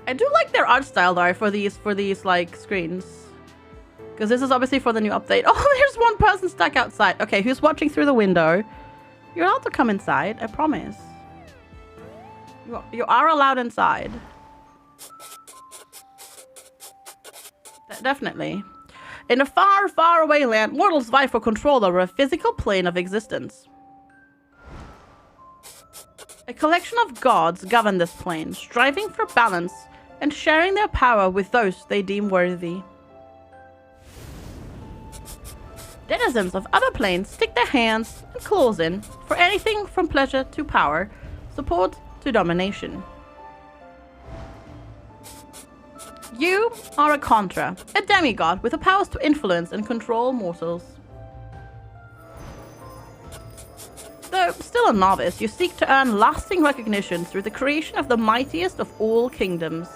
I do like their art style though for these like screens. Because this is obviously for the new update. Oh, there's one person stuck outside. Okay, who's watching through the window? You're allowed to come inside, I promise. You are allowed inside. Definitely. In a far, far away land, mortals vie for control over a physical plane of existence. A collection of gods govern this plane, striving for balance and sharing their power with those they deem worthy. Denizens of other planes stick their hands and claws in for anything from pleasure to power, support to domination. You are a Contra, a demigod with the powers to influence and control mortals. Though still a novice, you seek to earn lasting recognition through the creation of the mightiest of all kingdoms.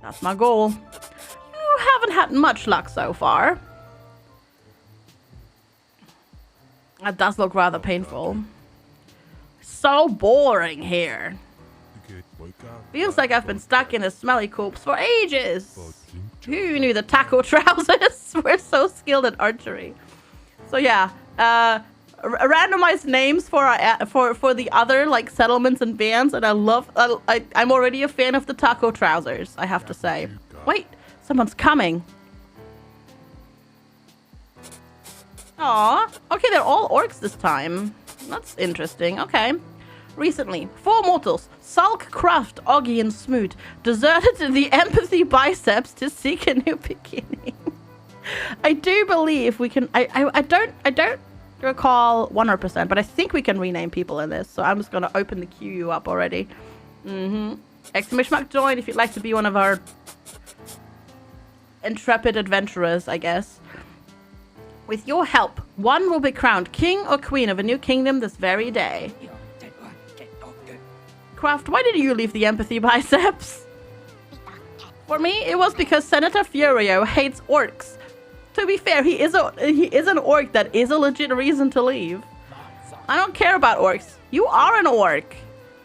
That's my goal. You haven't had much luck so far. That does look rather painful. So boring here. Feels like I've been stuck in a smelly corpse for ages. Who knew the taco trousers were so skilled at archery? So yeah, randomized names for the other like settlements and bands, and I'm already a fan of the taco trousers, I have to say. Wait, someone's coming. Aw, okay, they're all orcs this time. That's interesting. Okay. Recently, 4 mortals, Sulk, Craft, Oggy, and Smoot, deserted the Empathy Biceps to seek a new beginning. I do believe we can. I don't recall 100%, but I think we can rename people in this. So I'm just gonna open the queue up already. Exclamation mark join if you'd like to be one of our intrepid adventurers, I guess. With your help, one will be crowned king or queen of a new kingdom this very day. Craft, why did you leave the Empathy Biceps? For me, it was because Senator Furio hates orcs. To be fair, he is an orc. That is a legit reason to leave. I don't care about orcs. You are an orc.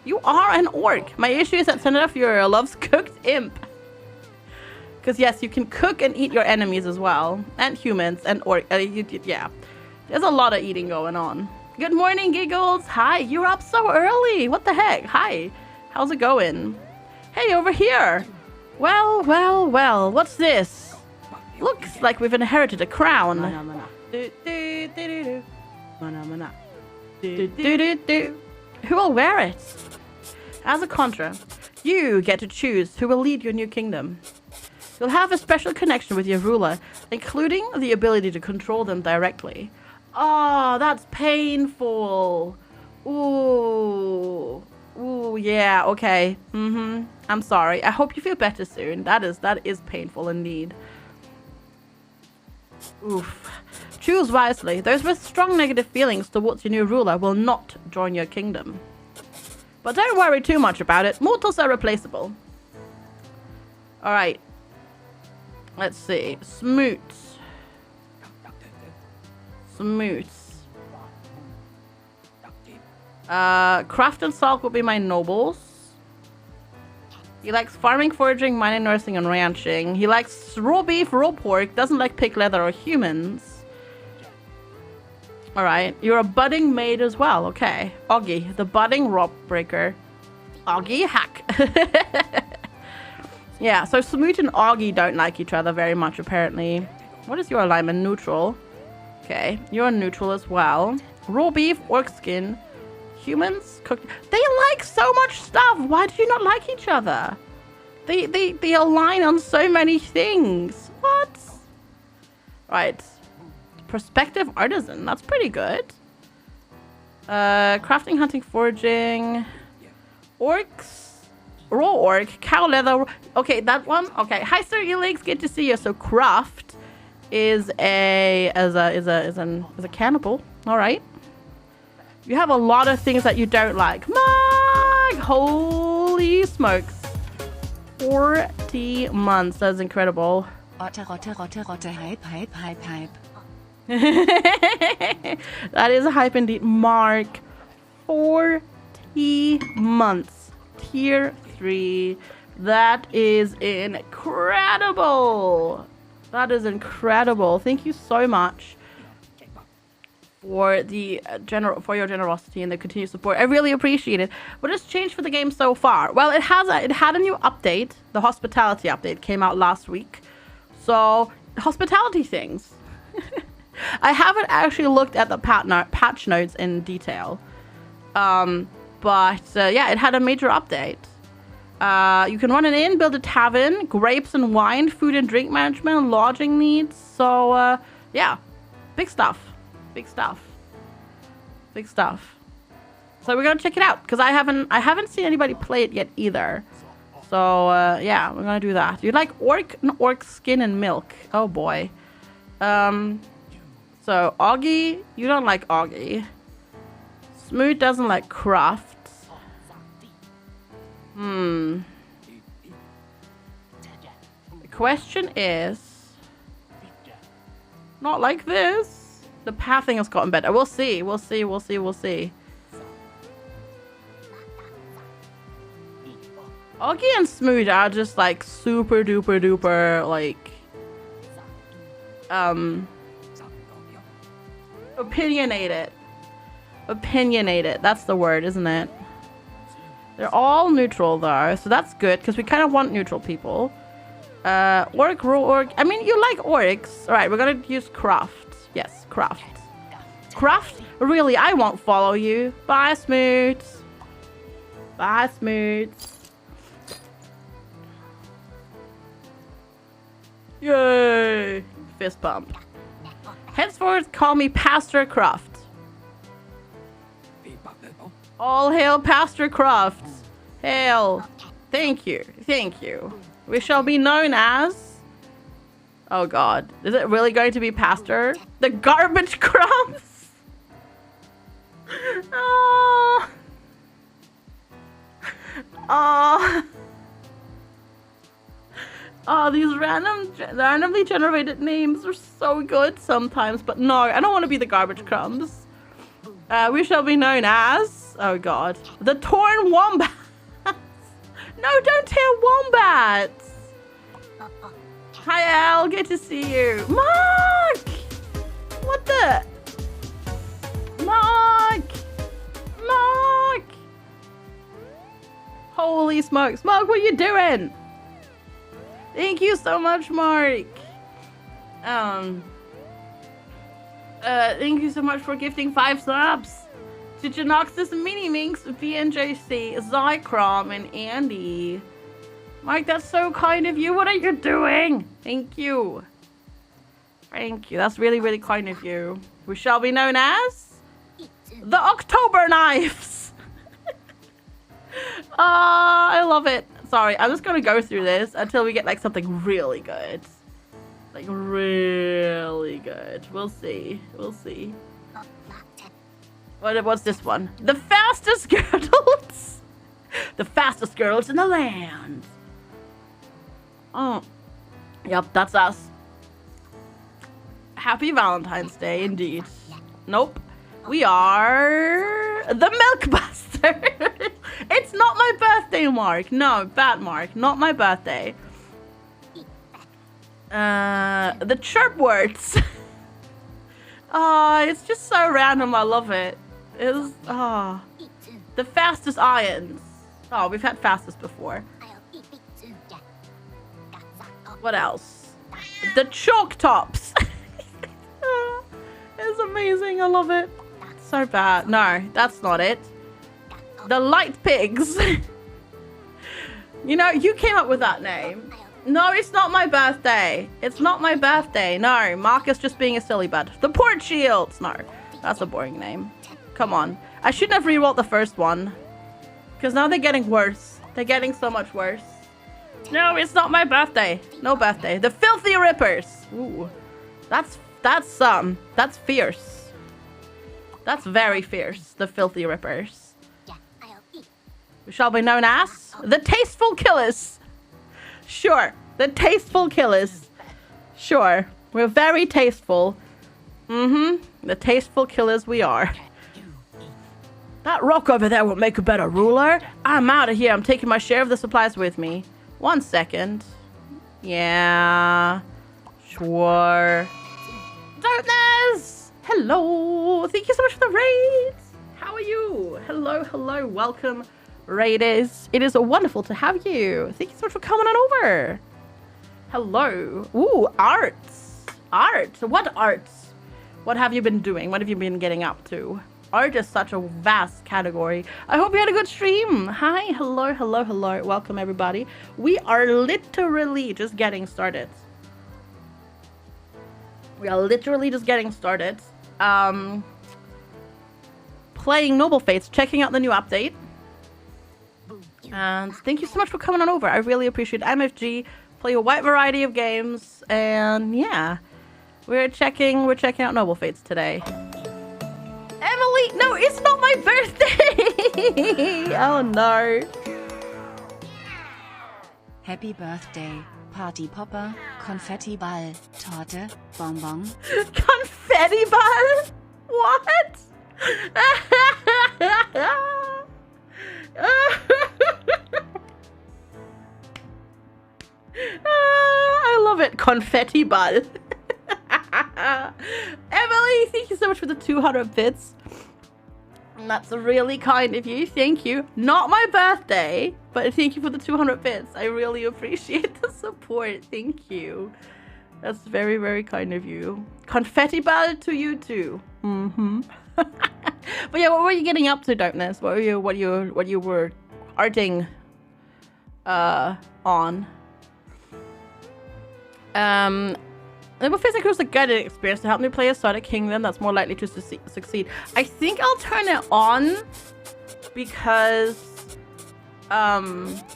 You are an orc. My issue is that Senator Furio loves cooked imp. Because yes, you can cook and eat your enemies as well. And humans and orc. Yeah. There's a lot of eating going on. Good morning, Giggles. Hi, you're up so early. What the heck? Hi. How's it going? Hey, over here. Well, well, well. What's this? Looks like we've inherited a crown. Who will wear it? As a Contra, you get to choose who will lead your new kingdom. You'll have a special connection with your ruler, including the ability to control them directly. Oh, that's painful. Ooh. Ooh, yeah, okay. I'm sorry. I hope you feel better soon. That is painful indeed. Oof. Choose wisely. Those with strong negative feelings towards your new ruler will not join your kingdom. But don't worry too much about it. Mortals are replaceable. Alright. Let's see. Smoots. Craft and Sulk will be my nobles. He likes farming, foraging, mining, nursing, and ranching. He likes raw beef, raw pork, doesn't like pig leather or humans. Alright, you're a budding maid as well. Okay. Oggy, the budding rock breaker. Oggy, hack. Yeah, so Smoot and Oggy don't like each other very much, apparently. What is your alignment? Neutral. Okay, you're neutral as well. Raw beef, orc skin. Humans, cooked. They like so much stuff. Why do you not like each other? They align on so many things. What? Right. Prospective artisan. That's pretty good. Crafting, hunting, foraging. Orcs. Raw orc. Cow leather. Okay, that one. Okay. Hi, Sir Elix. Good to see you. So Craft is a cannibal. All right. You have a lot of things that you don't like. My holy smokes. 40 months. That's incredible. Otter, hype. That is a hype indeed. Mark. 40 months. Tier 23. That is incredible. That is incredible. Thank you so much for the for your generosity and the continued support. I really appreciate it. What has changed for the game so far? Well, it had a new update. The hospitality update came out last week. So hospitality things. I haven't actually looked at the patch notes in detail. But yeah, it had a major update. You can run an inn, build a tavern, grapes and wine, food and drink management, lodging needs. So yeah, big stuff. Big stuff. Big stuff. So we're gonna check it out because I haven't seen anybody play it yet either. So yeah, we're gonna do that. You like orc skin and milk? Oh boy. So Augie, you don't like Augie. Smooth doesn't like craft. The question is not like this. The pathing has gotten better. We'll see. We'll see. We'll see. We'll see. Augie and Smooth are just like super duper duper like opinionated. Opinionated. That's the word, isn't it? They're all neutral though, so that's good because we kind of want neutral people. Orc, orc. I mean, you like orcs. All right, we're gonna use craft. Yes, craft. Craft? Really? I won't follow you. Bye, Smooth. Bye, Smooth. Yay! Fist bump. Henceforth, call me Pastor Croft. All hail Pastor Croft. Hail. Thank you. Thank you. We shall be known as... Oh god. Is it really going to be Pastor? The garbage crumbs? Oh. Oh. Oh, these randomly generated names are so good sometimes, but no, I don't want to be the garbage crumbs. We shall be known as... Oh god. The torn wombats. No, don't tear wombats. Hi, Al. Good to see you. Mark! What the? Mark! Mark! Holy smokes. Mark, what are you doing? Thank you so much, Mark. Thank you so much for gifting 5 subs to Janoxus, Mini Minx, VNJC, Zycrom, and Andy. Mike, that's so kind of you. What are you doing? Thank you. Thank you. That's really, really kind of you. We shall be known as the October Knives. I love it. Sorry, I'm just gonna go through this until we get like something really good. Like really good. We'll see. We'll see. What's this one? The fastest girdles. The fastest girdles in the land. Oh, yep, that's us. Happy Valentine's Day, indeed. Nope, we are the Milk Buster. It's not my birthday, Mark. No, bad Mark, not my birthday. The chirp words. Oh, it's just so random. I love it. It's the fastest irons. Oh, we've had fastest before. What else? The chalk tops. It's amazing. I love it. So bad. No, that's not it. The light pigs. You know, you came up with that name. No, it's not my birthday. It's not my birthday. No, Mark is just being a silly bud. The port shields. No, that's a boring name. Come on. I shouldn't have rerolled the first one. Because now they're getting worse. They're getting so much worse. No, it's not my birthday. No birthday. The Filthy Rippers. Ooh. That's fierce. That's very fierce. The Filthy Rippers. We shall be known as the Tasteful Killers. Sure. The Tasteful Killers. Sure. We're very tasteful. The Tasteful Killers we are. That rock over there will make a better ruler. I'm out of here. I'm taking my share of the supplies with me. 1 second. Yeah. Sure. Darkness! Hello! Thank you so much for the raids! How are you? Hello, hello. Welcome, raiders. It is wonderful to have you. Thank you so much for coming on over. Hello. Ooh, arts. Art. What arts? What have you been doing? What have you been getting up to? Art is such a vast category. I hope you had a good stream. Hi, hello, hello, hello. Welcome, everybody. We are literally just getting started. We are literally just getting started. Playing Noble Fates, checking out the new update. And thank you so much for coming on over. I really appreciate it. MFG, play a wide variety of games. And yeah, we're checking out Noble Fates today. Emily, no, it's not my birthday. Oh no. Happy birthday, Party Popper, Konfetti Ball, Torte, Bonbon. Confetti ball? What? I love it. Confetti ball. Emily, thank you so much for the 200 bits. That's really kind of you. Thank you. Not my birthday, but thank you for the 200 bits. I really appreciate the support. Thank you. That's very, very kind of you. Confetti ball to you too. Mm-hmm. But yeah, what were you getting up to, Darkness? What you were arting on? Noble Fates was a guided experience to help me play a Sonic Kingdom that's more likely to succeed. I think I'll turn it on because I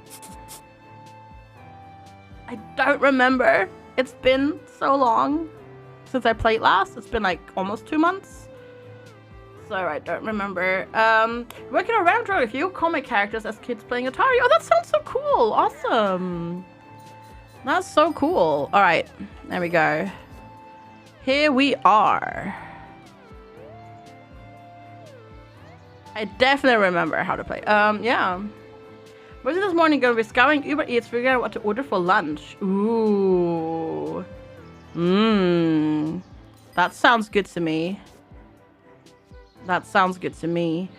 don't remember. It's been so long since I played last. It's been like almost 2 months. So I don't remember. Working around with a few comic characters as kids playing Atari. Oh, that sounds so cool. Awesome. That's so cool. All right, there we go. Here we are. I definitely remember how to play. Yeah. Was it this morning gonna be scouring Uber Eats, figuring out what to order for lunch? Ooh. That sounds good to me. That sounds good to me.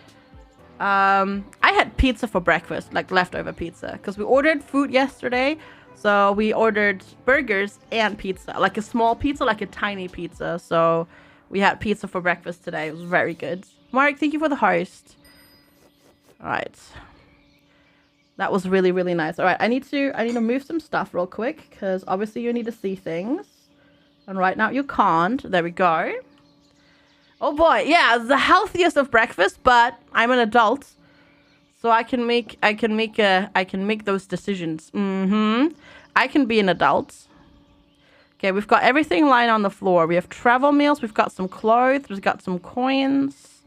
I had pizza for breakfast, like leftover pizza, because we ordered food yesterday. So we ordered burgers and pizza, like a small pizza, like a tiny pizza. So we had pizza for breakfast today. It was very good. Mark, thank you for the host. All right. That was really, really nice. All right, I need to move some stuff real quick because obviously you need to see things. And right now you can't. There we go. Oh boy, yeah, it's the healthiest of breakfast, but I'm an adult. So I can make those decisions. I can be an adult. Okay, we've got everything lying on the floor. We have travel meals. We've got some clothes. We've got some coins.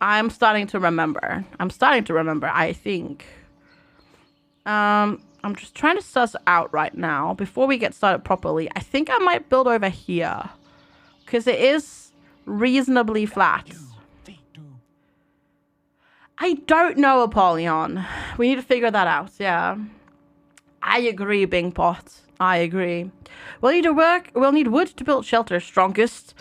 I'm starting to remember. I think. I'm just trying to suss out right now before we get started properly. I think I might build over here because it is reasonably flat. I don't know, Apollyon. We need to figure that out, yeah. I agree, Bingpot. I agree. We'll need wood to build shelter. Strongest.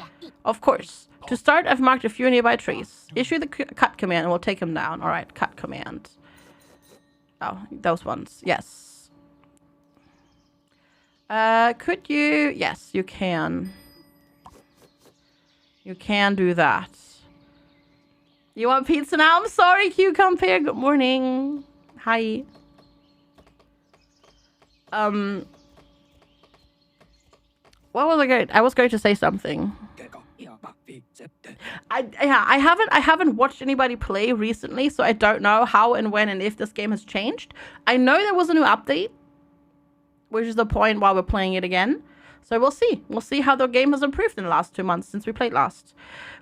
Of course. To start, I've marked a few nearby trees. Issue the cut command and we'll take them down. Alright, cut command. Oh, those ones. Yes. Could you? Yes, you can. You can do that. You want pizza now? I'm sorry, Cucumber. Good morning. Hi. What was I going? I was going to say something. I haven't watched anybody play recently, so I don't know how and when and if this game has changed. I know there was a new update, which is the point while we're playing it again. So we'll see. We'll see how the game has improved in the last 2 months since we played last.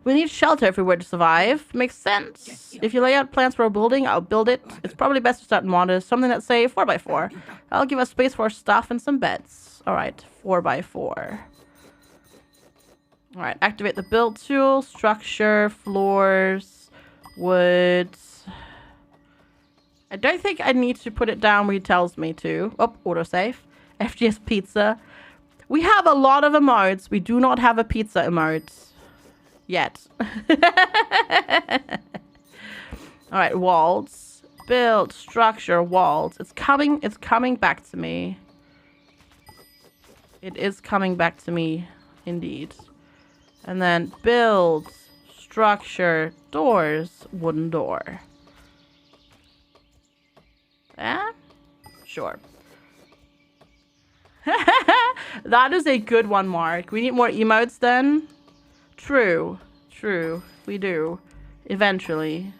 We need shelter if we were to survive. Makes sense. If you lay out plans for a building, I'll build it. It's probably best to start in modest. Something that's, say, 4x4. That'll give us space for our stuff and some beds. Alright, 4x4. Alright, activate the build tool. Structure, floors. Wood. I don't think I need to put it down where he tells me to. Oh, autosave. FGS pizza. We have a lot of emotes. We do not have a pizza emote. Yet. Alright, walls. Build, structure, walls. It's coming back to me. It is coming back to me, indeed. And then build, structure, doors, wooden door. Yeah? Sure. That is a good one, Mark. We need more emotes then. True. True. We do. Eventually.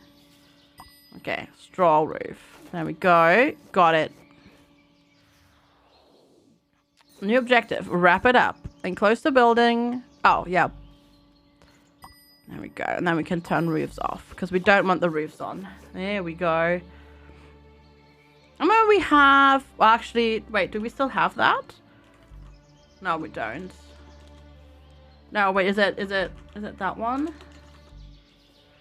Okay. Straw roof. There we go. Got it. New objective. Wrap it up. Enclose the building. Oh, yeah. There we go. And then we can turn roofs off. Because we don't want the roofs on. There we go. I mean, we have... Well, actually... Wait, do we still have that? No, we don't. No, wait, is it that one?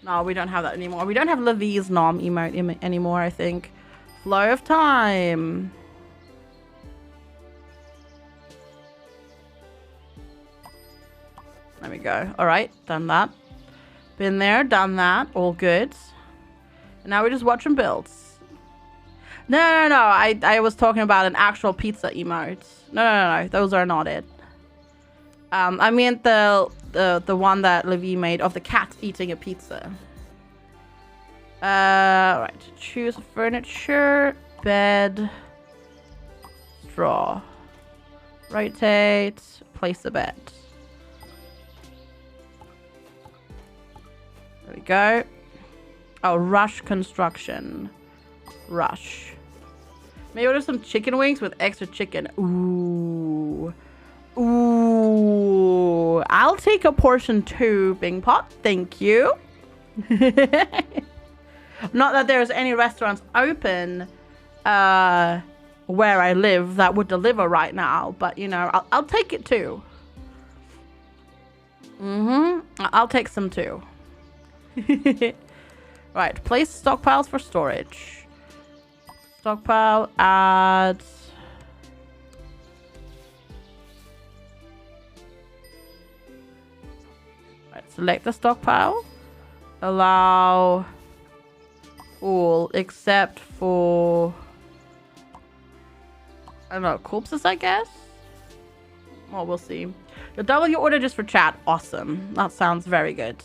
No, we don't have that anymore. We don't have Levi's nom emote anymore, I think. Flow of time. There we go. Alright, done that. Been there, done that. All good. And now we just watch them build. No. I was talking about an actual pizza emote. No. Those are not it. I mean the one that Levi made of the cat eating a pizza. Right. Choose furniture, bed, straw. Rotate. Place a bed. There we go. Oh, rush construction. Rush. Maybe order some chicken wings with extra chicken. Ooh. Ooh. I'll take a portion too, Bing Pot. Thank you. Not that there's any restaurants open where I live that would deliver right now. But, you know, I'll take it too. I'll take some too. Right. Place stockpiles for storage. Stockpile, add. Right, select the stockpile. Allow all except for, I don't know, corpses, I guess? Well, we'll see. The W order just for chat. Awesome. That sounds very good.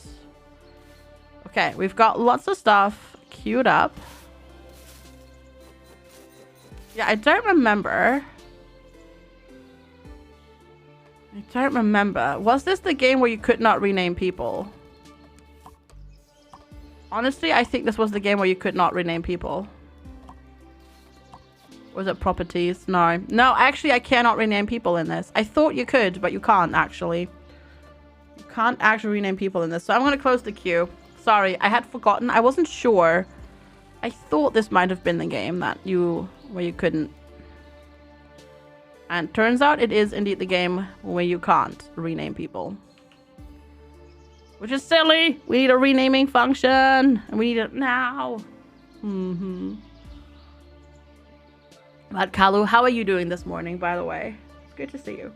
Okay, we've got lots of stuff queued up. Yeah, I don't remember. Was this the game where you could not rename people? Honestly, I think this was the game where you could not rename people. Was it properties? No. No, actually, I cannot rename people in this. I thought you could, but you can't, actually. You can't actually rename people in this. So I'm going to close the queue. Sorry, I had forgotten. I wasn't sure. I thought this might have been the game that where you couldn't. And turns out it is indeed the game where you can't rename people. Which is silly. We need a renaming function. And we need it now. But Kalu, how are you doing this morning, by the way? It's good to see you.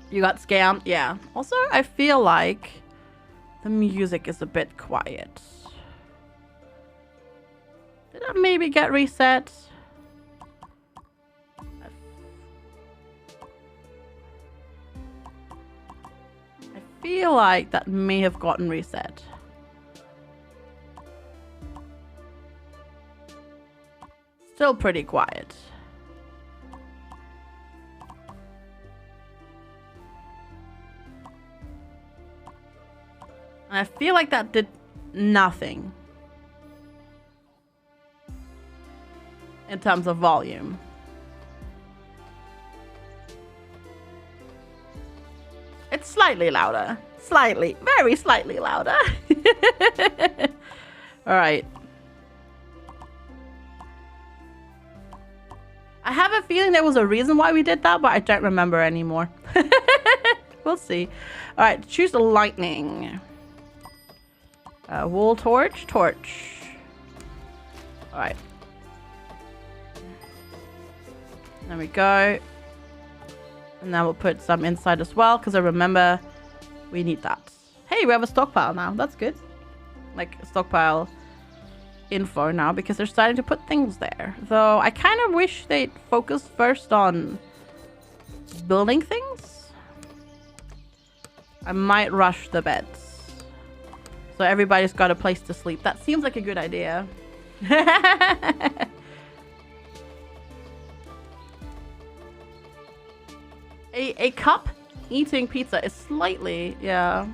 You got scammed? Yeah. Also, I feel like the music is a bit quiet. Did that maybe get reset? I feel like that may have gotten reset. Still pretty quiet. And I feel like that did nothing in terms of volume. It's slightly louder. Slightly. Very slightly louder. Alright. I have a feeling there was a reason why we did that, but I don't remember anymore. We'll see. Alright, choose the lightning. Wool torch, torch. All right. There we go. And now we'll put some inside as well, because I remember we need that. Hey, we have a stockpile now. That's good. Like, stockpile info now, because they're starting to put things there. Though, I kind of wish they'd focus first on building things. I might rush the beds. So everybody's got a place to sleep. That seems like a good idea. A cup eating pizza is slightly, yeah.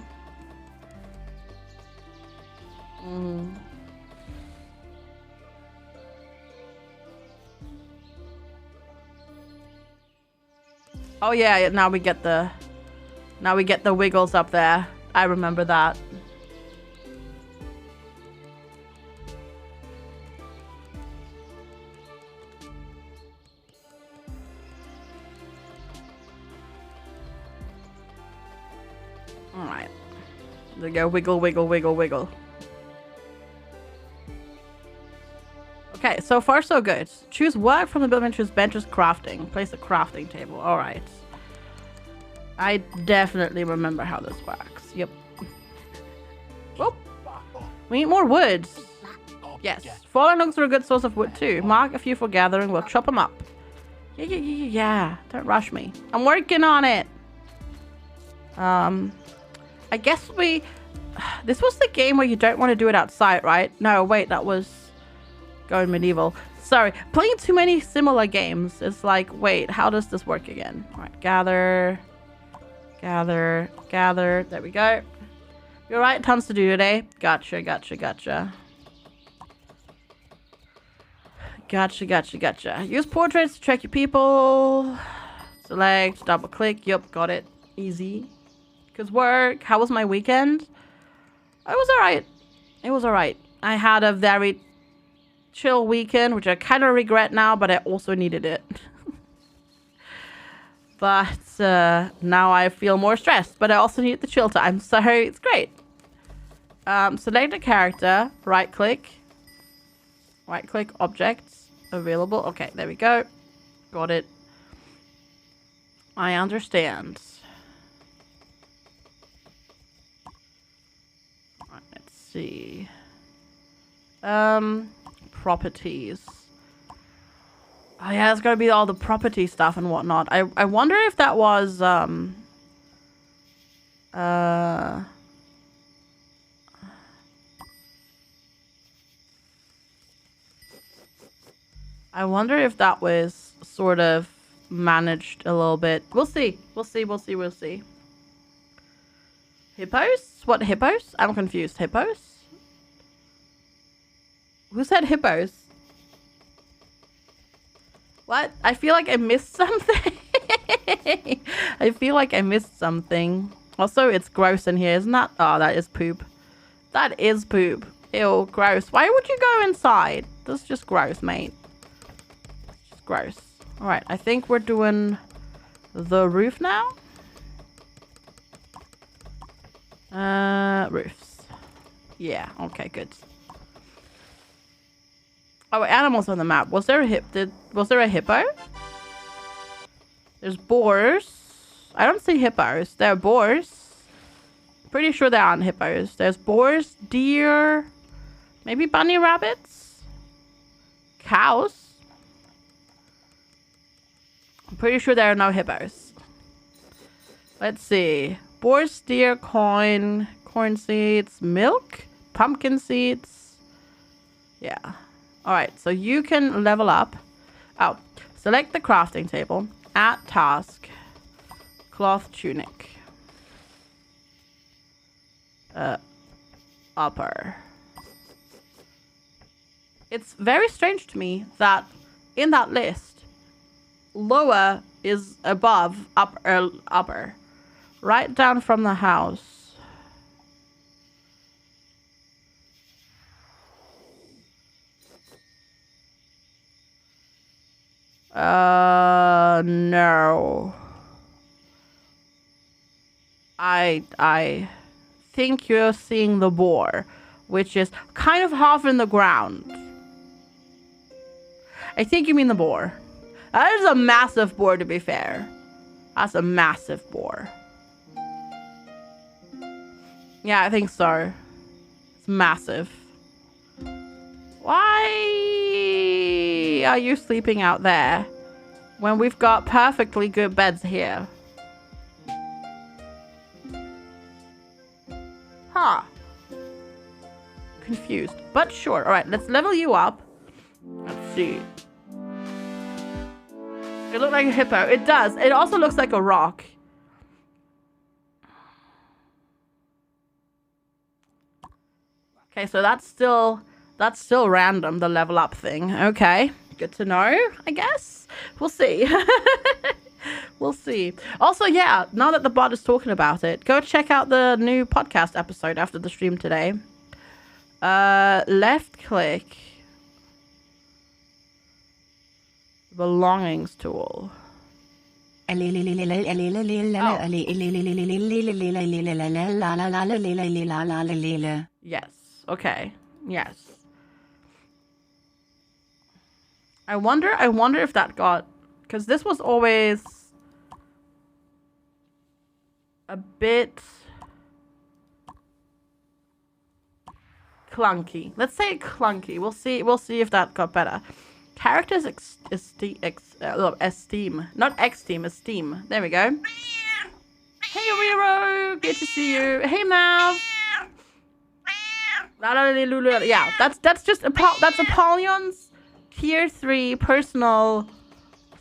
Oh yeah, now we get the wiggles up there. I remember that. Alright. There we go. Wiggle, wiggle, wiggle, wiggle. Okay, so far so good. Choose work from the building, choose benches, crafting. Place a crafting table. Alright. I definitely remember how this works. Yep. Whoop. We need more wood. Yes. Fallen logs are a good source of wood too. Mark a few for gathering. We'll chop them up. Yeah. Don't rush me. I'm working on it. I guess this was the game where you don't want to do it outside, right? No, wait, that was going medieval. Sorry, playing too many similar games. It's like, wait, how does this work again? All right, gather. There we go. You're right, tons to do today. Gotcha. Use portraits to track your people. Select, double click. Yep, got it. Easy. Good work. How was my weekend? It was alright. I had a very chill weekend, which I kind of regret now, but I also needed it. But now I feel more stressed, but I also need the chill time, so it's great. Select a character, right click, objects, available. Okay, there we go. Got it. I understand. Let's see. Properties. Oh yeah, it's gotta be all the property stuff and whatnot. I wonder if that was I wonder if that was sort of managed a little bit. We'll see. Hippos? What hippos? I'm confused. Hippos? Who said hippos? What? I feel like I missed something. I feel like I missed something. Also, it's gross in here, isn't that? Oh, that is poop. That is poop. Ew, gross. Why would you go inside? That's just gross, mate. Just gross. Alright, I think we're doing the roof now. Roofs. Yeah, okay, good. Oh, animals on the map. Was there a hippo? There's boars. I don't see hippos. There are boars. Pretty sure there aren't hippos. There's boars, deer, maybe bunny rabbits, cows. I'm pretty sure there are no hippos. Let's see. Boars, deer, corn seeds, milk, pumpkin seeds. Yeah. Alright, so you can level up. Oh, select the crafting table. Add task. Cloth tunic. Upper. It's very strange to me that in that list, lower is above upper. Right down from the house. No. I think you're seeing the boar. which is kind of half in the ground. I think you mean the boar. That is a massive boar, to be fair. That's a massive boar. Yeah, I think so. It's massive. Why are you sleeping out there when we've got perfectly good beds here? Huh. Confused, but sure. All right, let's level you up. Let's see. It looks like a hippo. It does. It also looks like a rock. Okay, so that's still random, the level up thing. Okay, good to know, I guess. We'll see. We'll see. Also, yeah, now that the bot is talking about it, go check out the new podcast episode after the stream today. Left click. Belongings tool. Yes. Okay. Yes. I wonder if that got, because this was always a bit clunky. Let's say clunky. We'll see if that got better. Characters esteem. Not esteem, esteem. There we go. Hey Riro, good to see you. Hey Mal. Yeah, that's just that's Apollyon's tier 3 personal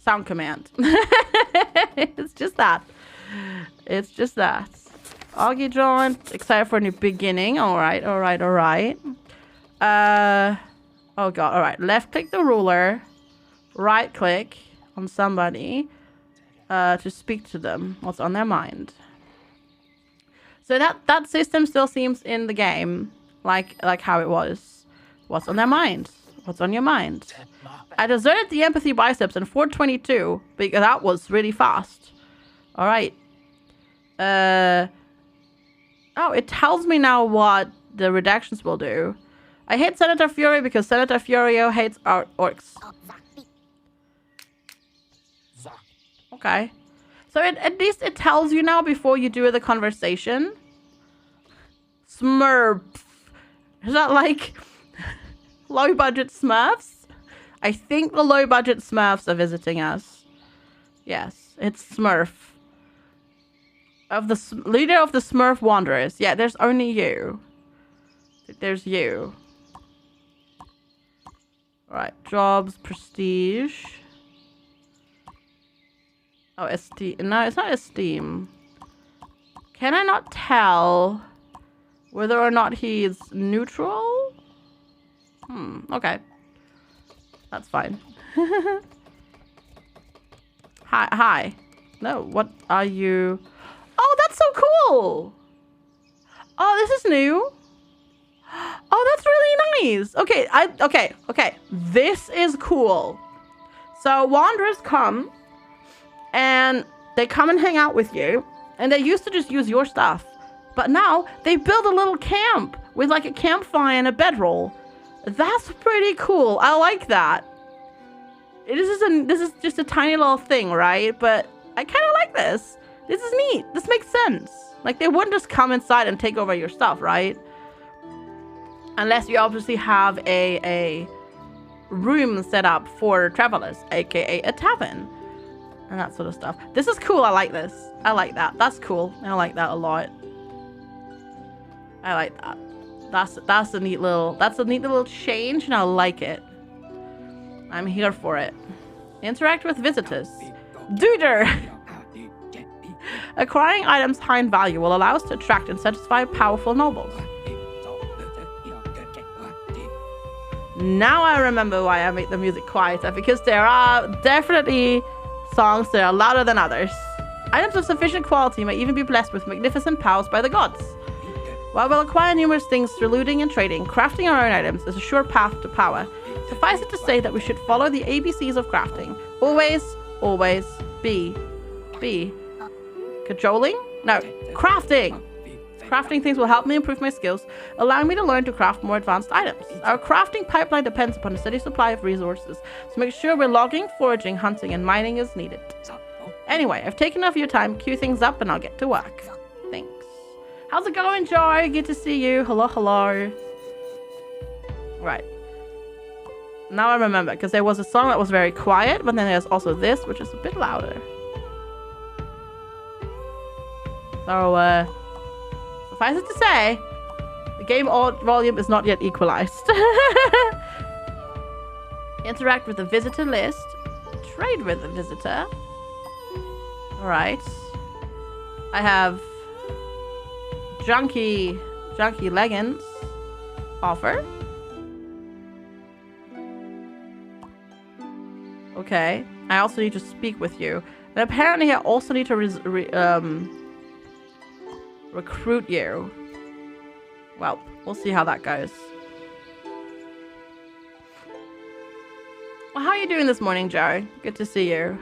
sound command. It's just that. It's just that. Augie joined. Excited for a new beginning. Alright. Oh god, alright. Left click the ruler. Right click on somebody to speak to them. What's on their mind. So that system still seems in the game like how it was. What's on their mind? What's on your mind? I deserted the empathy biceps in 422 because that was really fast. Alright. Oh, it tells me now what the redactions will do. I hate Senator Fury because Senator Furio hates our orcs. Okay. So at least it tells you now before you do the conversation. Smurf. Is that like low budget Smurfs? I think the low budget Smurfs are visiting us. Yes, it's Smurf. Of the leader of the Smurf Wanderers. Yeah, there's only you. There's you. Alright, jobs, prestige. Oh, esteem. No, it's not esteem. Can I not tell whether or not he's neutral? Okay. That's fine. Hi. No, what are you? Oh, that's so cool. Oh, this is new. Oh, that's really nice. Okay. This is cool. So wanderers come and they come and hang out with you, and they used to just use your stuff, but now they build a little camp with like a campfire and a bedroll. That's pretty cool. I like that. This is just a tiny little thing, right? But I kind of like this. This is neat. This makes sense. Like, they wouldn't just come inside and take over your stuff, right? Unless you obviously have a room set up for travelers, aka a tavern. And that sort of stuff. This is cool. I like this. I like that. That's cool. I like that a lot. I like that. That's a neat little change, and I like it. I'm here for it. Interact with visitors. Duder! Acquiring items high in value will allow us to attract and satisfy powerful nobles. Now I remember why I made the music quieter, because there are definitely songs that are louder than others. Items of sufficient quality may even be blessed with magnificent powers by the gods. While we'll acquire numerous things through looting and trading, crafting our own items is a sure path to power. Suffice it to say that we should follow the ABCs of crafting. Always be cajoling? No, crafting. Crafting things will help me improve my skills, allowing me to learn to craft more advanced items. Our crafting pipeline depends upon a steady supply of resources, so make sure we're logging, foraging, hunting, and mining as needed. Anyway, I've taken enough of your time. Queue things up and I'll get to work. Thanks. How's it going, Joy? Good to see you. Hello, hello. Right. Now I remember, because there was a song that was very quiet, but then there's also this, which is a bit louder. So, suffice it to say, the game volume is not yet equalized. Interact with the visitor list. Trade with the visitor. Alright. I have junky leggings. Offer. Okay. I also need to speak with you. And apparently I also need to recruit you. Well, we'll see how that goes. Well, how are you doing this morning, Joe? Good to see you.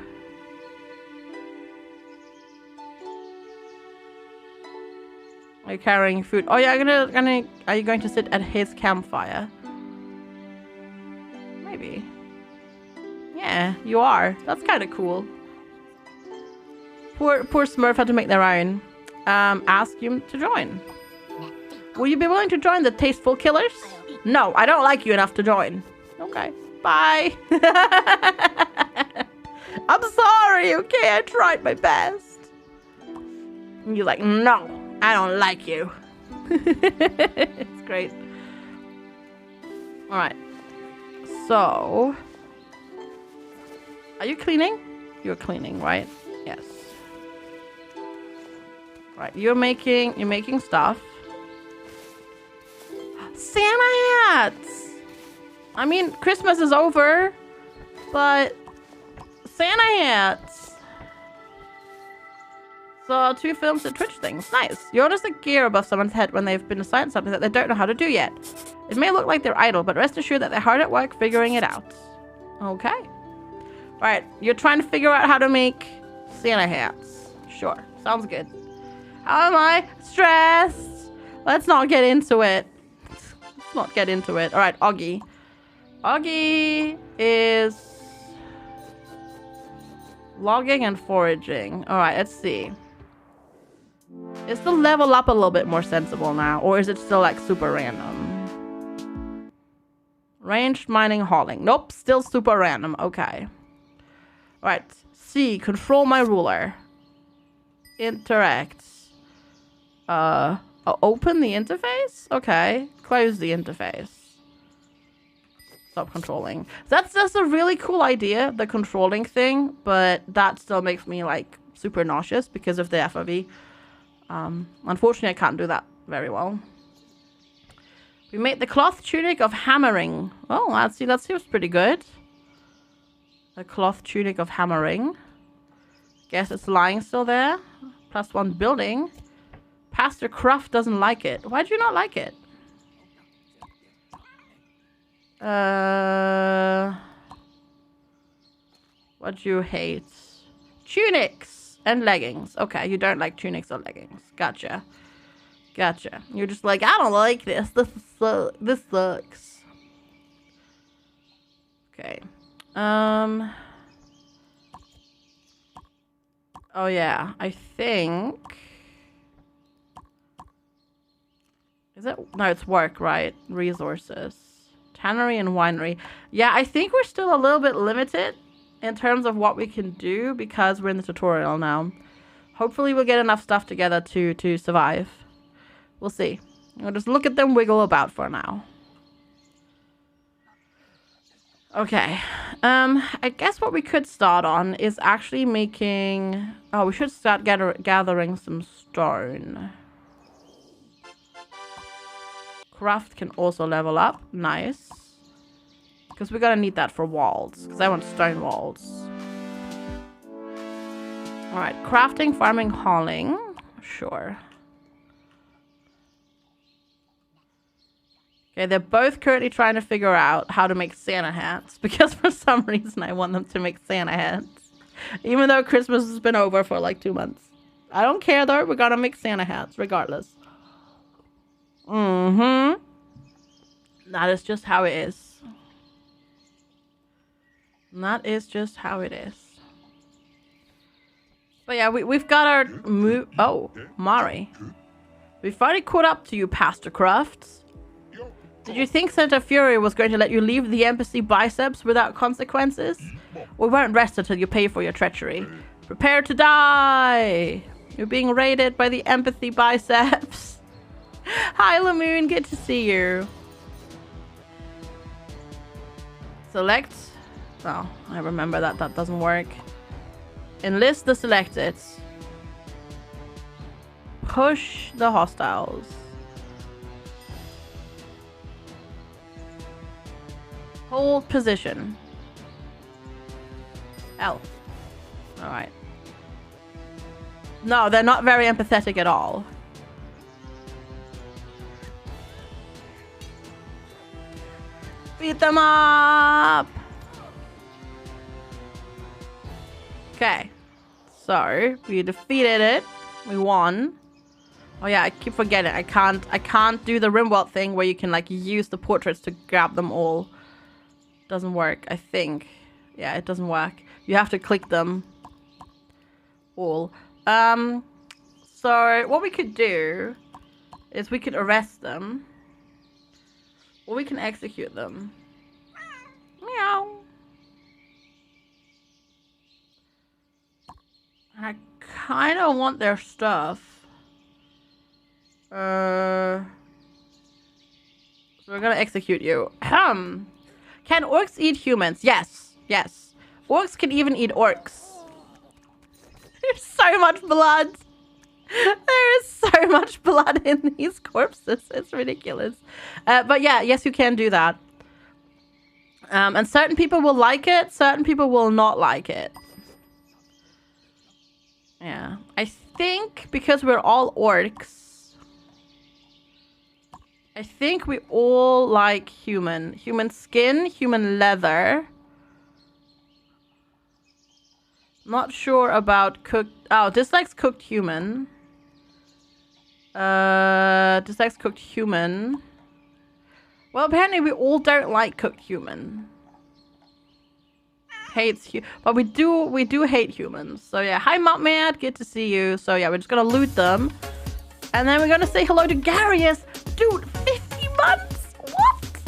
Are you carrying food? Oh yeah, are you going to sit at his campfire? Maybe. Yeah, you are. That's kind of cool. Poor Smurf had to make their own. Ask you to join. Will you be willing to join the Tasteful Killers? No, I don't like you enough to join. Okay, bye. I'm sorry, okay? I tried my best. And you're like, no, I don't like you. It's great. Alright. So... Are you cleaning? You're cleaning, right? Yes. Right, you're making stuff. Santa hats! I mean, Christmas is over, but Santa hats. So, 2 films and Twitch things. Nice. You notice the gear above someone's head when they've been assigned something that they don't know how to do yet. It may look like they're idle, but rest assured that they're hard at work figuring it out. Okay. Alright, you're trying to figure out how to make Santa hats. Sure, sounds good. How am I? Stressed. Let's not get into it. Let's not get into it. Alright, Augie. Augie is logging and foraging. Alright, let's see. Is the level up a little bit more sensible now? Or is it still like super random? Ranged mining hauling. Nope, still super random. Okay. Alright, C, control my ruler. Interact. Open the interface? Okay. Close the interface. Stop controlling. That's a really cool idea, the controlling thing, but that still makes me like super nauseous because of the FOV. Unfortunately, I can't do that very well. We made the cloth tunic of hammering. Oh, that seems pretty good. A cloth tunic of hammering. Guess it's lying still there. +1 building. Pastor Cruft doesn't like it. Why do you not like it? What do you hate? Tunics and leggings. Okay, you don't like tunics or leggings. Gotcha. Gotcha. You're just like, I don't like this. This sucks. Okay. Oh yeah, I think... Is it? No, it's work, right? Resources. Tannery and winery. Yeah, I think we're still a little bit limited in terms of what we can do because we're in the tutorial now. Hopefully we'll get enough stuff together to survive. We'll see. We'll just look at them wiggle about for now. Okay. I guess what we could start on is actually making... Oh, we should start gathering some stone. Craft can also level up. Nice. Because we're gonna need that for walls. Because I want stone walls. Alright. Crafting, farming, hauling. Sure. Okay, they're both currently trying to figure out how to make Santa hats. Because for some reason I want them to make Santa hats. Even though Christmas has been over for like 2 months. I don't care though. We're gonna make Santa hats regardless. Mm-hmm. That is just how it is. That is just how it is. But yeah, we've got our move. Oh, Mari. We finally caught up to you, Pastor Crafts. Did you think Senator Fury was going to let you leave the embassy biceps without consequences? We won't rest until you pay for your treachery. Prepare to die! You're being raided by the empathy biceps. Hi, Lamoon. Good to see you. Select. Oh, I remember that. That doesn't work. Enlist the selected. Push the hostiles. Hold position. L. Alright. No, they're not very empathetic at all. Beat them up! Okay. So, we defeated it. We won. Oh yeah, I keep forgetting. I can't do the Rimworld thing where you can like use the portraits to grab them all. Doesn't work, I think. Yeah, it doesn't work. You have to click them all. So what we could do is we could arrest them. Or we can execute them. Meow. And I kind of want their stuff. So we're gonna execute you. Can orcs eat humans? Yes. Yes. Orcs can even eat orcs. There's so much blood. There is so much blood in these corpses. It's ridiculous. But yeah, yes, you can do that. And certain people will like it. Certain people will not like it. Yeah. I think because we're all orcs, I think we all like human. Human skin, human leather. Not sure about cooked... Oh, dislikes cooked human. Dislikes cooked human. Well, apparently we all don't like cooked human. Hates but we do hate humans. So yeah, hi Mopmad, good to see you. So yeah, we're just gonna loot them. And then we're gonna say hello to Garius. Dude, 50 months? What?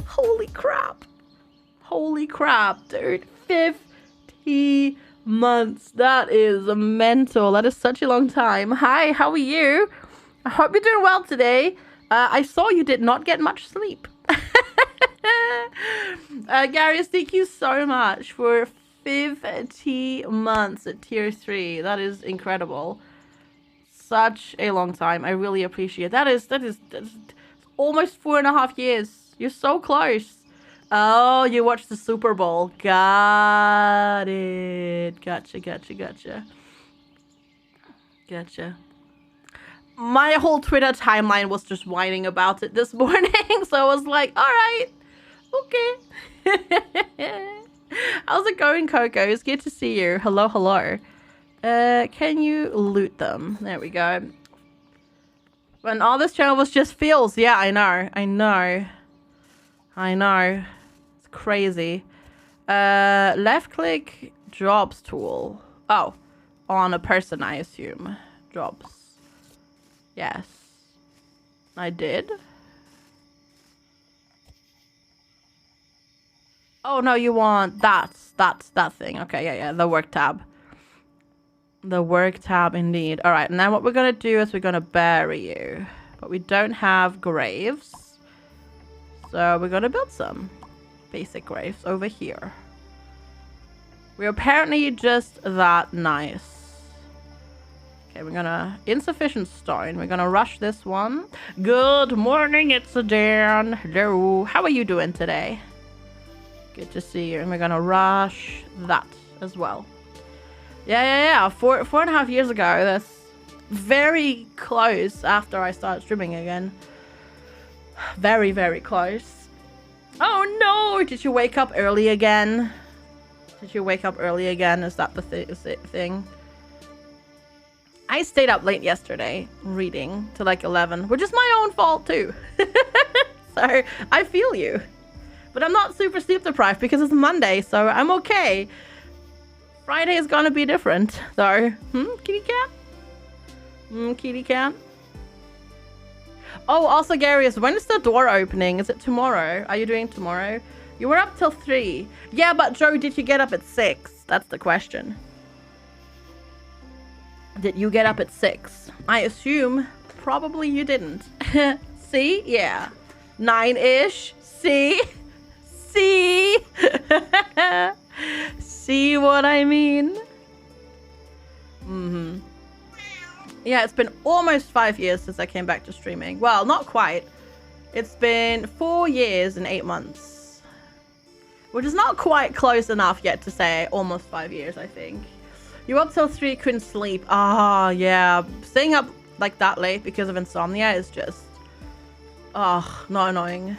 Holy crap. Holy crap, dude. 50 months. That is mental. That is such a long time. Hi, how are you? I hope you're doing well today. I saw you did not get much sleep. Garius, thank you so much for 50 months at tier 3. That is incredible. Such a long time. I really appreciate it. That is almost 4.5 years. You're so close. Oh, you watched the Super Bowl. Got it. Gotcha. My whole Twitter timeline was just whining about it this morning. So I was like, all right. Okay. How's it going, Coco? It's good to see you. Hello. Can you loot them? There we go. When all this channel was just feels. Yeah, I know. It's crazy. Left click jobs tool. Oh, on a person, I assume. Jobs. Yes. I did. Oh, no, you want that thing. Okay, yeah, the work tab. The work tab, indeed. All right, and then what we're going to do is we're going to bury you. But we don't have graves. So we're going to build some basic graves over here. We're apparently just that nice. Okay, we're going to... Insufficient stone. We're going to rush this one. Good morning, it's a Dan. Hello. How are you doing today? Good to see you. And we're going to rush that as well. Yeah. 4.5 years ago. That's very close after I started streaming again. Very, very close. Oh no! Did you wake up early again? Is that the thing? I stayed up late yesterday reading to like 11, which is my own fault too. So I feel you. But I'm not super sleep deprived because it's Monday, so I'm okay. Friday is gonna be different, though. Kitty cat? Kitty cat? Oh, also, Garius, when is the door opening? Is it tomorrow? Are you doing tomorrow? You were up till 3. Yeah, but Joe, did you get up at 6? That's the question. Did you get up at 6? I assume probably you didn't. See? Yeah. 9-ish. See? See? See what I mean? Yeah, it's been almost 5 years since I came back to streaming. Well, not quite. It's been 4 years and 8 months. Which is not quite close enough yet to say almost 5 years, I think. You were up till 3, couldn't sleep. Ah, yeah. Staying up like that late because of insomnia is just... Oh, not annoying.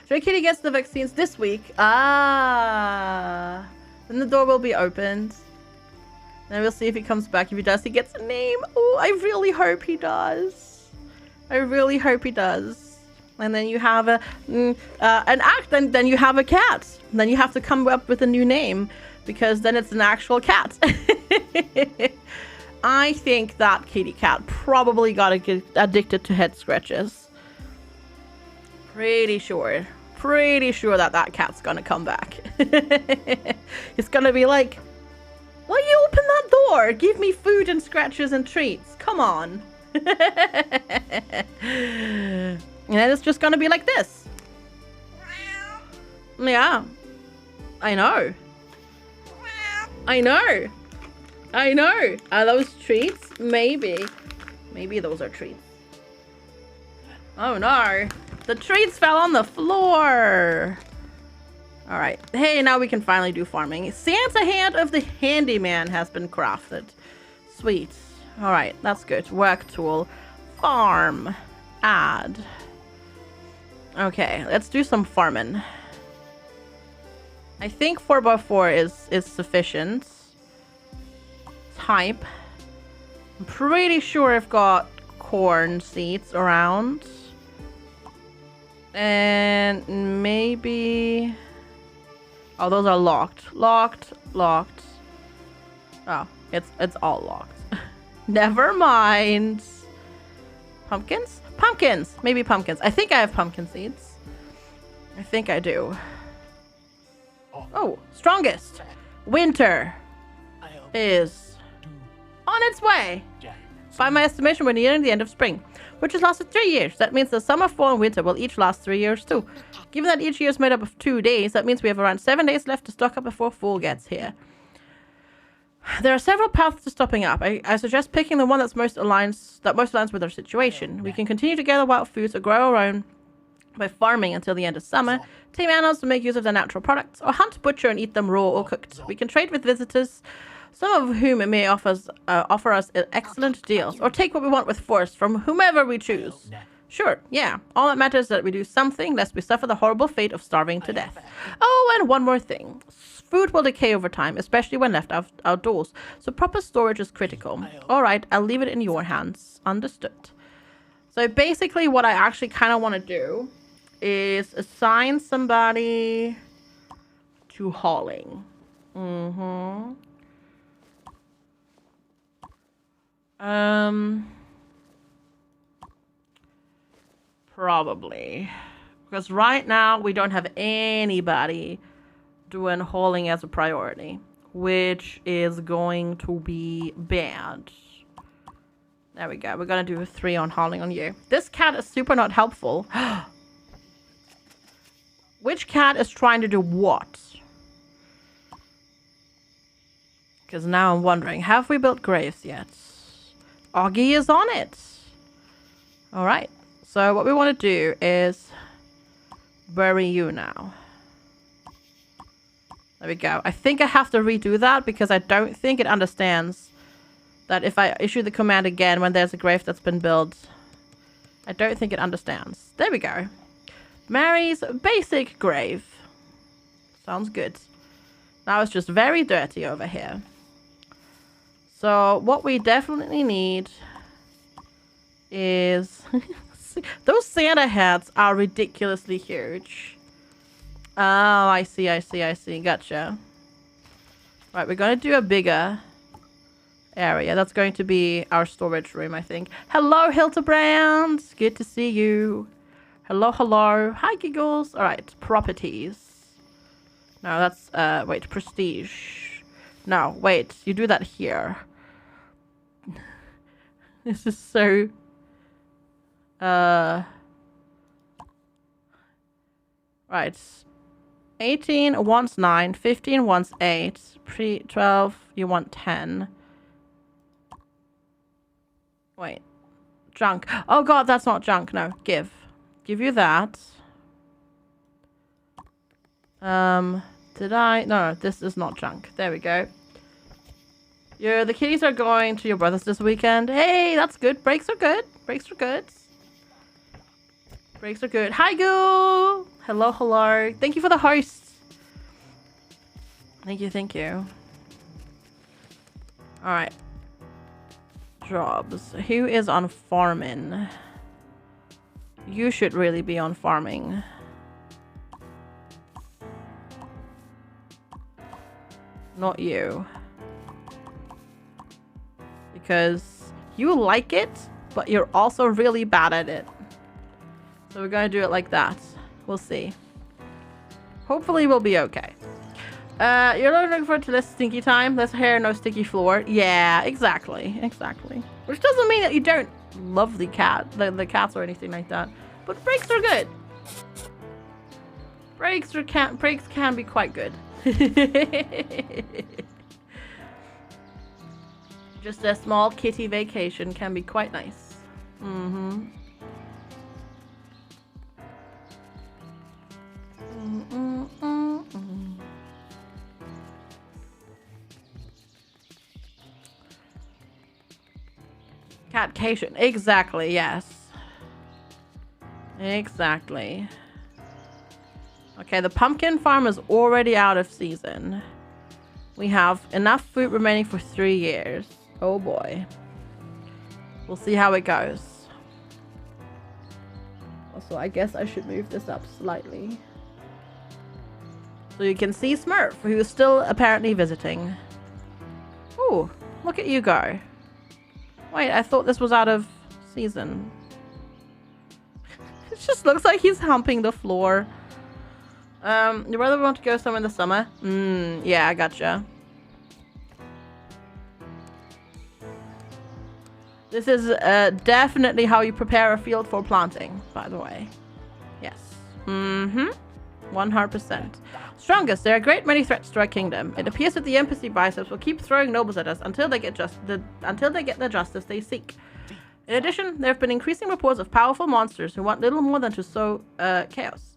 Stray Kitty gets the vaccines this week. Ah. Then the door will be opened. Then we'll see if he comes back. If he does, he gets a name. Oh, I really hope he does. I really hope he does. And then you have an act. Then you have a cat. Then you have to come up with a new name because then it's an actual cat. I think that kitty cat probably got addicted to head scratches. Pretty sure. Pretty sure that cat's gonna come back. It's gonna be like, why you open that door? Give me food and scratches and treats. Come on. And then it's just gonna be like this. Yeah. I know. I know. I know. Are those treats? Maybe. Maybe those are treats. Oh no. The treats fell on the floor. Alright. Hey, now we can finally do farming. Santa Hand of the Handyman has been crafted. Sweet. Alright, that's good. Work tool. Farm. Add. Okay, let's do some farming. I think 4x4 is sufficient. Type. I'm pretty sure I've got corn seeds around. And maybe... Oh, those are locked. Locked. Locked. Oh, it's all locked. Never mind. Pumpkins? Pumpkins! Maybe pumpkins. I think I have pumpkin seeds. I think I do. Oh, strongest. Winter is on its way. By my estimation, we're nearing the end of spring, which has lasted 3 years. That means the summer, fall, and winter will each last 3 years too. Given that each year is made up of 2 days, that means we have around 7 days left to stock up before fall gets here. There are several paths to stopping up. I suggest picking the one that most aligns with our situation. We can continue to gather wild foods or grow our own by farming until the end of summer, tame animals to make use of their natural products, or hunt, butcher, and eat them raw or cooked. We can trade with visitors, some of whom may offer us excellent deals, or take what we want with force from whomever we choose. Sure, yeah. All that matters is that we do something, lest we suffer the horrible fate of starving to death. Oh, and one more thing. Food will decay over time, especially when left outdoors, so proper storage is critical. Alright, I'll leave it in your hands. Understood. So basically what I actually kind of want to do is assign somebody to hauling. Probably. Because right now we don't have anybody doing hauling as a priority, which is going to be bad. There we go. We're going to do a 3 on hauling on you. This cat is super not helpful. Which cat is trying to do what? Because now I'm wondering, have we built graves yet? Augie is on it. Alright. So what we want to do is bury you now. There we go. I think I have to redo that because I don't think it understands that if I issue the command again when there's a grave that's been built, I don't think it understands. There we go. Mary's basic grave. Sounds good. Now it's just very dirty over here. So what we definitely need is... Those Santa hats are ridiculously huge. Oh, I see. Gotcha. Right, we're going to do a bigger area. That's going to be our storage room, I think. Hello, Hildebrand. Good to see you. Hello. Hi, Giggles. All right, properties. No, that's, wait, prestige. No, wait, you do that here. This is so... Right. 18 wants 9, 15 wants 8, 12, you want 10. Wait. Junk. Oh god, that's not junk. No, give. Give you that. Did I? No, this is not junk. There we go. The kitties are going to your brother's this weekend. Hey, that's good. Breaks are good. Breaks are good. Breaks are good. Hi, Goo! Hello. Thank you for the host. Thank you. Alright. Jobs. Who is on farming? You should really be on farming. Not you. Because you like it, but you're also really bad at it. So we're going to do it like that. We'll see. Hopefully we'll be okay. You're looking forward to less stinky time? Less hair, no sticky floor. Yeah, exactly. Which doesn't mean that you don't love the cats or anything like that. But breaks are good. Breaks can be quite good. Just a small kitty vacation can be quite nice. Catcation. Exactly, yes. Exactly. Okay, the pumpkin farm is already out of season. We have enough food remaining for 3 years. Oh boy. We'll see how it goes. Also, I guess I should move this up slightly. So you can see Smurf, who is still apparently visiting. Ooh, look at you go. Wait, I thought this was out of season. It just looks like he's humping the floor. You rather want to go somewhere in the summer? Yeah, I gotcha. This is definitely how you prepare a field for planting, by the way. Yes. 100%. Strongest, there are a great many threats to our kingdom. It appears that the embassy biceps will keep throwing nobles at us until they get the justice they seek. In addition, there have been increasing reports of powerful monsters who want little more than to sow chaos.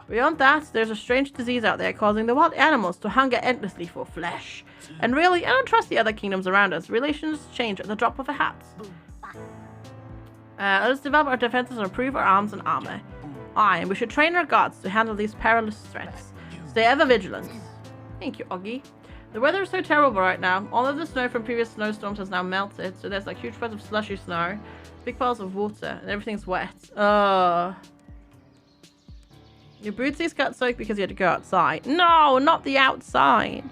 Beyond that, there's a strange disease out there causing the wild animals to hunger endlessly for flesh. And really, I don't trust the other kingdoms around us. Relations change at the drop of a hat. Let us develop our defenses and improve our arms and armor. And we should train our guards to handle these perilous threats. Stay ever vigilant. Thank you, Oggy. The weather is so terrible right now. All of the snow from previous snowstorms has now melted, so there's like huge piles of slushy snow, big piles of water, and everything's wet. Your bootsies got soaked because you had to go outside. No, not the outside.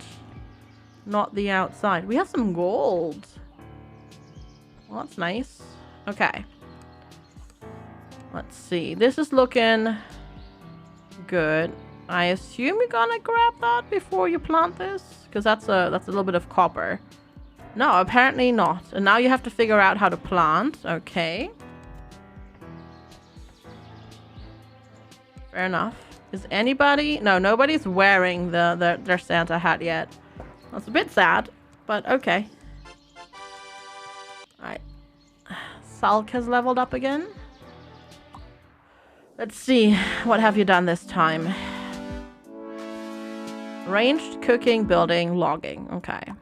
Not the outside. We have some gold. Well, that's nice. Okay. Let's see. This is looking good. I assume you're gonna grab that before you plant this, because that's a little bit of copper. No, apparently not. And now you have to figure out how to plant. Okay. Fair enough. Is anybody? No, nobody's wearing their Santa hat yet. That's a bit sad, but okay. Alright. Salk has leveled up again. Let's see. What have you done this time? Ranged, cooking, building, logging. Okay.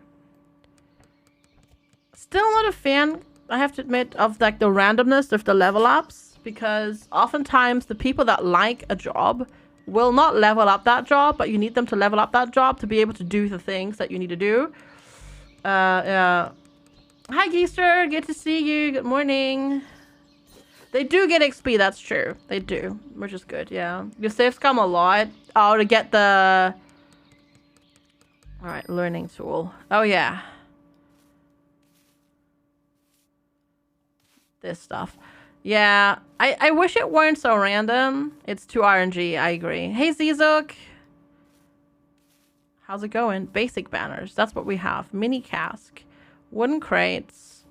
Still not a fan, I have to admit, of like the randomness of the level ups, because oftentimes the people that like a job will not level up that job, but you need them to level up that job to be able to do the things that you need to do. Yeah. Hi, Geester. Good to see you. Good morning. They do get XP, that's true. They do, which is good, yeah. Your saves come a lot. Oh, to get the... Alright, learning tool. Oh, yeah. This stuff. Yeah, I wish it weren't so random. It's too RNG, I agree. Hey, Zizuk. How's it going? Basic banners, that's what we have. Mini cask. Wooden crates.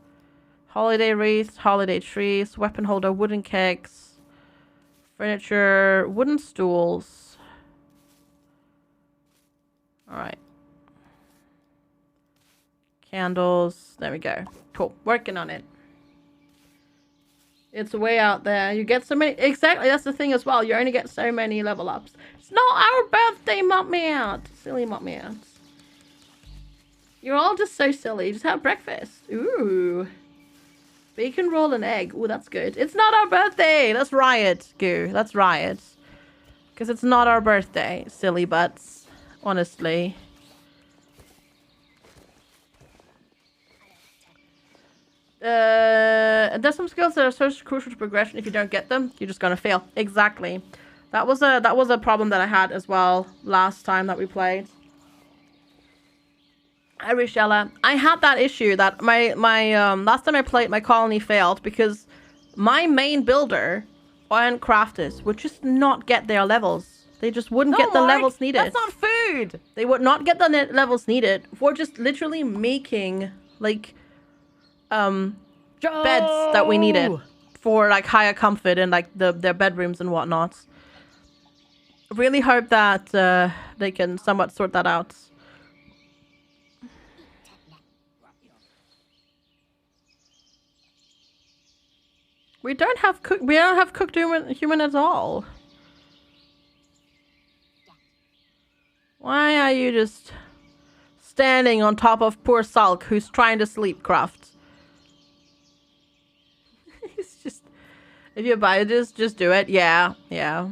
Holiday wreaths, holiday trees, weapon holder, wooden kegs, furniture, wooden stools. Alright. Candles. There we go. Cool. Working on it. It's way out there. You get so many... Exactly, that's the thing as well. You only get so many level ups. It's not our birthday, Mopmount. Silly Mopmount. You're all just so silly. Just have breakfast. Ooh. Bacon roll and egg. Ooh, that's good. It's not our birthday. That's riot, Goo. That's riot. Because it's not our birthday. Silly butts. Honestly. There's some skills that are so crucial to progression. If you don't get them, you're just gonna fail. Exactly. That was a problem that I had as well last time that we played. Hi, Richella. I had that issue that my last time I played, my colony failed because my main builder and crafters would just not get their levels. They just wouldn't get the levels needed. That's not food. They would not get the levels needed for just literally making like beds that we needed for like higher comfort and like their bedrooms and whatnot. Really hope that they can somewhat sort that out. We don't have cooked human at all. Why are you just standing on top of poor Sulk who's trying to sleep, Craft? It's just, if you buy this, just do it. Yeah, yeah.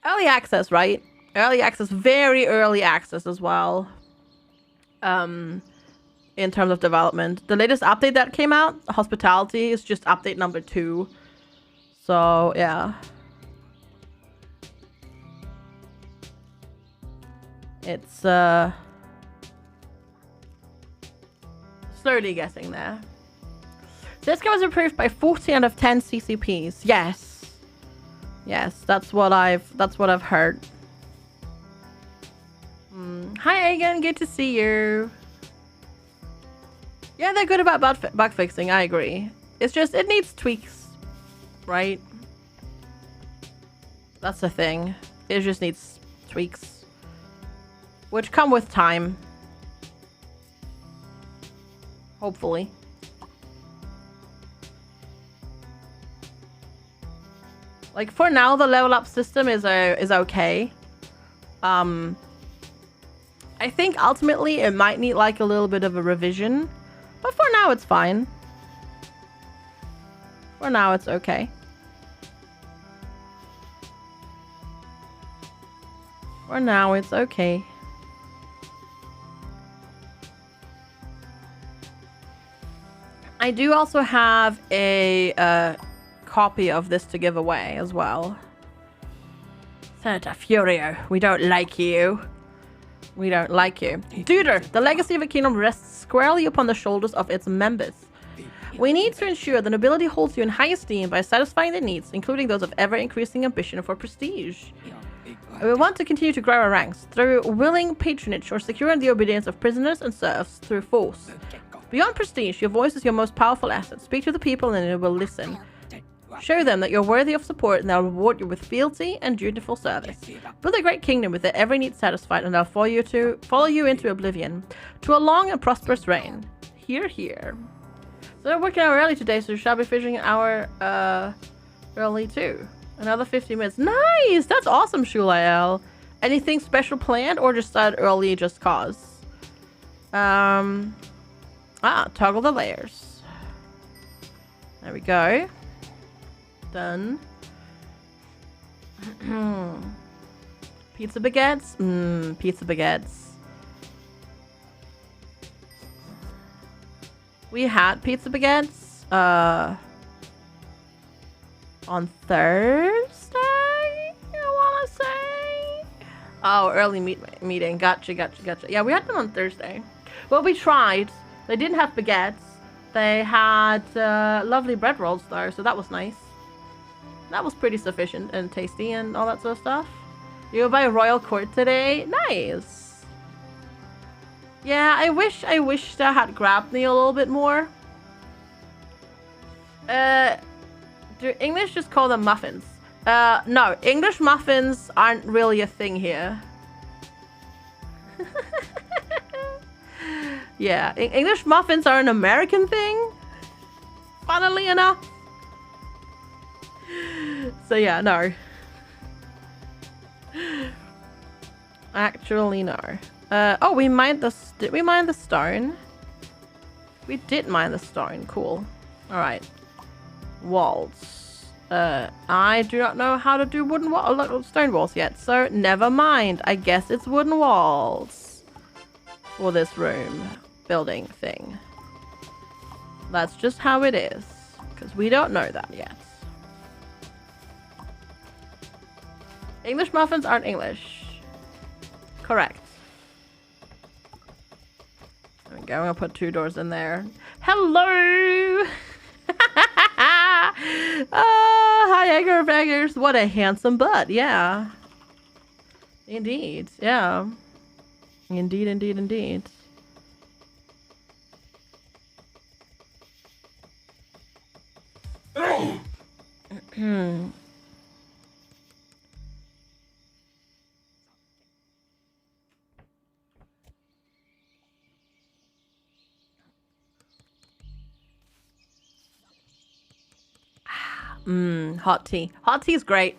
Early access, right? Early access, very early access as well. In terms of development. The latest update that came out, Hospitality, is just update number 2. So, yeah. It's, slowly getting there. This game was improved by 40 out of 10 CCPs. Yes. Yes, that's what I've heard. Hi, Agan. Good to see you. Yeah, they're good about bug fixing. I agree. It's just, it needs tweaks, right? That's the thing. It just needs tweaks, which come with time. Hopefully. Like for now, the level up system is okay. I think ultimately it might need like a little bit of a revision. But for now, it's fine. For now, it's okay. For now, it's okay. I do also have a copy of this to give away as well. Senator Furio, we don't like you. We don't like you. Duder, the legacy of a kingdom rests squarely upon the shoulders of its members. We need to ensure the nobility holds you in high esteem by satisfying their needs, including those of ever-increasing ambition for prestige. We want to continue to grow our ranks through willing patronage or securing the obedience of prisoners and serfs through force. Beyond prestige, your voice is your most powerful asset. Speak to the people and they will listen. Show them that you're worthy of support and they'll reward you with fealty and dutiful service. Build a great kingdom with their every need satisfied and they'll follow you into oblivion. To a long and prosperous reign. Hear, hear. So we're working out early today, so we shall be finishing an hour early too. Another 50 minutes. Nice! That's awesome, Shulael. Anything special planned or just start early just cause? Toggle the layers. There we go. Done. Pizza baguettes? Pizza baguettes. We had pizza baguettes on Thursday, I want to say. Oh, early meeting. Gotcha. Yeah, we had them on Thursday. Well, we tried. They didn't have baguettes. They had lovely bread rolls, though, so that was nice. That was pretty sufficient and tasty and all that sort of stuff. You go by Royal Court today? Nice. Yeah, I wish I had grabbed me a little bit more. Do English just call them muffins? No, English muffins aren't really a thing here. Yeah, English muffins are an American thing, funnily enough. So yeah, no. Actually, no. Oh, we mined this. Did we mine the stone? We did mine the stone. Cool. All right. Walls. I do not know how to do stone walls yet, so never mind. I guess it's wooden walls for this room building thing. That's just how it is, because we don't know that yet. English muffins aren't English. Correct. There we go. I'm gonna put 2 doors in there. Hello. Hi, Egger Beggars. What a handsome butt. Yeah. Indeed. Yeah. Indeed. Hot tea. Hot tea is great.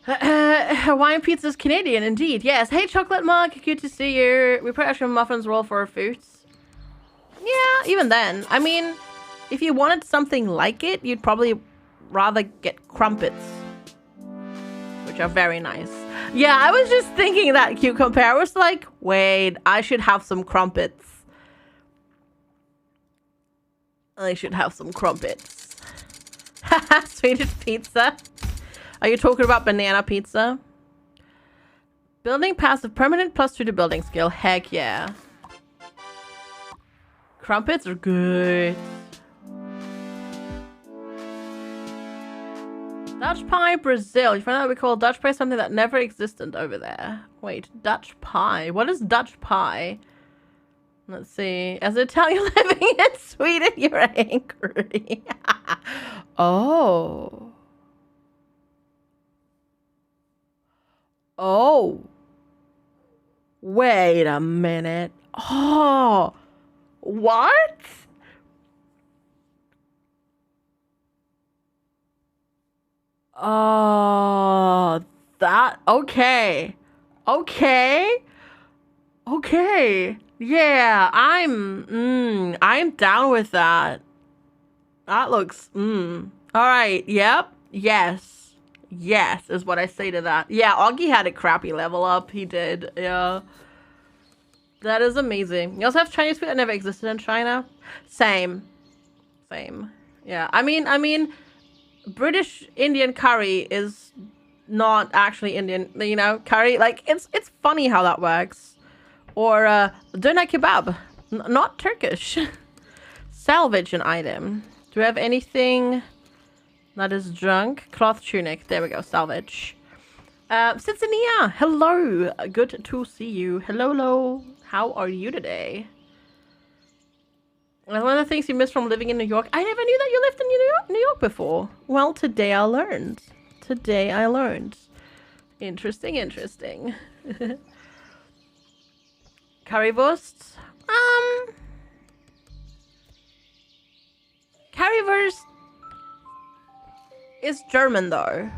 Hawaiian pizza is Canadian, indeed. Yes. Hey, Chocolate Mug. Good to see you. We put extra muffins roll for our foods. Yeah, even then. I mean, if you wanted something like it, you'd probably rather get crumpets, which are very nice. Yeah, I was just thinking that, Cute Compare. I was like, wait, I should have some crumpets. I should have some crumpets. Swedish pizza. Are you talking about banana pizza? Building passive permanent +2 to building skill. Heck yeah. Crumpets are good. Dutch pie, Brazil. You find out we call Dutch pie something that never existed over there. Wait, Dutch pie. What is Dutch pie? Let's see. As an Italian living in Sweden, you're angry. Oh. Oh. Wait a minute. Oh. What? Oh, that, okay. Okay. Yeah, I'm down with that. That looks, All right, yep, yes, is what I say to that. Yeah, Augie had a crappy level up, he did, yeah. That is amazing. You also have Chinese food that never existed in China? Same. Yeah, I mean, British Indian curry is not actually Indian, you know, curry, like, it's funny how that works. Or, doner kebab, not Turkish. Salvage an item. Do we have anything that is junk? Cloth tunic, there we go, salvage. Sitsinia, hello, good to see you. Hello, how are you today? One of the things you missed from living in New York, I never knew that you lived in New York before. Well, today I learned. Interesting. Currywurst? Currywurst is German though.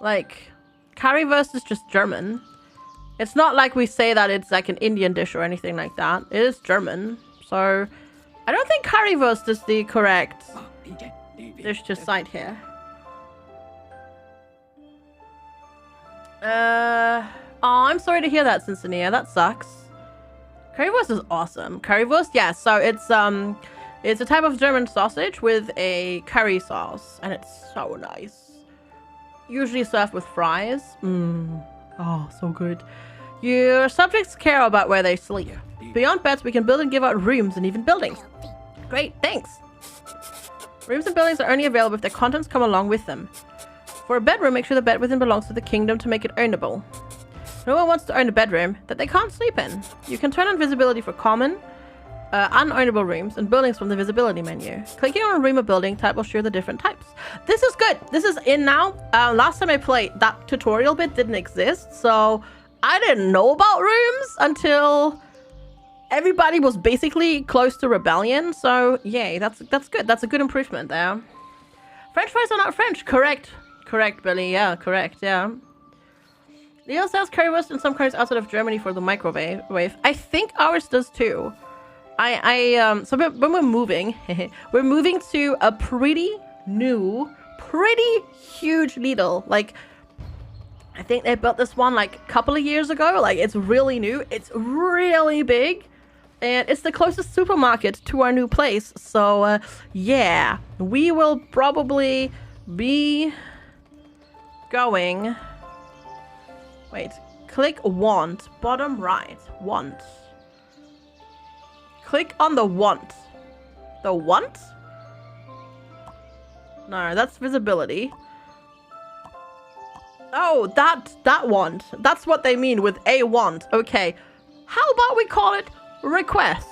Like, currywurst is just German. It's not like we say that it's like an Indian dish or anything like that. It is German. So, I don't think currywurst is the correct dish to cite here. Oh, I'm sorry to hear that, Cincinnati. That sucks. Currywurst is awesome. Currywurst, yeah. So it's a type of German sausage with a curry sauce, and it's so nice. Usually served with fries. Oh, so good. Your subjects care about where they sleep. Beyond beds, we can build and give out rooms and even buildings. Great, thanks. Rooms and buildings are only available if their contents come along with them. For a bedroom, make sure the bed within belongs to the kingdom to make it ownable. No one wants to own a bedroom that they can't sleep in. You can turn on visibility for common, unownable rooms and buildings from the visibility menu. Clicking on a room or building type will show the different types. This is good. This is in now. Last time I played, that tutorial bit didn't exist, so I didn't know about rooms until everybody was basically close to rebellion. So yay, that's good. That's a good improvement there. French fries are not French. Correct, Billy. Yeah, correct. Yeah. Leo sells currywurst in some countries outside of Germany for the microwave. I think ours does too. So when we're moving, we're moving to a pretty huge Lidl. Like, I think they built this one like a couple of years ago. Like, it's really new. It's really big. And it's the closest supermarket to our new place. So, yeah. We will probably be going... Wait. Click want. Bottom right. Want. Click on the want. The want? No, that's visibility. Oh, that want. That's what they mean with a want. Okay. How about we call it request?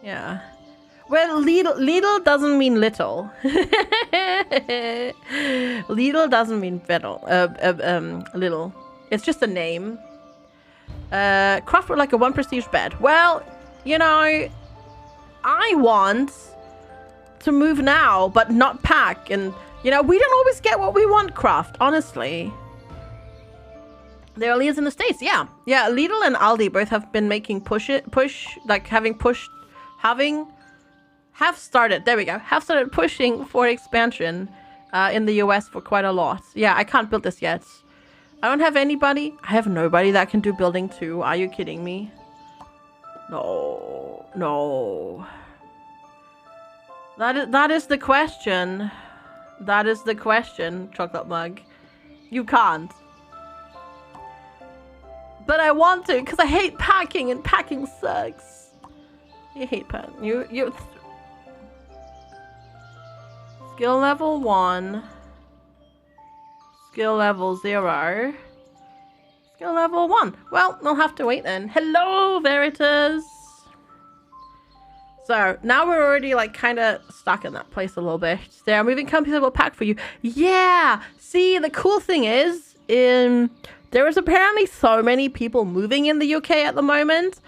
Yeah. Well, Lidl doesn't mean little. Lidl doesn't mean little. It's just a name. Craft would like a 1 prestige bed. Well, you know, I want to move now, but not pack. And, you know, we don't always get what we want, Craft, honestly. There are Lidls in the States, yeah. Yeah, Lidl and Aldi both have been making have started pushing for expansion in the US for quite a lot. Yeah, I can't build this yet. I don't have anybody. I have nobody that can do building too. Are you kidding me? No. That is the question. That is the question, Chocolate Mug. You can't. But I want to, because I hate packing, and packing sucks. You hate packing. You skill level 1. Skill level 0. Skill level 1. Well, I'll have to wait then. Hello, Veritas. So, now we're already, like, kind of stuck in that place a little bit. There are moving companies that will pack for you. Yeah! See, the cool thing is, there is apparently so many people moving in the UK at the moment,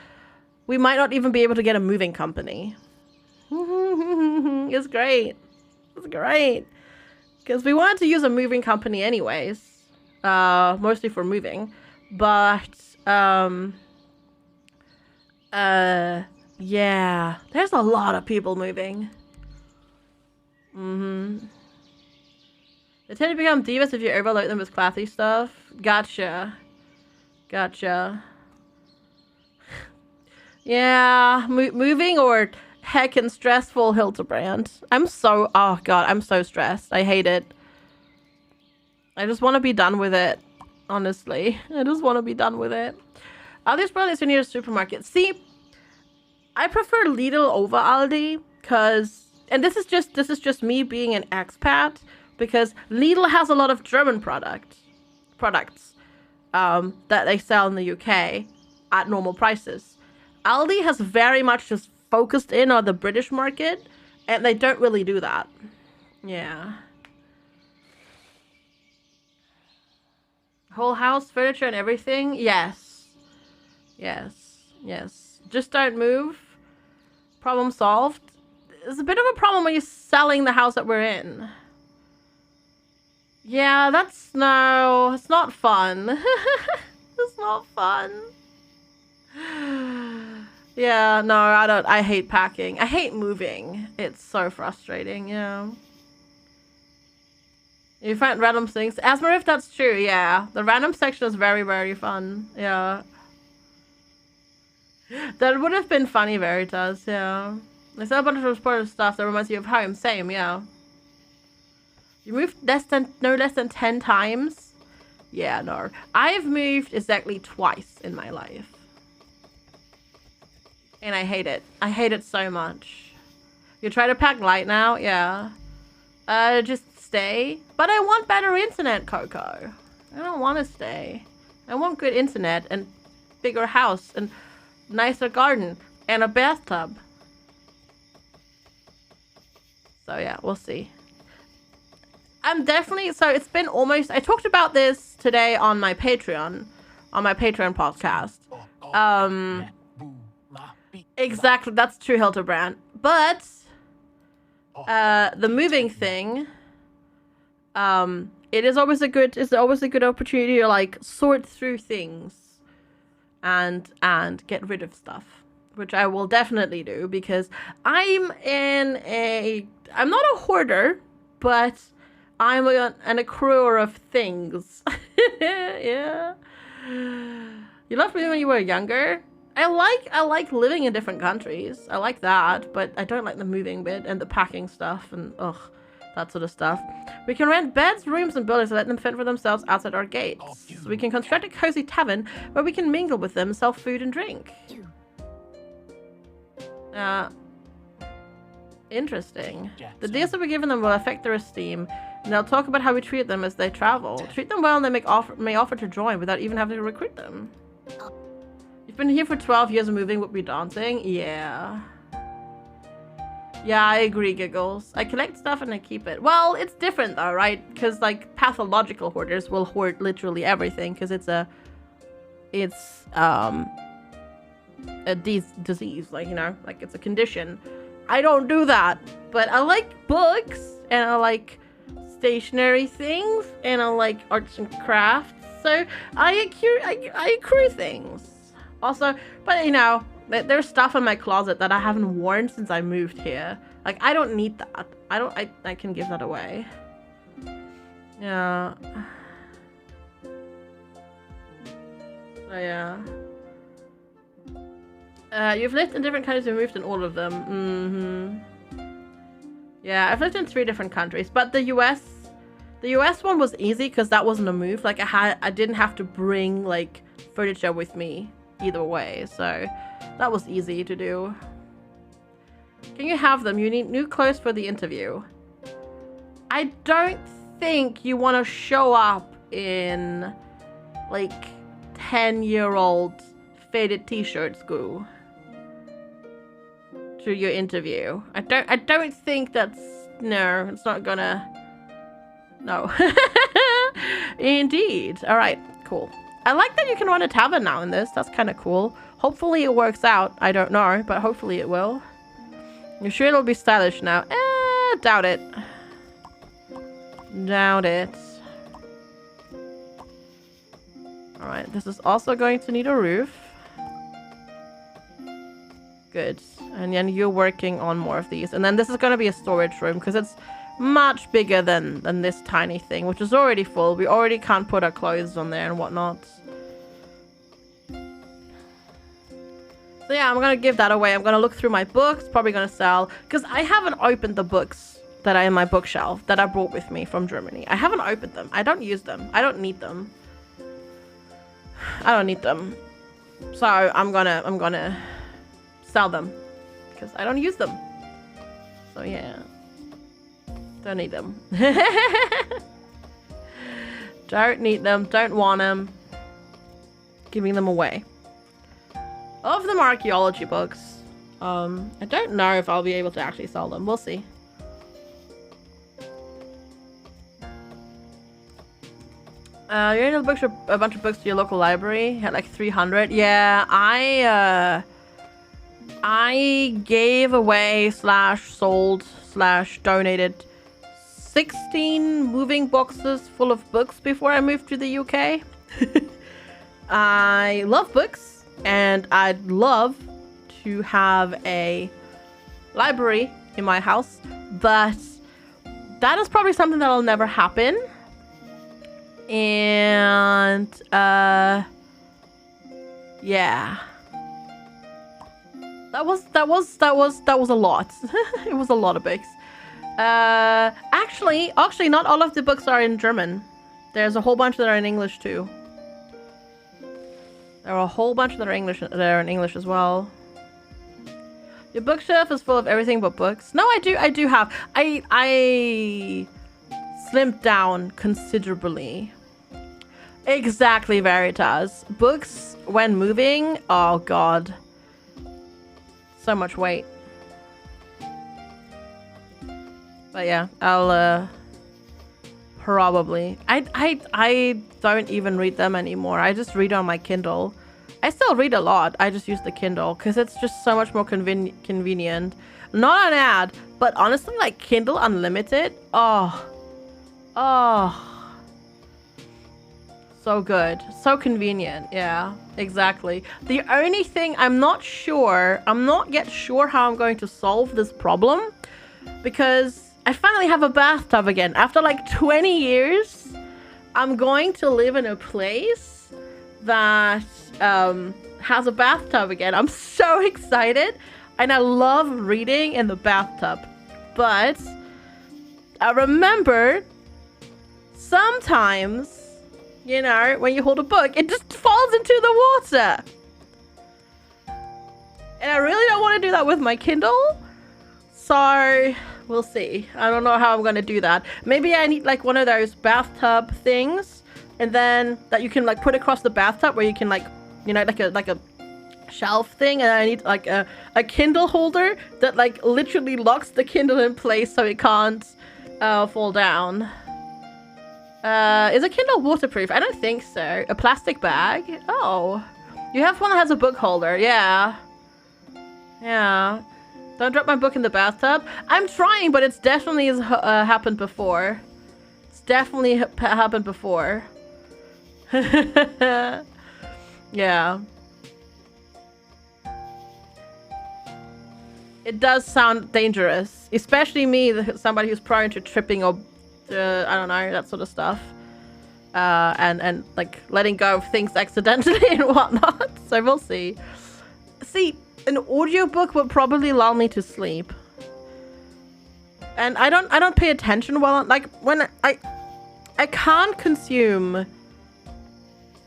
we might not even be able to get a moving company. It's great. It's great. Because we wanted to use a moving company anyways. Mostly for moving. But, yeah. There's a lot of people moving. They tend to become divas if you overload them with classy stuff. Gotcha. Yeah, moving or heckin' stressful, Hildebrand. I'm so stressed. I hate it. I just want to be done with it. Honestly, I just want to be done with it. Aldi's probably the nearest supermarket. See, I prefer Lidl over Aldi because, and this is just me being an expat, because Lidl has a lot of German products that they sell in the UK at normal prices. Aldi has very much just focused in on the British market, and they don't really do that. Yeah. Whole house, furniture and everything? Yes. Just don't move. Problem solved. It's a bit of a problem when you're selling the house that we're in. Yeah, it's not fun. It's not fun. Yeah, no, I hate packing. I hate moving. It's so frustrating, yeah. You find random things. Asmarif, that's true, yeah. The random section is very, very fun. Yeah. That would have been funny, Veritas, yeah. There's a bunch of supportive stuff that reminds you of home. Same, yeah. You moved no less than 10 times? Yeah, no. I've moved exactly twice in my life. And I hate it. I hate it so much. You try to pack light now? Yeah. Just stay. But I want better internet, Coco. I don't want to stay. I want good internet and bigger house and nicer garden and a bathtub. So yeah, we'll see. I'm definitely, so it's been almost, I talked about this today on my Patreon podcast. Exactly, that's true, Hildebrand. But the moving thing, it's always a good opportunity to like sort through things and get rid of stuff, which I will definitely do because I'm not a hoarder, but I'm an accruer of things. Yeah. You loved me when you were younger. I like living in different countries. I like that, but I don't like the moving bit and the packing stuff and that sort of stuff. We can rent beds, rooms, and buildings and let them fend for themselves outside our gates. So we can construct a cozy tavern where we can mingle with them and sell food and drink. Interesting. The deals that we're giving them will affect their esteem, and they'll talk about how we treat them as they travel. Treat them well and they may offer to join without even having to recruit them. You've been here for 12 years and moving would be daunting? Yeah. Yeah, I agree, Giggles. I collect stuff and I keep it. Well, it's different though, right? Because like pathological hoarders will hoard literally everything because it's a disease, like, you know, like it's a condition. I don't do that, but I like books and I like stationary things and I like arts and crafts. So I accrue things. Also, but you know, there's stuff in my closet that I haven't worn since I moved here. Like I don't need that. I can give that away. Yeah. So yeah. You've lived in different countries and moved in all of them. Yeah, I've lived in 3 different countries, but the US one was easy because that wasn't a move. Like I didn't have to bring like furniture with me either way, so that was easy to do. Can you have them? You need new clothes for the interview. I don't think you want to show up in like 10-year-old faded t-shirts, Goo, to your interview. I don't think that's, no, it's not gonna, no. Indeed. All right, cool. I like that you can run a tavern now in this. That's kind of cool. Hopefully it works out. I don't know, but hopefully it will. You sure it'll be stylish now? Doubt it. Doubt it. All right, this is also going to need a roof. Good. And then you're working on more of these. And then this is going to be a storage room because it's much bigger than this tiny thing, which is already full. We already can't put our clothes on there and whatnot. So yeah, I'm going to give that away. I'm going to look through my books, probably going to sell, because I haven't opened the books that are in my bookshelf that I brought with me from Germany. I haven't opened them. I don't use them. I don't need them. I don't need them. So I'm gonna sell them because I don't use them. So yeah. Don't need them. Don't need them. Don't want them. Giving them away. Of them archaeology books. I don't know if I'll be able to actually sell them. We'll see. You're in a bunch of books to your local library. You had like 300. Yeah, I gave away / sold / donated 16 moving boxes full of books before I moved to the UK. I love books and I'd love to have a library in my house, but that is probably something that'll never happen. And yeah. That was a lot. It was a lot of books. Actually, not all of the books are in German. There's a whole bunch that are in English too. There are a whole bunch that are in English as well. Your bookshelf is full of everything but books. No, I do have. I slimmed down considerably. Exactly, Veritas. Books when moving. Oh god. So much weight. But yeah, I'll probably. I don't even read them anymore. I just read on my Kindle. I still read a lot. I just use the Kindle because it's just so much more convenient. Not an ad, but honestly, like Kindle Unlimited. Oh. So good. So convenient. Yeah, exactly. The only thing I'm not yet sure how I'm going to solve this problem, because I finally have a bathtub again. After like 20 years, I'm going to live in a place that has a bathtub again. I'm so excited, and I love reading in the bathtub. But I remember sometimes, you know, when you hold a book, it just falls into the water. And I really don't want to do that with my Kindle. So we'll see. I don't know how I'm going to do that. Maybe I need like one of those bathtub things, and then that you can like put across the bathtub where you can like, you know, like a shelf thing. And I need like a Kindle holder that like literally locks the Kindle in place so it can't fall down. Is a Kindle waterproof? I don't think so. A plastic bag? Oh. You have one that has a book holder. Yeah. Yeah. Don't drop my book in the bathtub. I'm trying, but it's definitely happened before. It's definitely happened before. Yeah. It does sound dangerous. Especially me, somebody who's prone to tripping or I don't know, that sort of stuff. And like letting go of things accidentally and whatnot. So we'll see. See, an audiobook would probably lull me to sleep. And I don't pay attention while like when I can't consume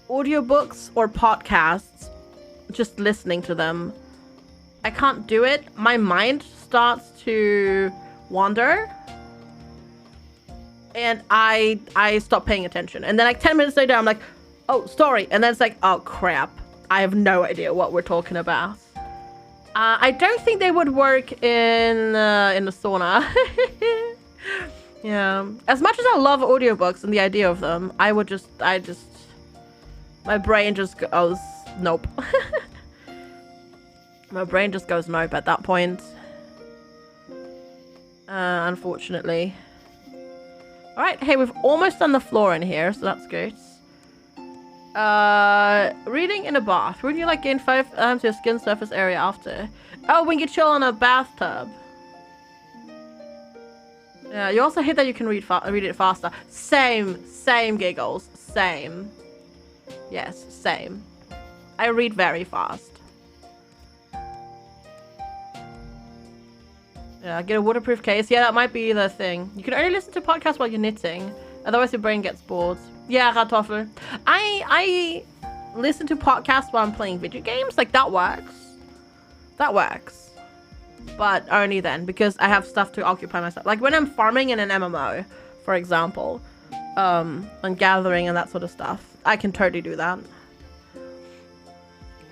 audiobooks or podcasts just listening to them. I can't do it. My mind starts to wander. And I stop paying attention. And then like 10 minutes later, I'm like, oh, story. And then it's like, oh, crap. I have no idea what we're talking about. I don't think they would work in the sauna. Yeah. As much as I love audiobooks and the idea of them, my brain just goes, nope. My brain just goes nope at that point. Unfortunately. Alright, hey, we've almost done the floor in here, so that's good. Reading in a bath. Wouldn't you like gain 5 to your skin surface area after? Oh, when you chill on a bathtub. Yeah, you also hit that you can read it faster. Same giggles. Same. Yes, same. I read very fast. Yeah, get a waterproof case. Yeah, that might be the thing. You can only listen to podcasts while you're knitting. Otherwise, your brain gets bored. Yeah, Ratoffel. I listen to podcasts while I'm playing video games. Like, that works. That works. But only then, because I have stuff to occupy myself. Like, when I'm farming in an MMO, for example, and gathering and that sort of stuff, I can totally do that.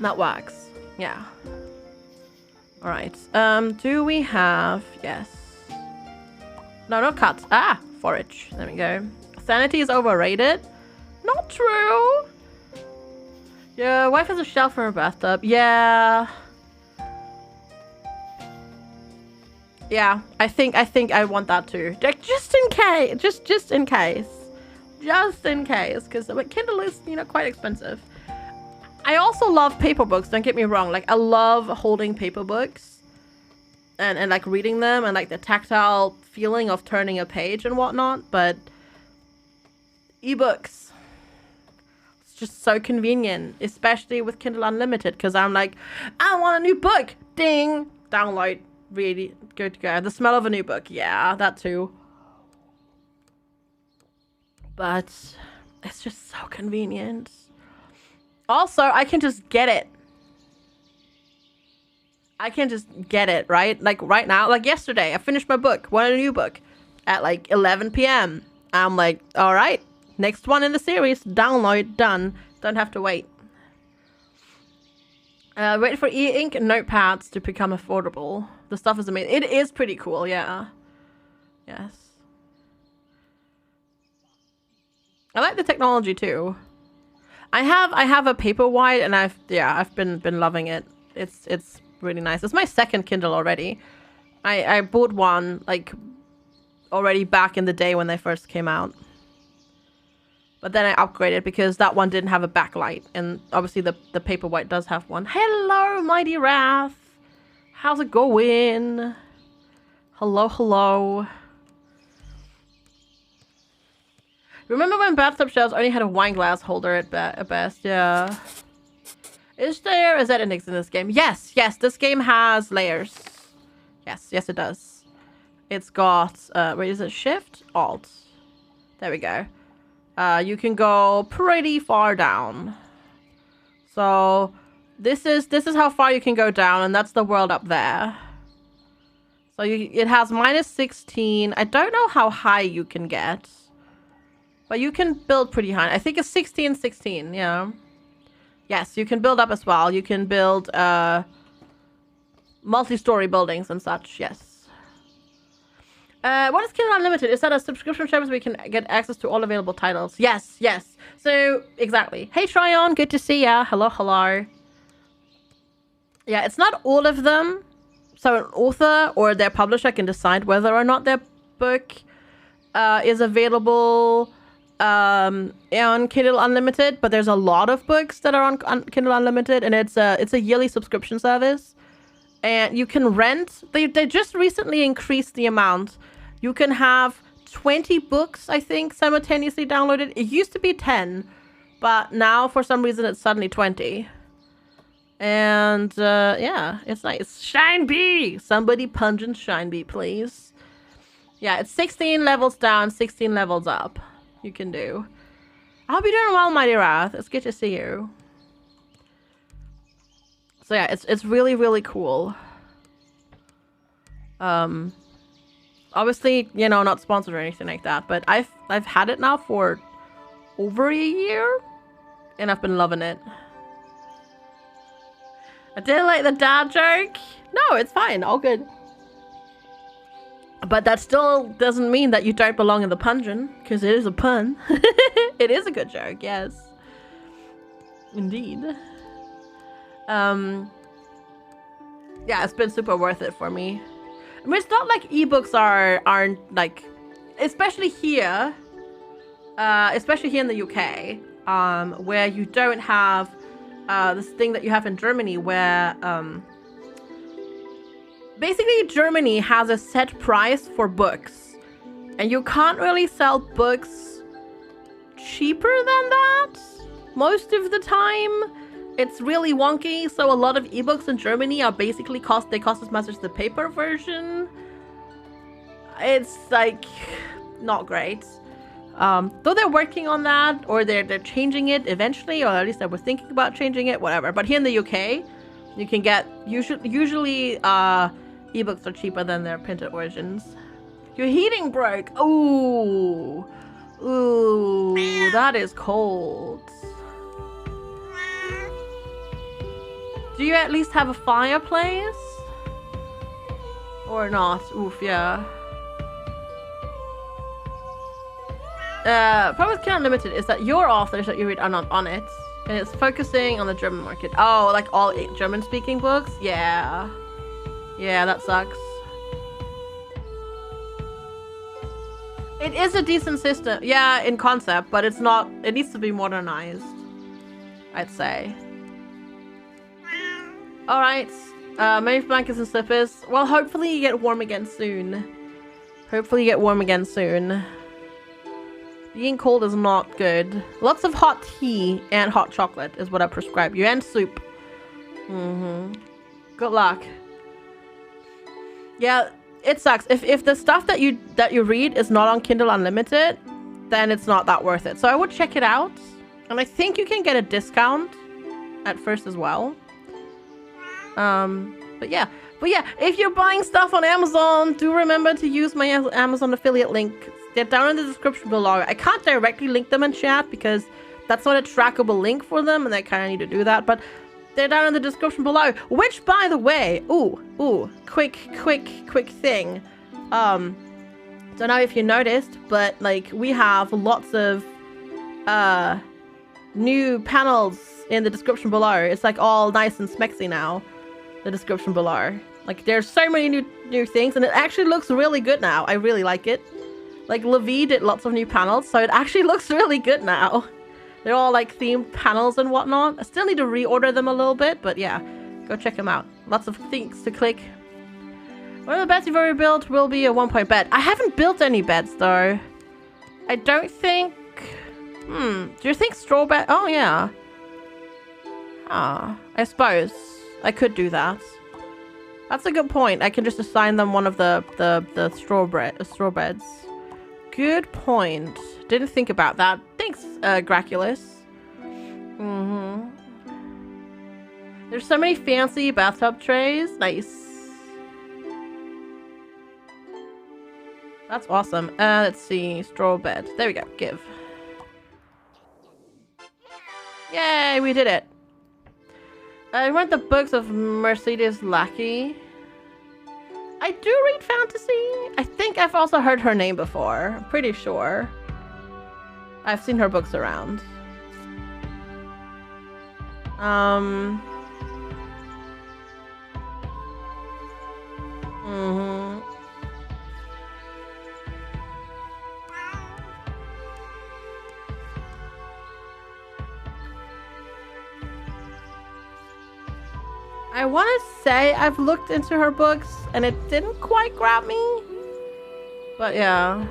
That works. Yeah. Alright, do we have... Yes. No, not cuts. Ah, forage. There we go. Sanity is overrated? Not true. Your wife has a shelf for her bathtub. Yeah. Yeah, I think I want that too. Just in case. Just in case. Just in case. Because Kindle is, you know, quite expensive. I also love paper books, don't get me wrong. Like, I love holding paper books and like reading them and like the tactile feeling of turning a page and whatnot, but ebooks. just so convenient, especially with Kindle Unlimited, because I'm like, I want a new book. Ding. Download. Really good to go. The smell of a new book. Yeah, that too. But it's just so convenient. Also, I can just get it. I can just get it, right? Like right now, like yesterday, I finished my book, wanted a new book at like 11 p.m. I'm like, all right, next one in the series, download, done. Don't have to wait. Wait for e-ink notepads to become affordable. The stuff is amazing. It is pretty cool, yeah. Yes. I like the technology too. I have a Paperwhite, and I've been loving it. It's really nice. It's my second Kindle already. I bought one like already back in the day when they first came out. But then I upgraded because that one didn't have a backlight, and obviously the Paperwhite does have one. Hello, Mighty Wrath. How's it going? Hello, hello. Remember when bathtub shelves only had a wine glass holder at best? Yeah. Is that index in this game? Yes, this game has layers. Yes, it does. It's got, wait, is it Shift? Alt. There we go. You can go pretty far down. So, this is how far you can go down, and that's the world up there. So, it has -16. I don't know how high you can get. But you can build pretty high. I think it's 16, yeah. Yes, you can build up as well. You can build multi-story buildings and such, yes. What is Kindle Unlimited? Is that a subscription service where you can get access to all available titles? Yes. So, exactly. Hey, Tryon, good to see ya. Hello. Yeah, it's not all of them. So an author or their publisher can decide whether or not their book is available on Kindle Unlimited, but there's a lot of books that are on Kindle Unlimited, and it's a yearly subscription service, and you can rent. They just recently increased the amount. You can have 20 books, I think, simultaneously downloaded. It used to be 10, but now for some reason it's suddenly 20. And yeah, it's nice. Shine Bee! Somebody pungent Shine Bee, please. Yeah, it's 16 levels down, 16 levels up. You can do. I hope you're doing well, Mighty Wrath. It's good to see you. So yeah, it's really, really cool. Obviously, you know, not sponsored or anything like that, but I've had it now for over a year, and I've been loving it. I didn't like the dad joke. No, it's fine. All good. But that still doesn't mean that you don't belong in the pungent, because it is a pun. It is a good joke, yes. Indeed. Yeah, it's been super worth it for me. I mean, it's not like ebooks aren't like, especially here in the UK, where you don't have this thing that you have in Germany, where basically Germany has a set price for books, and you can't really sell books cheaper than that most of the time. It's really wonky, so a lot of ebooks in Germany are basically cost as much as the paper version. It's like not great. Though they're working on that, or they're changing it eventually, or at least they were thinking about changing it, whatever. But here in the UK, you can get usually ebooks are cheaper than their printed versions. Your heating broke. Ooh, that is cold. Do you at least have a fireplace? Or not? Oof, yeah. Problem with Kindle Unlimited is that your authors that you read are not on it, and it's focusing on the German market. Oh, like all German-speaking books? Yeah. Yeah, that sucks. It is a decent system, yeah, in concept, but it's not. It needs to be modernized, I'd say. All right, maybe blankets and slippers. Well, hopefully you get warm again soon. Being cold is not good. Lots of hot tea and hot chocolate is what I prescribe you, and soup. Good luck. Yeah, it sucks. If the stuff that you read is not on Kindle Unlimited, then it's not that worth it. So I would check it out. And I think you can get a discount at first as well. But yeah, if you're buying stuff on Amazon, do remember to use my Amazon affiliate link. They're down in the description below. I can't directly link them in chat because that's not a trackable link for them, and I kind of need to do that. But they're down in the description below. Which, by the way, quick thing. Don't know if you noticed, but like we have lots of new panels in the description below. It's like all nice and smexy now. The description below. Like there's so many new things, and it actually looks really good now. I really like it. Like Levi did lots of new panels, so it actually looks really good now. They're all like themed panels and whatnot. I still need to reorder them a little bit, but yeah, go check them out. Lots of things to click. One of the beds you've already built will be a 1-point bed. I haven't built any beds though. I don't think. Do you think straw bed? Oh yeah. I suppose I could do that. That's a good point. I can just assign them one of the straw beds. Good point. Didn't think about that. Thanks, Graculus. There's so many fancy bathtub trays. Nice. That's awesome. Let's see. Straw bed. There we go. Give. Yay, we did it. I read the books of Mercedes Lackey. I do read fantasy. I think I've also heard her name before. I'm pretty sure. I've seen her books around. I want to say I've looked into her books and it didn't quite grab me. But yeah.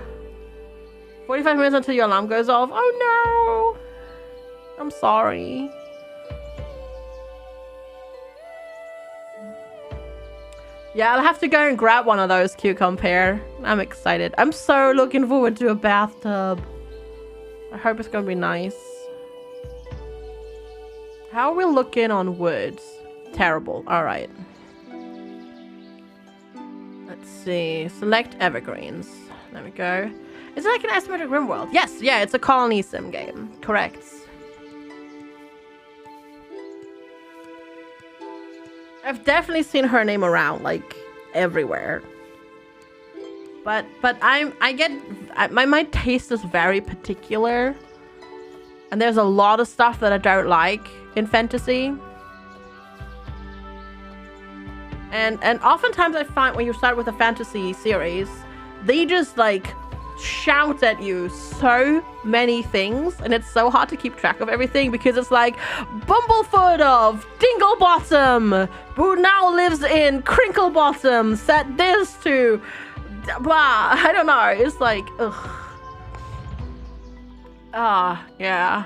45 minutes until your alarm goes off. Oh no. I'm sorry. Yeah, I'll have to go and grab one of those Q-Compare. I'm excited. I'm so looking forward to a bathtub. I hope it's gonna be nice. How are we looking on woods? Terrible. Alright. Let's see. Select evergreens. There we go. Is it like an asymmetric rim world? Yes, yeah, it's a colony sim game. Correct. I've definitely seen her name around, like, everywhere. But my taste is very particular. And there's a lot of stuff that I don't like in fantasy. And oftentimes I find when you start with a fantasy series, they just like shout at you so many things, and it's so hard to keep track of everything because it's like Bumblefoot of Dinglebottom, who now lives in Crinklebottom, said this to blah. I don't know. It's like ugh. Yeah.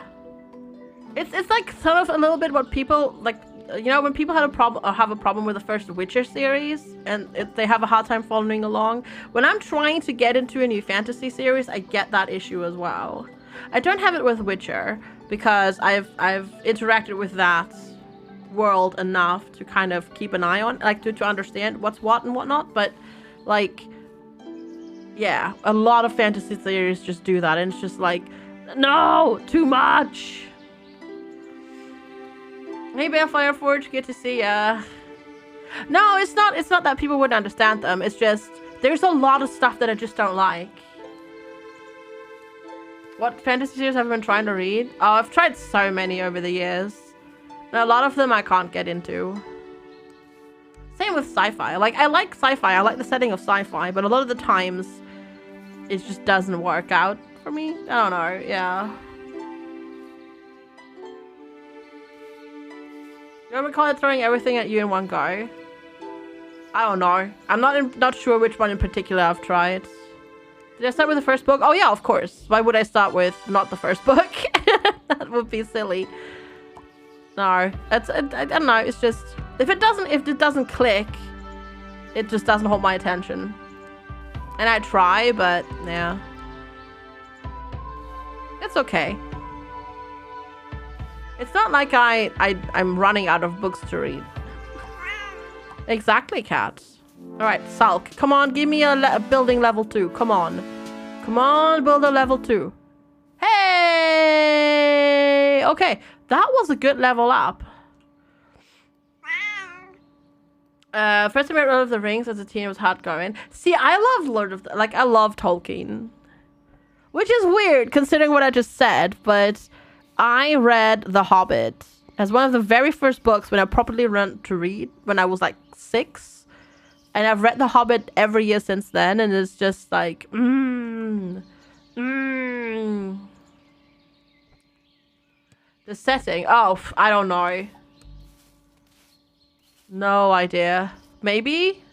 It's like sort of a little bit what people like. You know, when people have a problem with the first Witcher series and they have a hard time following along, when I'm trying to get into a new fantasy series, I get that issue as well. I don't have it with Witcher because I've interacted with that world enough to kind of keep an eye on, like to understand what's what and whatnot. But like, yeah, a lot of fantasy series just do that, and it's just like, no, too much. Hey Bear Fireforge, good to see ya. No, it's not that people wouldn't understand them. It's just there's a lot of stuff that I just don't like. What fantasy series have I been trying to read? Oh, I've tried so many over the years. And a lot of them I can't get into. Same with sci-fi. Like, I like sci-fi. I like the setting of sci-fi, but a lot of the times it just doesn't work out for me. I don't know, yeah. You ever call it throwing everything at you in one go? I don't know. I'm not sure which one in particular I've tried. Did I start with the first book? Oh yeah, of course. Why would I start with not the first book? That would be silly. No, I don't know. It's just if it doesn't click, it just doesn't hold my attention. And I try, but yeah, it's okay. It's not like I'm running out of books to read. Exactly, cat. All right, Sulk. Come on, give me a building level 2. Come on. Come on, build a level 2. Hey! Okay, that was a good level up. First time I read Lord of the Rings as a teen, it was hard going. See, I love I love Tolkien. Which is weird considering what I just said, but I read The Hobbit as one of the very first books when I properly learned to read when I was like 6. And I've read The Hobbit every year since then, and it's just like, The setting, oh, I don't know. No idea. Maybe?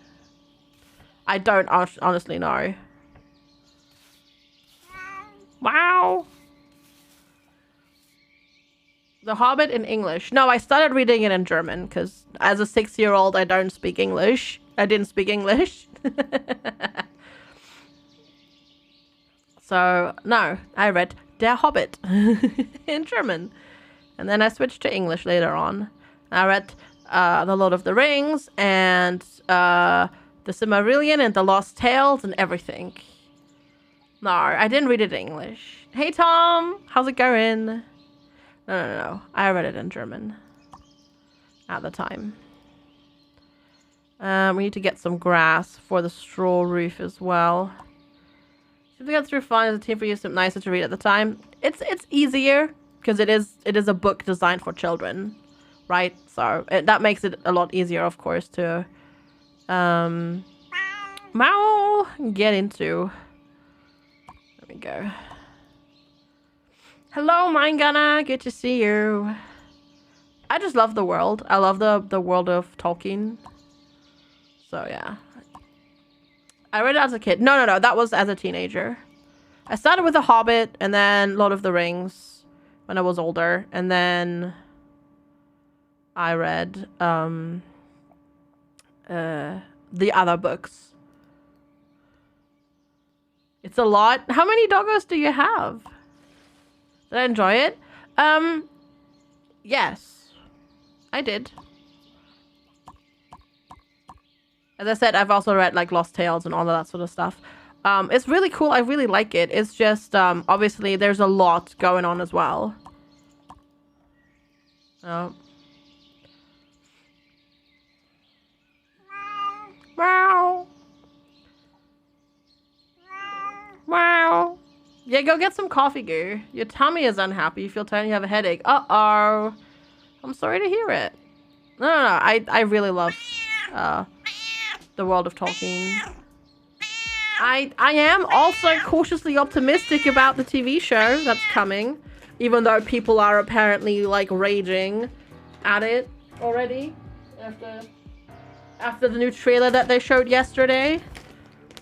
I don't honestly know. Wow. The Hobbit in English. No, I started reading it in German because as a 6-year-old, I don't speak English. I didn't speak English. So, no, I read Der Hobbit in German. And then I switched to English later on. I read The Lord of the Rings and The Silmarillion and The Lost Tales and everything. No, I didn't read it in English. Hey, Tom. How's it going? No. I read it in German at the time. We need to get some grass for the straw roof as well. Should we get through fun as a team for you? Something nicer to read at the time. It's easier because it is a book designed for children, right? So that makes it a lot easier, of course, to get into. There we go. Hello, Mine Gunner. Good to see you. I just love the world. I love the world of Tolkien. So, yeah. I read it as a kid. No. That was as a teenager. I started with The Hobbit and then Lord of the Rings when I was older. And then I read the other books. It's a lot. How many doggos do you have? Did I enjoy it? Yes. I did. As I said, I've also read like Lost Tales and all of that sort of stuff. It's really cool. I really like it. It's just, obviously there's a lot going on as well. Oh. Wow. Wow. Yeah, go get some coffee, Goo. Your tummy is unhappy. You feel tired and you have a headache. Uh-oh. I'm sorry to hear it. No. I really love the world of Tolkien. I am also cautiously optimistic about the TV show that's coming. Even though people are apparently, like, raging at it already. After the new trailer that they showed yesterday.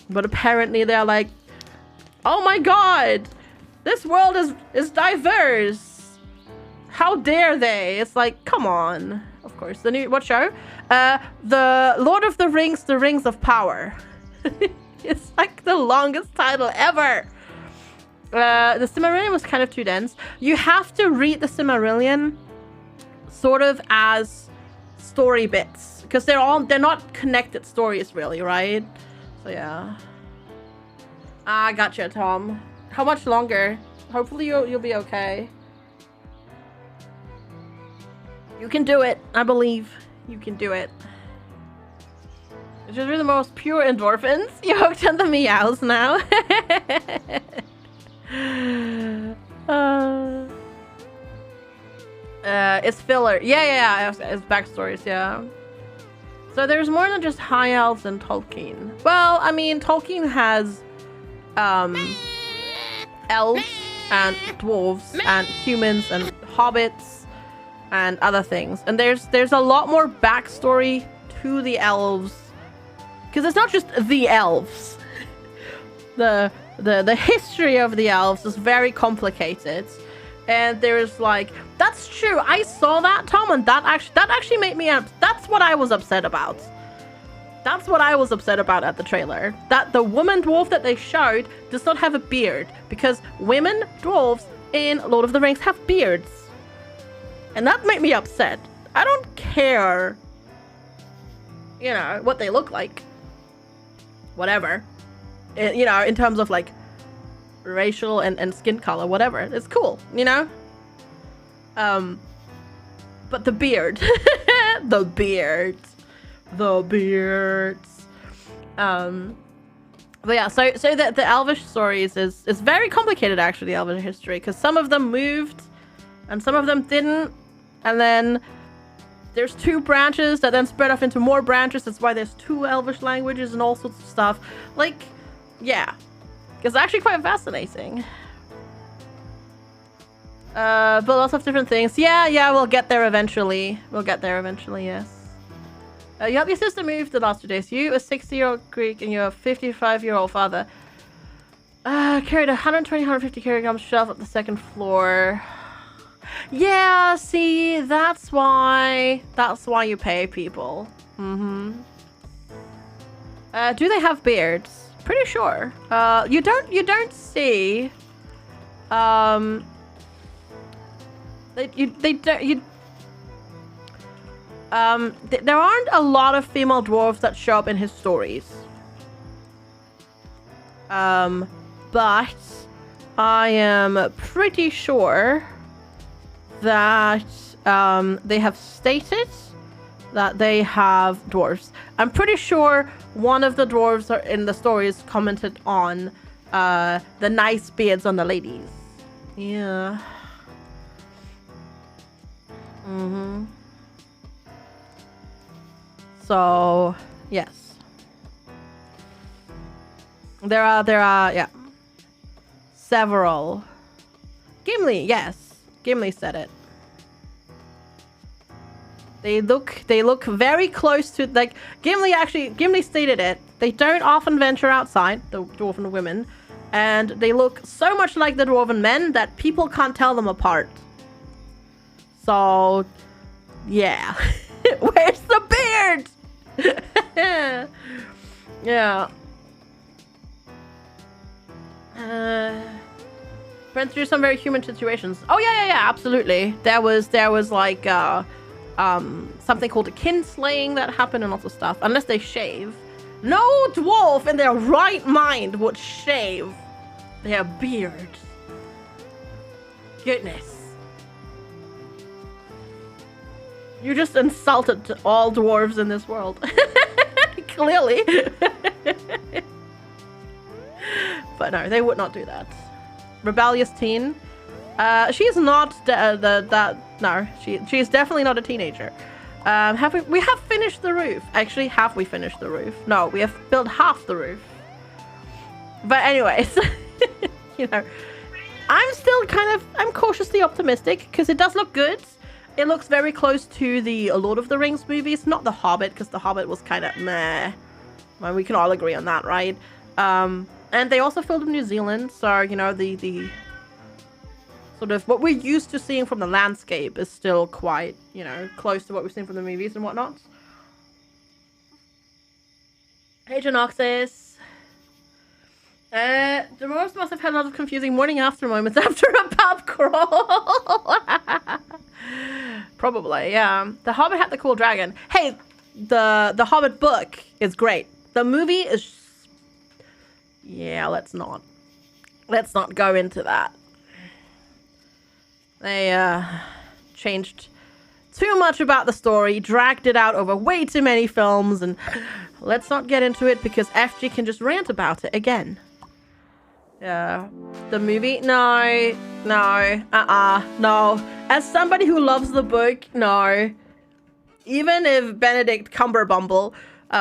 But apparently they're like, oh my god! This world is diverse! How dare they? It's like, come on. Of course. The new, what show? The Lord of the Rings, The Rings of Power. It's like the longest title ever. The Silmarillion was kind of too dense. You have to read the Silmarillion sort of as story bits. Because they're not connected stories really, right? So yeah. I gotcha, Tom. How much longer? Hopefully you'll be okay. You can do it. I believe you can do it. It's just really the most pure endorphins. You hooked on the meows now. It's filler. Yeah. It's backstories, yeah. So there's more than just high elves in Tolkien. Well, I mean, Tolkien has elves and dwarves and humans and hobbits and other things. And there's a lot more backstory to the elves. Because it's not just the elves. the history of the elves is very complicated. And there's like, that's true. I saw that, Tom, and that actually made me up. That's what I was upset about. That's what I was upset about at the trailer. That the woman dwarf that they showed does not have a beard, because women dwarves in Lord of the Rings have beards. And that made me upset. I don't care, you know, what they look like. Whatever. You know, in terms of like racial and skin color, whatever. It's cool, you know? But the beard. The beards. But yeah, so the Elvish stories is very complicated, actually, the Elvish history, because some of them moved and some of them didn't, and then there's 2 branches that then spread off into more branches. That's why there's 2 Elvish languages and all sorts of stuff. Like, yeah, it's actually quite fascinating. But lots of different things. Yeah, we'll get there eventually. Yes. You help your sister move the last 2 days. You, a 60-year-old Greek, and your 55-year-old father carried a 120, 150 kilogram shelf up the 2nd floor. Yeah, see, that's why you pay people. Do they have beards? Pretty sure. You don't see. There aren't a lot of female dwarves that show up in his stories. But I am pretty sure that they have stated that they have dwarves. I'm pretty sure one of the dwarves in the stories commented on the nice beards on the ladies. Yeah. So, yes. There are, yeah. Several. Gimli, yes. Gimli said it. They look very close to, like, Gimli stated it. They don't often venture outside, the dwarven women, and they look so much like the dwarven men that people can't tell them apart. So, yeah. Where's the beard? Yeah. Went through some very human situations. Oh yeah, absolutely. There was like something called a kinslaying that happened and lots of stuff. Unless they shave. No dwarf in their right mind would shave their beards. Goodness. You just insulted all dwarves in this world. Clearly. But no, they would not do that. Rebellious teen. She's not no, she's definitely not a teenager. We have finished the roof. Actually, have we finished the roof? No, we have built half the roof. But anyways, you know, I'm cautiously optimistic because it does look good. It looks very close to the Lord of the Rings movies, not The Hobbit, because The Hobbit was kind of meh. Well, we can all agree on that, right? And they also filmed in New Zealand, so, you know, the sort of what we're used to seeing from the landscape is still quite, you know, close to what we've seen from the movies and whatnot. Hey, Genoxis. Dolores must have had a lot of confusing morning after moments after a pub crawl. Probably, yeah. The Hobbit had the cool dragon. Hey, the Hobbit book is great. The movie is... Yeah, let's not go into that. They changed too much about the story, dragged it out over way too many films, and let's not get into it because FG can just rant about it again. Yeah. The movie? No. No. As somebody who loves the book, no. Even if Benedict Cumberbumble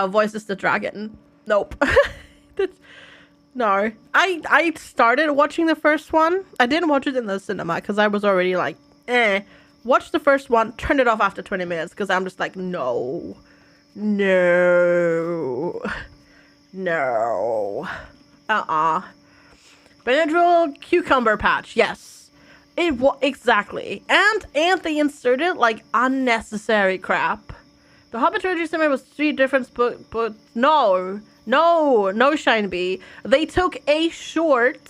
voices the dragon, nope. No. I started watching the first one. I didn't watch it in the cinema because I was already like, eh. Watched the first one, turned it off after 20 minutes because I'm just like, no. Benadryl cucumber patch. Yes. It was exactly. And they inserted like unnecessary crap. The Hobbit trilogy summary was 3 different books, but no, Shine Bee. They took a short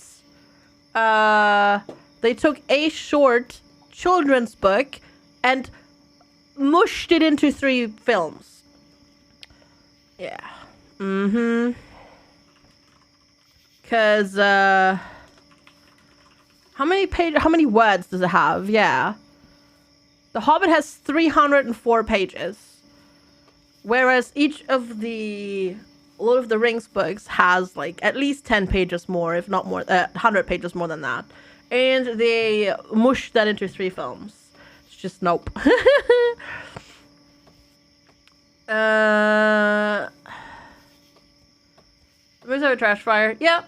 children's book and mushed it into 3 films. Yeah. Cause how many words does it have? Yeah. The Hobbit has 304 pages. Whereas each of the Lord of the Rings books has like at least 10 pages more, if not more, 100 pages more than that. And they mushed that into 3 films. It's just nope. Where's our trash fire? Yep.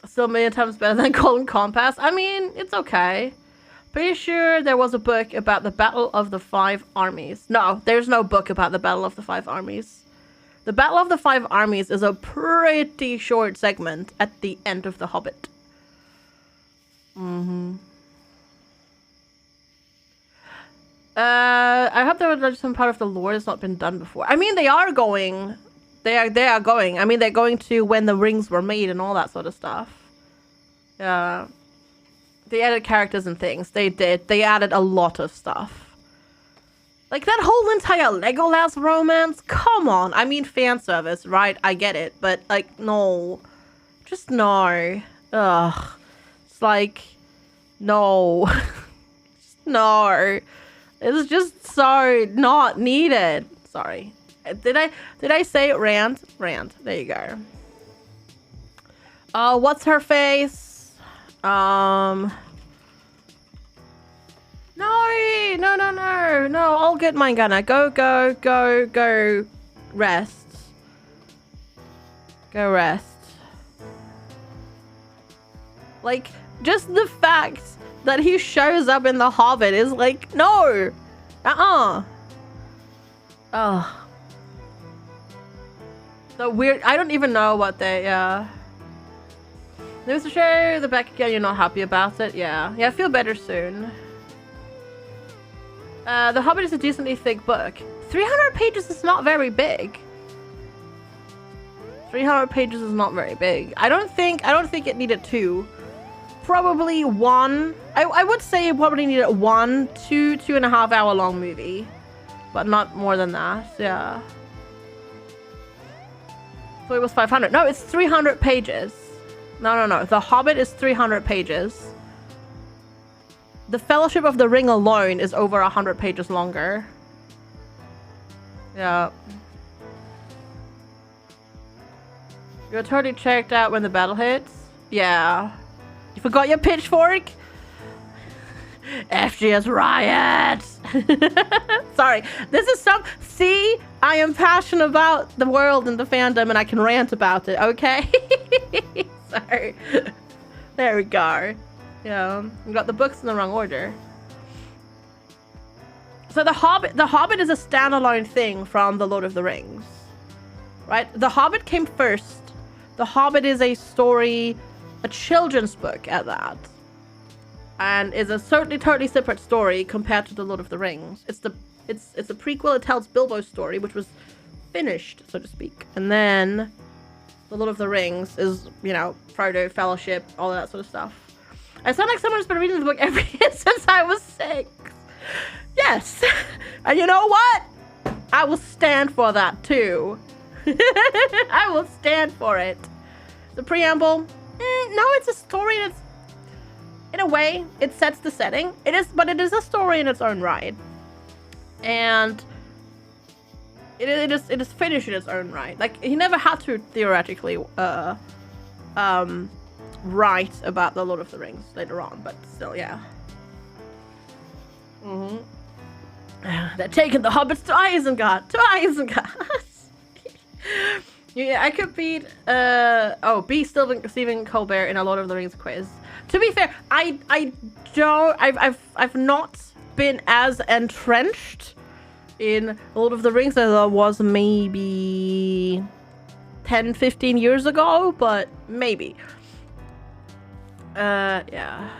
Still a million times better than Golden Compass. I mean, it's okay. Pretty sure there was a book about the Battle of the 5 Armies. No, there's no book about the Battle of the 5 Armies. The Battle of the 5 Armies is a pretty short segment at the end of The Hobbit. I hope there was some part of the lore that's not been done before. I mean, they are going. They are going. I mean, they're going to when the rings were made and all that sort of stuff. Yeah. They added characters and things. They did. They added a lot of stuff. Like that whole entire Legolas romance. Come on. I mean, fan service, right? I get it. But, like, no. Just no. Ugh. It's like, no. Just no. It's just so not needed. Sorry. Did I say rant? Rant. There you go. What's her face? No, all good, mine gunner. Go rest. Go rest. Like, just the fact that he shows up in The Hobbit is like, no. Oh. So weird. I don't even know what they, There's a show, the back again, you're not happy about it. Yeah, feel better soon. The Hobbit is a decently thick book. 300 pages is not very big. 300 pages is not very big. I don't think it needed 2. Probably 1. I would say it probably needed 1 to 2.5 hour long movie. But not more than that, yeah. So it was 500. No, it's 300 pages. No. The Hobbit is 300 pages. The Fellowship of the Ring alone is over 100 pages longer. Yeah. You're totally checked out when the battle hits? Yeah. You forgot your pitchfork? FGS riot! Sorry. This is See? I am passionate about the world and the fandom and I can rant about it, okay? Sorry. There we go. Yeah. We got the books in the wrong order. So The Hobbit is a standalone thing from The Lord of the Rings. Right? The Hobbit came first. The Hobbit is a story, a children's book at that. And is a totally separate story compared to The Lord of the Rings. It's a prequel. It tells Bilbo's story, which was finished, so to speak. And then The Lord of the Rings is, you know, Frodo, Fellowship, all that sort of stuff. I sound like someone who's been reading the book every year since I was 6. Yes. And you know what? I will stand for that too. I will stand for it. The preamble? No, it's a story that's, in a way, it sets the setting. But it is a story in its own right. And it is finished in its own right. Like, he never had to theoretically write about the Lord of the Rings later on, but still, yeah. They're taking the hobbits to Isengard. Yeah, I could beat beat Stephen Colbert in a Lord of the Rings quiz. To be fair, I've not been as entrenched in Lord of the Rings as I was maybe 10, 15 years ago, but maybe. Yeah.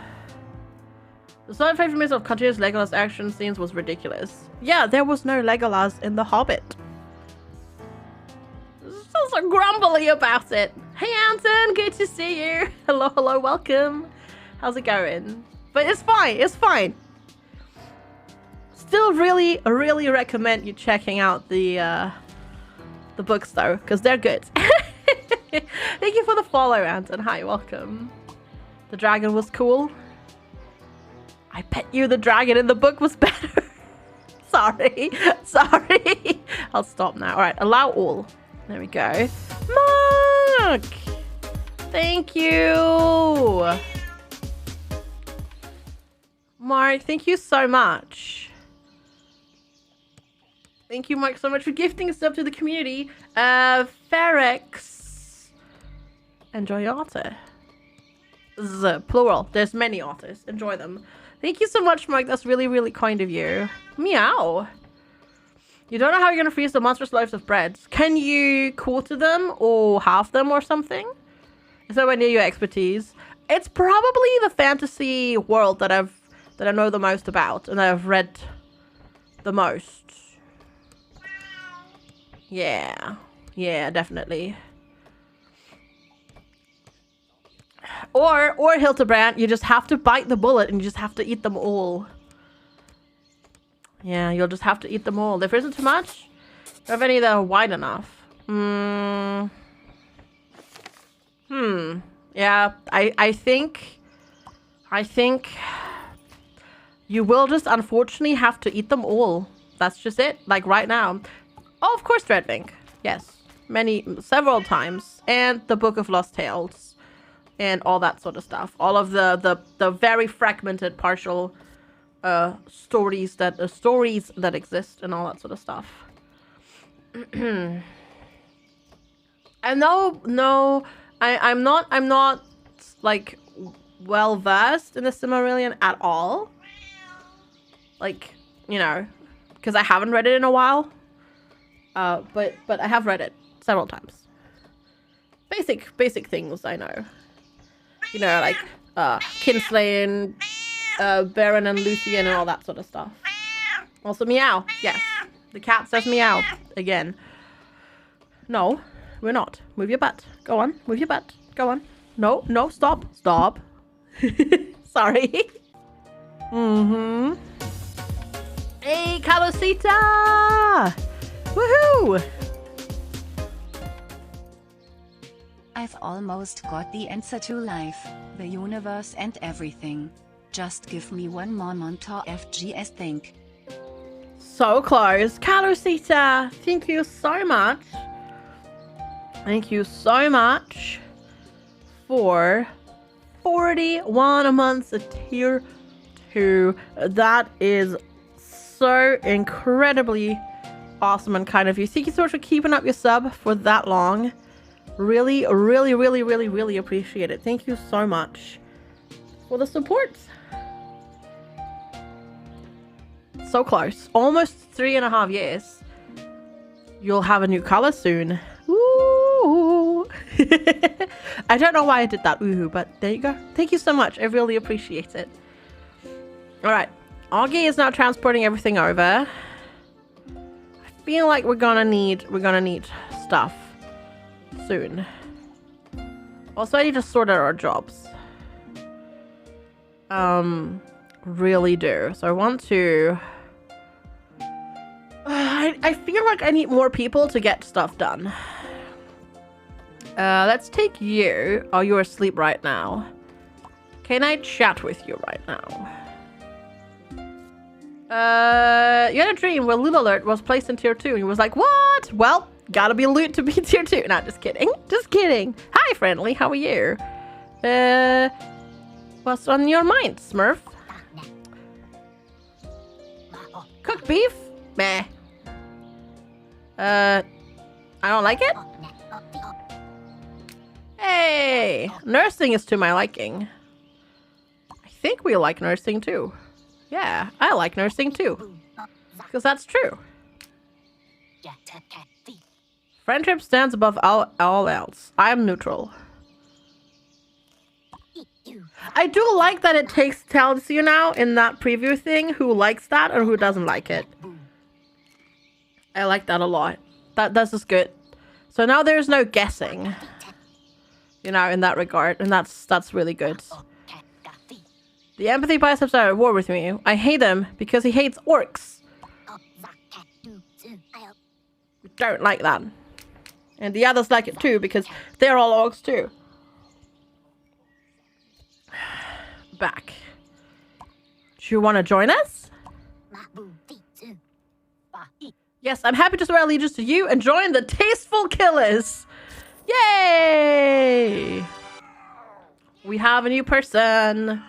The side effect for me of continuous Legolas action scenes was ridiculous. Yeah, there was no Legolas in The Hobbit. So grumbly about it. Hey Anton, good to see you. Hello, welcome. How's it going? But it's fine. Still really recommend you checking out the books though, because they're good. Thank you for the follow, Anton. Hi, welcome. The dragon was cool. I bet you the dragon in the book was better. Sorry. I'll stop now. Alright, allow all. There we go. Mark! Thank you! Mark, thank you so much. Thank you, Mark, so much for gifting stuff to the community. Ferex. Enjoy your otter. Plural. There's many otters. Enjoy them. Thank you so much, Mark. That's really kind of you. Meow. You don't know how you're going to freeze the monstrous loaves of bread. Can you quarter them or half them or something? Is that near your expertise? It's probably the fantasy world that I know the most about and I've read the most. Yeah, definitely. Or Hildebrand, you just have to bite the bullet and you just have to eat them all. Yeah, you'll just have to eat them all. If there isn't too much, do you have any that are wide enough? Yeah, I think you will just unfortunately have to eat them all. That's just it. Like right now. Oh, of course, Dreadwing. Yes, several times. And the Book of Lost Tales. And all that sort of stuff. All of the very fragmented, partial stories that exist and all that sort of stuff. And no, I'm not like well versed in the Silmarillion at all. Like, you know, because I haven't read it in a while. But I have read it several times. Basic things I know. You know, like Kinslaying, Baron and Luthien and all that sort of stuff. Also meow. Yes. The cat says meow again. No, we're not. Move your butt. Go on. Move your butt. Go on. No, stop. Stop. Sorry. Hey, Calosita! Woohoo! I've almost got the answer to life, the universe and everything. Just give me one more Montauk FGS think. So close. Calosita, thank you so much. Thank you so much for 41 months of tier 2. That is so incredibly awesome and kind of you. Thank you so much for keeping up your sub for that long. Really appreciate it. Thank you so much for the support. So close. Almost 3.5 years. You'll have a new color soon. Ooh. I don't know why I did that ooh, but there you go. Thank you so much. I really appreciate it. All right. Augie is now transporting everything over. I feel like we're gonna need stuff soon. Also, I need to sort out our jobs. Really do. So I want to... I feel like I need more people to get stuff done. Let's take you. Oh, you're asleep right now. Can I chat with you right now? You had a dream where Loot Alert was placed in tier 2 and you was like, what? Well, gotta be loot to be tier 2. No, just kidding. Just kidding. Hi, friendly. How are you? What's on your mind, Smurf? Cooked beef? Meh. I don't like it? Hey! Nursing is to my liking. I think we like nursing too. Yeah, I like nursing too. Because that's true. Friendship stands above all else. I am neutral. I do like that it tells you now in that preview thing who likes that or who doesn't like it. I like that a lot. That's just good. So now there's no guessing, you know, in that regard, and that's really good. The empathy biceps are at war with me. I hate him because he hates orcs. We don't like that. And the others like it too because they're all orcs too. Back. Do you want to join us? Yes, I'm happy to swear allegiance to you and join the Tasteful Killers. Yay! We have a new person.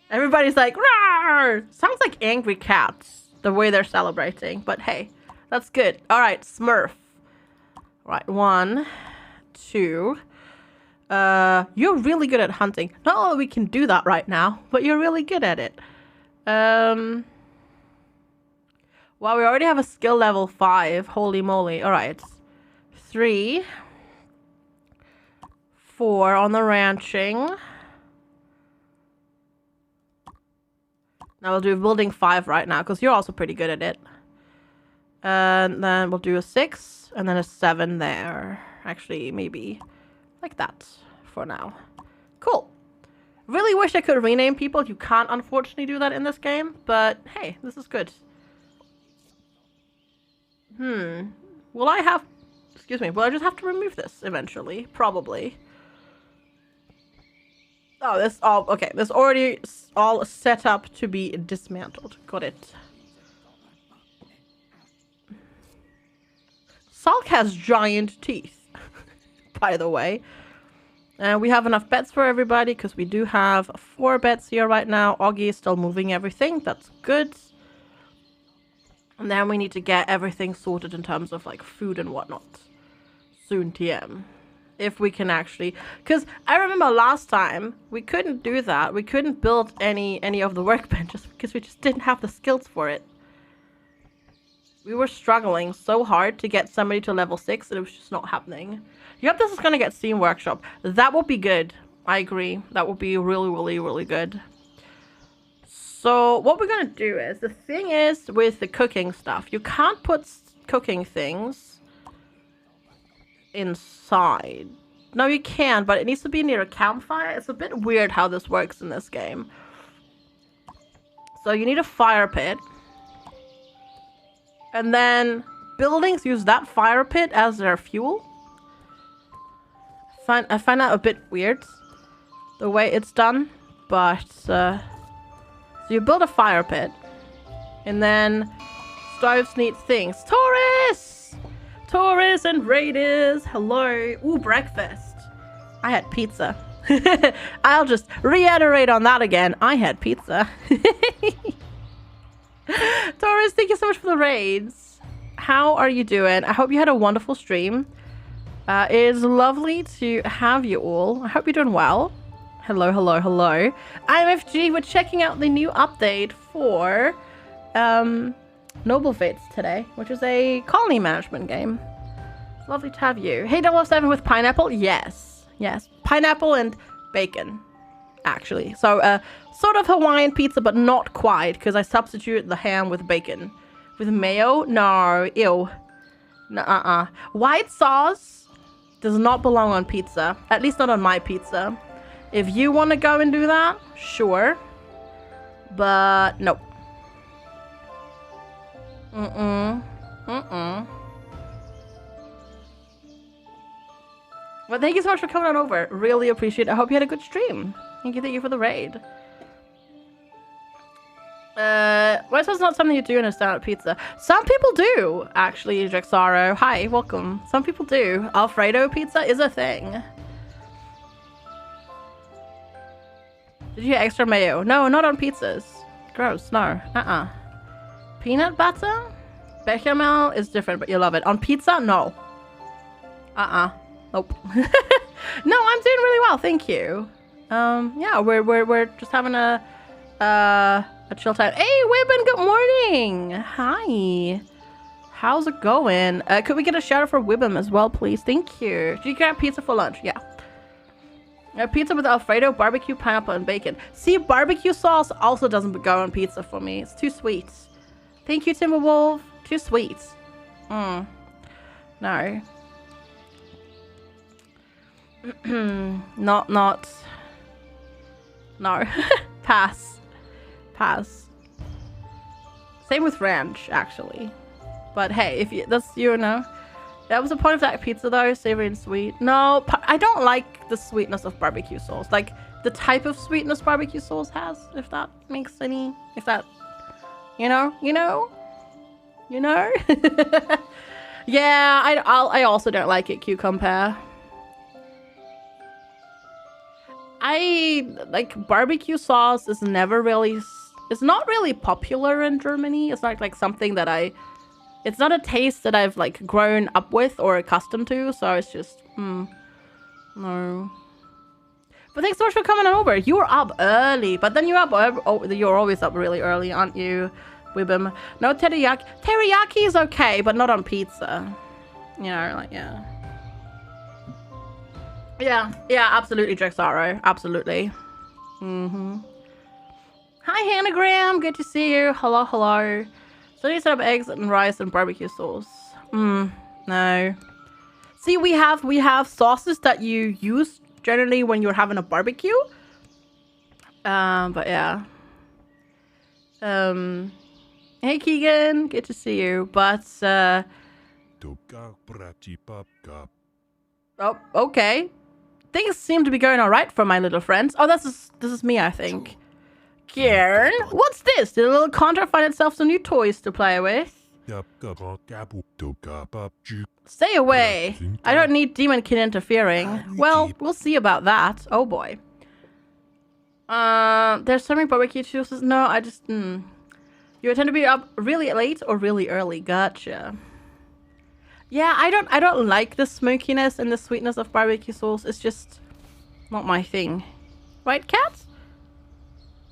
Everybody's like, rawr! Sounds like angry cats, the way they're celebrating. But hey, that's good. All right, Smurf. Right, 1, 2. You're really good at hunting. Not only we can do that right now, but you're really good at it. Well, we already have a skill level 5. Holy moly. All right. 3. 4 on the ranching. Now we'll do building 5 right now, because you're also pretty good at it. And then we'll do a 6, and then a 7 there. Actually, maybe like that for now. Cool. Really wish I could rename people. You can't, unfortunately, do that in this game. But, hey, this is good. Will I have... Excuse me. Will I just have to remove this eventually? Probably. Oh, this all... Okay, this already all set up to be dismantled. Got it. Salk has giant teeth, by the way. And we have enough beds for everybody, because we do have 4 beds here right now. Augie is still moving everything. That's good. And then we need to get everything sorted in terms of, like, food and whatnot. Soon TM. If we can actually... Because I remember last time, we couldn't do that. We couldn't build any of the workbenches, because we just didn't have the skills for it. We were struggling so hard to get somebody to level 6, and it was just not happening. Yep, this is going to get Steam Workshop. That would be good. I agree. That would be really, really, really good. So what we're going to do is, the thing is with the cooking stuff, you can't put cooking things inside. No, you can, but it needs to be near a campfire. It's a bit weird how this works in this game. So you need a fire pit. And then buildings use that fire pit as their fuel. I find that a bit weird, the way it's done. But, so you build a fire pit. And then stoves need things. Taurus! Taurus and Raiders, hello. Ooh, breakfast. I had pizza. I'll just reiterate on that again. I had pizza. Taurus, thank you so much for the raids. How are you doing? I hope you had a wonderful stream. It is lovely to have you all. I hope you're doing well. Hello, hello, hello. I'm FG. We're checking out the new update for Noble Fates today, which is a colony management game. It's lovely to have you. Hey, 007 with pineapple? Yes. Yes. Pineapple and bacon, actually. So, sort of Hawaiian pizza, but not quite, because I substituted the ham with bacon. With mayo? No. Ew. Nuh-uh. White sauce does not belong on pizza. At least not on my pizza. If you want to go and do that, sure. But, nope. Mm-mm. Mm-mm. Well, thank you so much for coming on over. Really appreciate it. I hope you had a good stream. Thank you for the raid. White sauce is not something you do in a standard pizza. Some people do, actually, Jaxaro. Hi, welcome. Some people do. Alfredo pizza is a thing. Did you get extra mayo? No, not on pizzas. Gross, no. Peanut butter? Bechamel is different, but you love it. On pizza? No. Nope. No, I'm doing really well, thank you. Yeah, we're just having a chill time. Hey, Wibben, good morning. Hi. How's it going? Could we get a shout out for Wibham as well, please? Thank you. Did you grab pizza for lunch? Yeah. Pizza with Alfredo, barbecue, pineapple, and bacon. See, barbecue sauce also doesn't go on pizza for me. It's too sweet. Thank you, Timberwolf. Too sweet. No. not. No. Pass. Same with ranch, actually. But hey, if you, that's, you know. That was the point of that pizza though, savory and sweet. No, I don't like the sweetness of barbecue sauce. Like, the type of sweetness barbecue sauce has, if that makes any, if that, you know? Yeah, I also don't like it, cucumber. Like, barbecue sauce is never really, it's not really popular in Germany. It's not like something that it's not a taste that I've like grown up with or accustomed to, so it's just, no. But thanks so much for coming over. You were up early, but then you're always up really early, aren't you, Wibham? No teriyaki. Teriyaki is okay, but not on pizza. You know, like, yeah. Yeah, absolutely, Drexaro. Absolutely. Hi, Hanagram. Good to see you. Hello. So you set up eggs and rice and barbecue sauce. No. See, we have sauces that you use generally when you're having a barbecue. But yeah. Hey Keegan, good to see you. But oh, okay. Things seem to be going alright for my little friends. Oh, this is me, I think. Kieran, what's this? Did a little Contra find itself some new toys to play with? Stay away. I don't need Demon Kid interfering. Well, we'll see about that. Oh boy. There's so many barbecue juices. No, I just... You tend to be up really late or really early. Gotcha. Yeah, I don't like the smokiness and the sweetness of barbecue sauce. It's just not my thing. Right, Cat?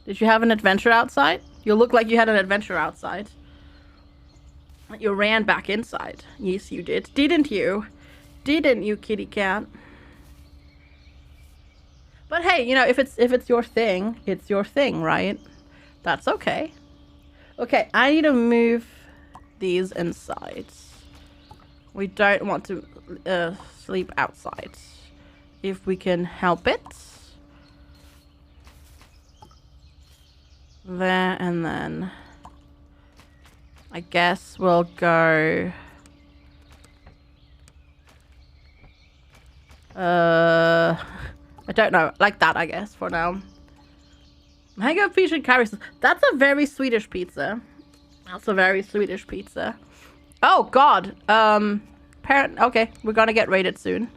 Did you have an adventure outside? You look like you had an adventure outside. You ran back inside. Yes, you did. Didn't you? Didn't you, kitty cat? But hey, you know, if it's your thing, it's your thing, right? That's okay. Okay, I need to move these inside. We don't want to sleep outside. If we can help it. There, and then I guess we'll go I don't know, like that, I guess, for now. Mango featured carrots. That's a very Swedish pizza. That's a very Swedish pizza. Oh god. Okay, we're gonna get raided soon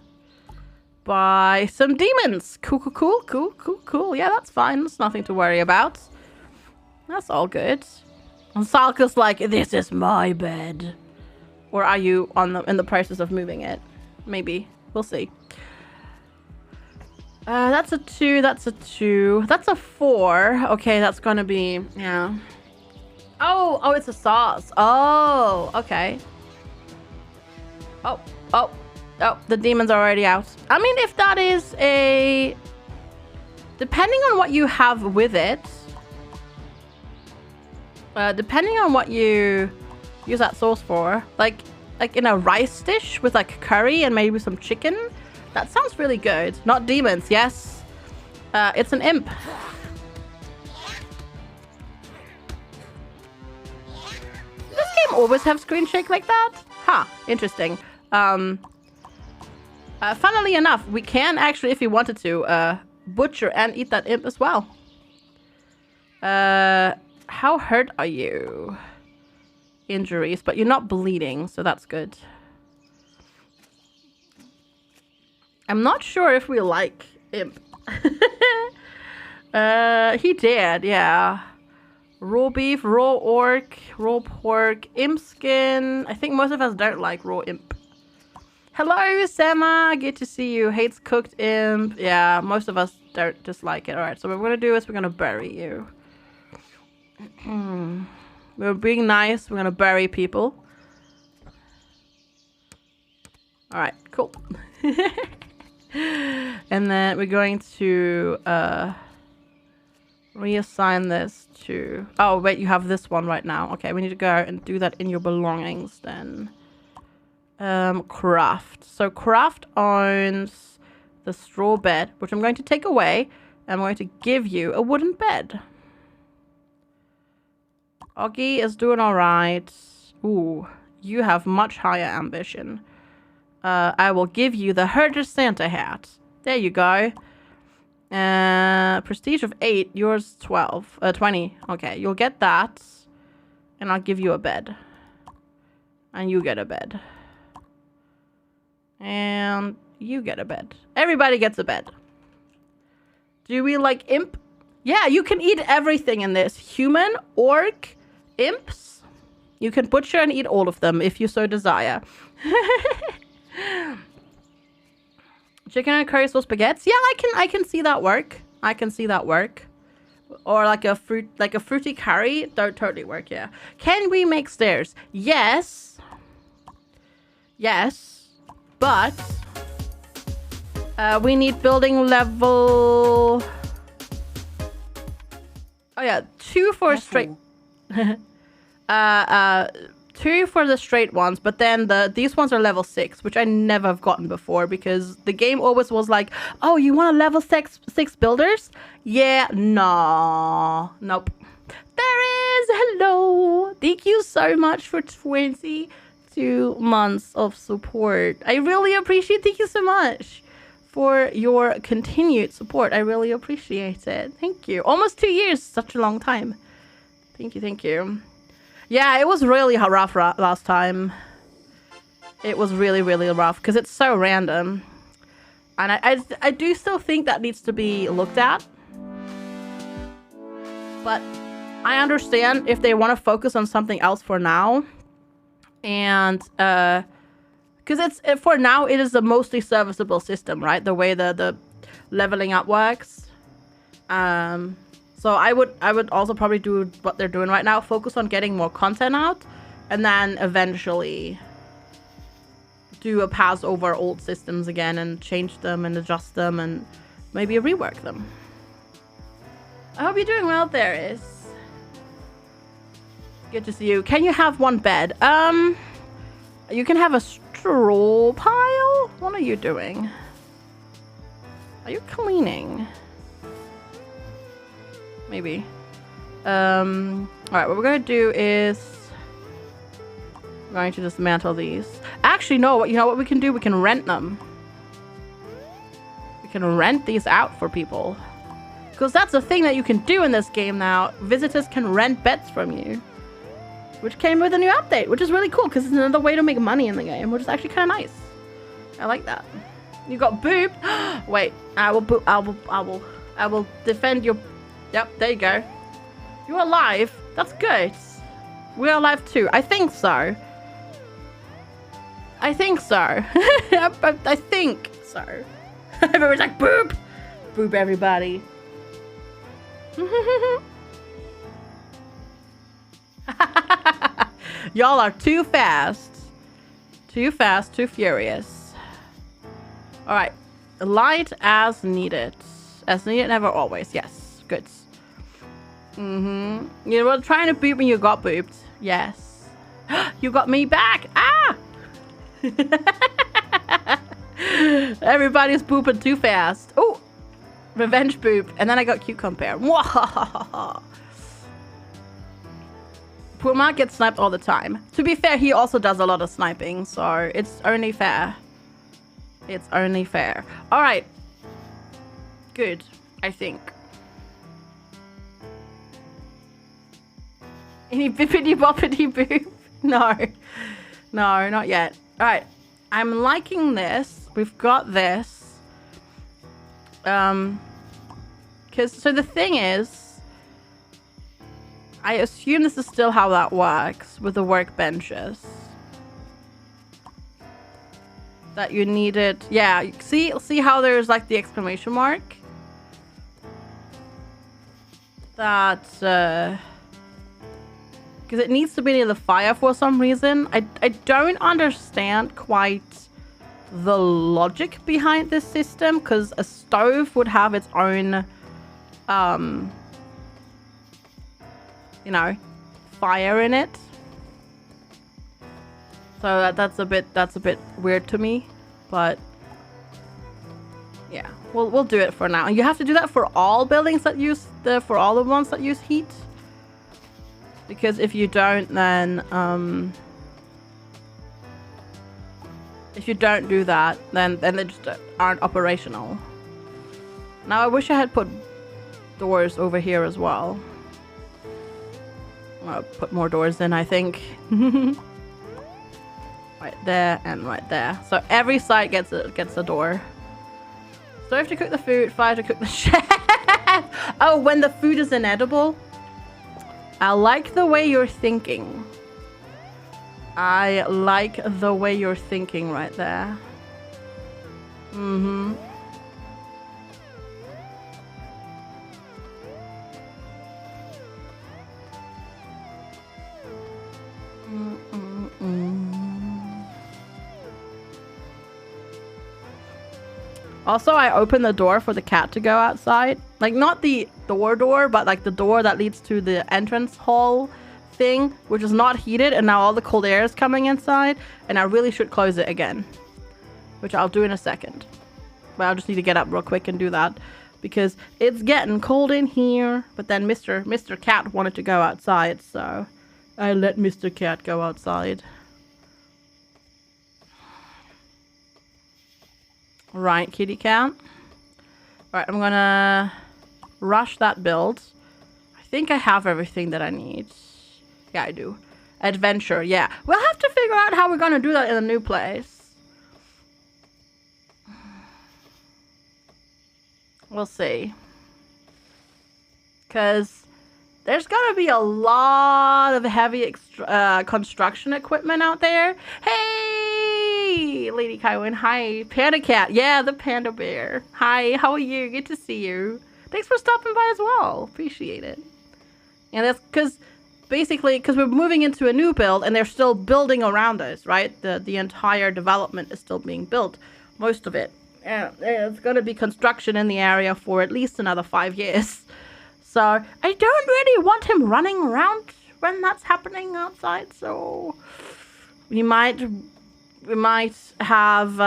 by some demons. Cool. Yeah, that's fine. That's nothing to worry about. That's all good. And Salka's like, this is my bed. Or are you in the process of moving it? Maybe. We'll see. That's a 2. That's a 2. That's a 4. Okay, that's gonna be... Yeah. Oh, it's a sauce. Oh, okay. Oh, the demon's are already out. I mean, if that is a... Depending on what you have with it... depending on what you use that sauce for, like in a rice dish with like curry and maybe some chicken, that sounds really good. Not demons, yes. It's an imp. Does this game always have screen shake like that? Huh, interesting. Funnily enough, we can actually, if we wanted to, butcher and eat that imp as well. How hurt are you? Injuries, but you're not bleeding, so that's good. I'm not sure if we like imp. He did, yeah. Raw beef, raw orc, raw pork, imp skin. I think most of us don't like raw imp. Hello, Sema. Good to see you. Hates cooked imp. Yeah, most of us don't dislike it. Alright, so what we're gonna do is we're gonna bury you. We're being nice. We're gonna bury people. All right, cool. And then we're going to reassign this to... Oh, wait, you have this one right now. Okay, we need to go and do that in your belongings then. Craft. So Craft owns the straw bed, which I'm going to take away. I'm going to give you a wooden bed. Augie is doing all right. Ooh, you have much higher ambition. I will give you the Herder Santa hat. There you go. Prestige of 8, yours 20. Okay, you'll get that. And I'll give you a bed. And you get a bed. And you get a bed. Everybody gets a bed. Do we like imp? Yeah, you can eat everything in this. Human, orc, imps. You can butcher and eat all of them if you so desire. Chicken and curry sauce baguettes. Yeah, I can see that work. I can see that work. Or like a fruity curry. That would totally work, yeah. Can we make stairs? Yes. Yes. But we need building level. Oh yeah, 2 for straight. 2 for the straight ones, but then these ones are level 6, which I never have gotten before because the game always was like, oh, you want a level 6 builders? Yeah, no, nope. There is, hello. Thank you so much for 22 months of support. I really appreciate. Thank you so much for your continued support. I really appreciate it. Thank you. Almost 2 years, such a long time. Thank you, thank you. Yeah, it was really rough last time. It was really, really rough because it's so random. And I do still think that needs to be looked at. But I understand if they want to focus on something else for now. And because for now, it is a mostly serviceable system, right? The way the leveling up works. So I would also probably do what they're doing right now. Focus on getting more content out. And then eventually do a pass over old systems again and change them and adjust them and maybe rework them. I hope you're doing well, Theris. Good to see you. Can you have one bed? You can have a straw pile? What are you doing? Are you cleaning? Maybe. Alright, what we're gonna do is we're going to dismantle these. Actually, no, you know what we can do? We can rent them. We can rent these out for people. Because that's a thing that you can do in this game now. Visitors can rent beds from you. Which came with a new update, which is really cool because it's another way to make money in the game, which is actually kind of nice. I like that. You got boop. Wait, I will defend your... Yep, there you go. You're alive. That's good. We're alive too. I think so. I think so. I think so. Everyone's like, boop. Boop, everybody. Y'all are too fast. Too fast, too furious. Alright. Light as needed. As needed, never always. Yes. Good. You were trying to boop me, you got booped. Yes. You got me back. Ah! Everybody's booping too fast. Oh! Revenge boop. And then I got cucumber. Puma gets sniped all the time. To be fair, he also does a lot of sniping, so it's only fair. It's only fair. Alright. Good, I think. Any bippity boppity boop? No. No, not yet. Alright. I'm liking this. We've got this. So the thing is, I assume this is still how that works with the workbenches. That you need it. Yeah, see how there's like the exclamation mark? That, because it needs to be near the fire for some reason. I don't understand quite the logic behind this system, because a stove would have its own, you know, fire in it. So that's a bit weird to me, but yeah, we'll do it for now. And you have to do that for all buildings that use for all the ones that use heat, because if you don't, then if you don't do that, then they just aren't operational. Now I wish I had put doors over here as well. I'll put more doors in, I think. Right there and right there. So every site gets a door. Stove to cook the food, fire to cook the chef. Oh, when the food is inedible. I like the way you're thinking. I like the way you're thinking right there. Mm-hmm. Also, I opened the door for the cat to go outside. Like, not the door, but like the door that leads to the entrance hall thing, which is not heated, and now all the cold air is coming inside, and I really should close it again, which I'll do in a second. But I'll just need to get up real quick and do that, because it's getting cold in here. But then Mr. Cat wanted to go outside, so I let Mr. Cat go outside. Right, kitty cat. Right, I'm gonna rush that build. I think I have everything that I need. Yeah, I do. Adventure, yeah. We'll have to figure out how we're gonna do that in a new place. We'll see. Because there's gonna be a lot of heavy construction equipment out there. Hey, Lady Kaiwin. Hi, Panda Cat. Yeah, the Panda Bear. Hi, how are you? Good to see you. Thanks for stopping by as well. Appreciate it. And that's because basically, because we're moving into a new build and they're still building around us, right? The entire development is still being built, most of it. And there's going to be construction in the area for at least another 5 years. So I don't really want him running around when that's happening outside. So we might have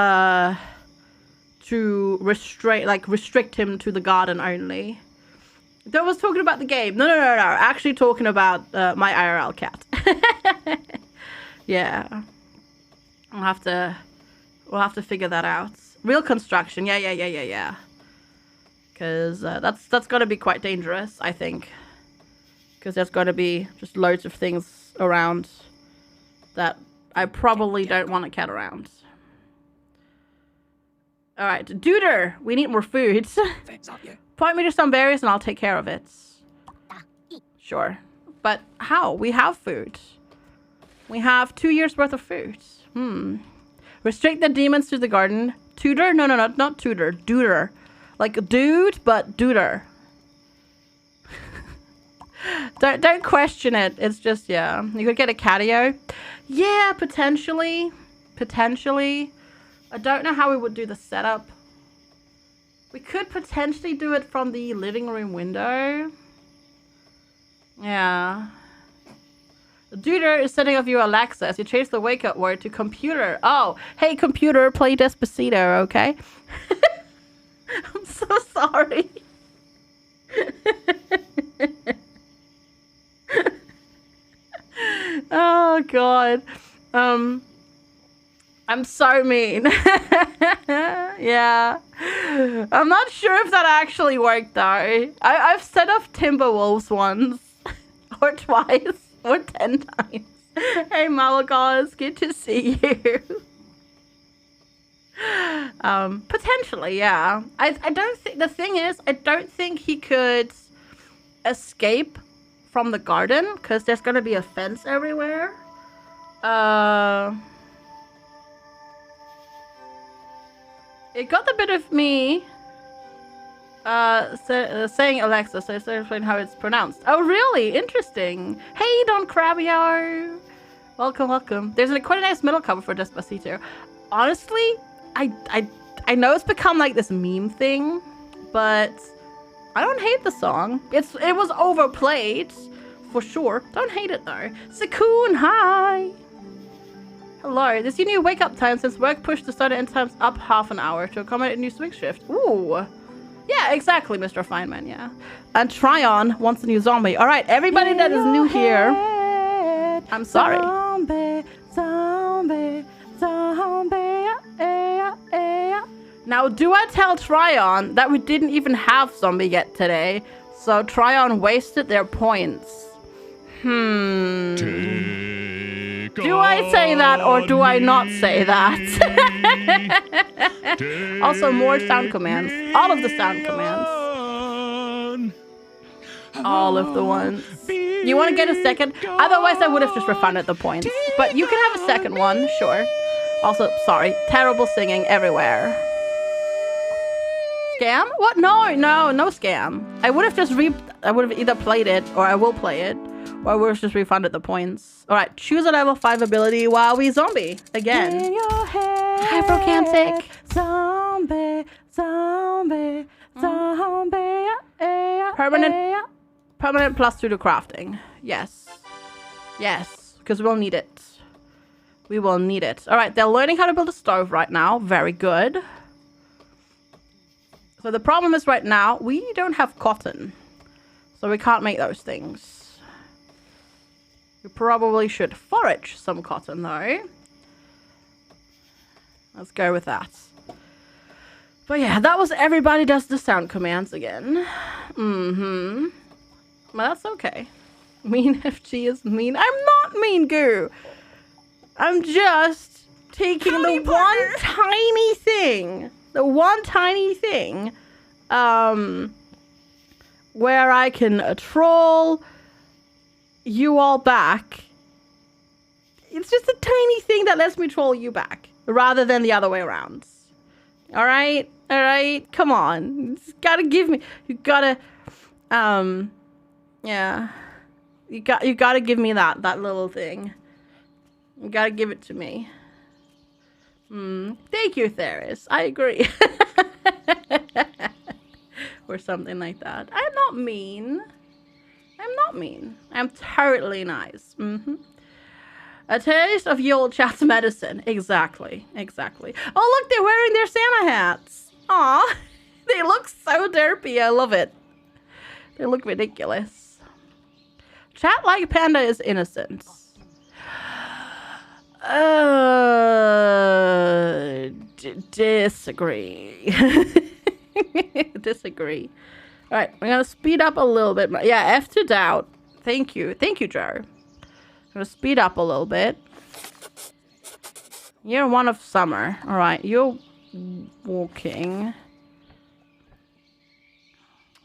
to restrict him to the garden only. I was talking about the game. No. Actually talking about my IRL cat. Yeah. We'll have to figure that out. Real construction. Yeah. Because that's going to be quite dangerous, I think. Because there's going to be just loads of things around that I probably don't want a cat around. Alright, Duder, we need more food. Point me to some berries and I'll take care of it. Sure. But how? We have food. We have 2 years worth of food. Restrict the demons to the garden. Tutor? No, not tutor. Duder. Like a dude, but duder. Don't question it. It's just, yeah. You could get a catio. Yeah, potentially. I don't know how we would do the setup. We could potentially do it from the living room window. Yeah. Duder is setting up your Alexa as you change the wake-up word to computer. Oh, hey computer, play Despacito, okay? I'm so sorry. Oh god. I'm so mean. Yeah. I'm not sure if that actually worked though. I've set up Timberwolves once. Or twice. Or 10 times. Hey Malagos, good to see you. Potentially, yeah. I don't think, the thing is, I don't think he could escape from the garden because there's gonna be a fence everywhere. It got a bit of me saying Alexa, so it's explain how it's pronounced. Oh, really? Interesting. Hey, Don Crabio. Welcome. There's quite a nice middle cover for Despacito. Honestly, I know it's become like this meme thing, but I don't hate the song. It was overplayed, for sure. Don't hate it though. Sakun, hi. Hello. This your new wake up time since work pushed the start and end times up half an hour to accommodate a new swing shift. Ooh. Yeah, exactly, Mr. Feynman, yeah. And Tryon wants a new zombie. All right, everybody that is new here, I'm sorry. Zombie. Now, do I tell Tryon that we didn't even have zombie yet today? So Tryon wasted their points. Do I say that or do I not say that? Also, more sound commands. All of the sound commands. All of the ones. You want to get a second? Otherwise, I would have just refunded the points. But you can have a second one, sure. Also, sorry. Terrible singing everywhere. Scam? What? No scam. I would have just I would have either played it or I will play it. Or I would have just refunded the points. Alright, choose a level 5 ability while we zombie. Again. In your head, Hypercantic. Zombie. Permanent +2 to crafting. Yes. Yes. Because we'll need it. We will need it. Alright, they're learning how to build a stove right now. Very good. So the problem is right now, we don't have cotton. So we can't make those things. We probably should forage some cotton though. Let's go with that. But yeah, that was everybody does the sound commands again. Well, that's okay. Mean FG is mean. I'm not mean, Goo. I'm just taking the one tiny thing. The one tiny thing. Where I can troll you all back. It's just a tiny thing that lets me troll you back. Rather than the other way around. Alright? Alright? Come on. You just gotta give me... You gotta... Yeah. You gotta give me that little thing. You gotta give it to me. Thank you, Theris. I agree. Or something like that. I'm not mean. I'm not mean. I'm totally nice. A taste of your old chat's medicine. Exactly. Exactly. Oh, look, they're wearing their Santa hats. Aw. They look so derpy. I love it. They look ridiculous. Chat like Panda is innocent. Disagree. Disagree. All right, we're gonna speed up a little bit. Yeah, F to doubt. Thank you, Joe. I'm gonna speed up a little bit. Year 1 of summer. All right, you're walking.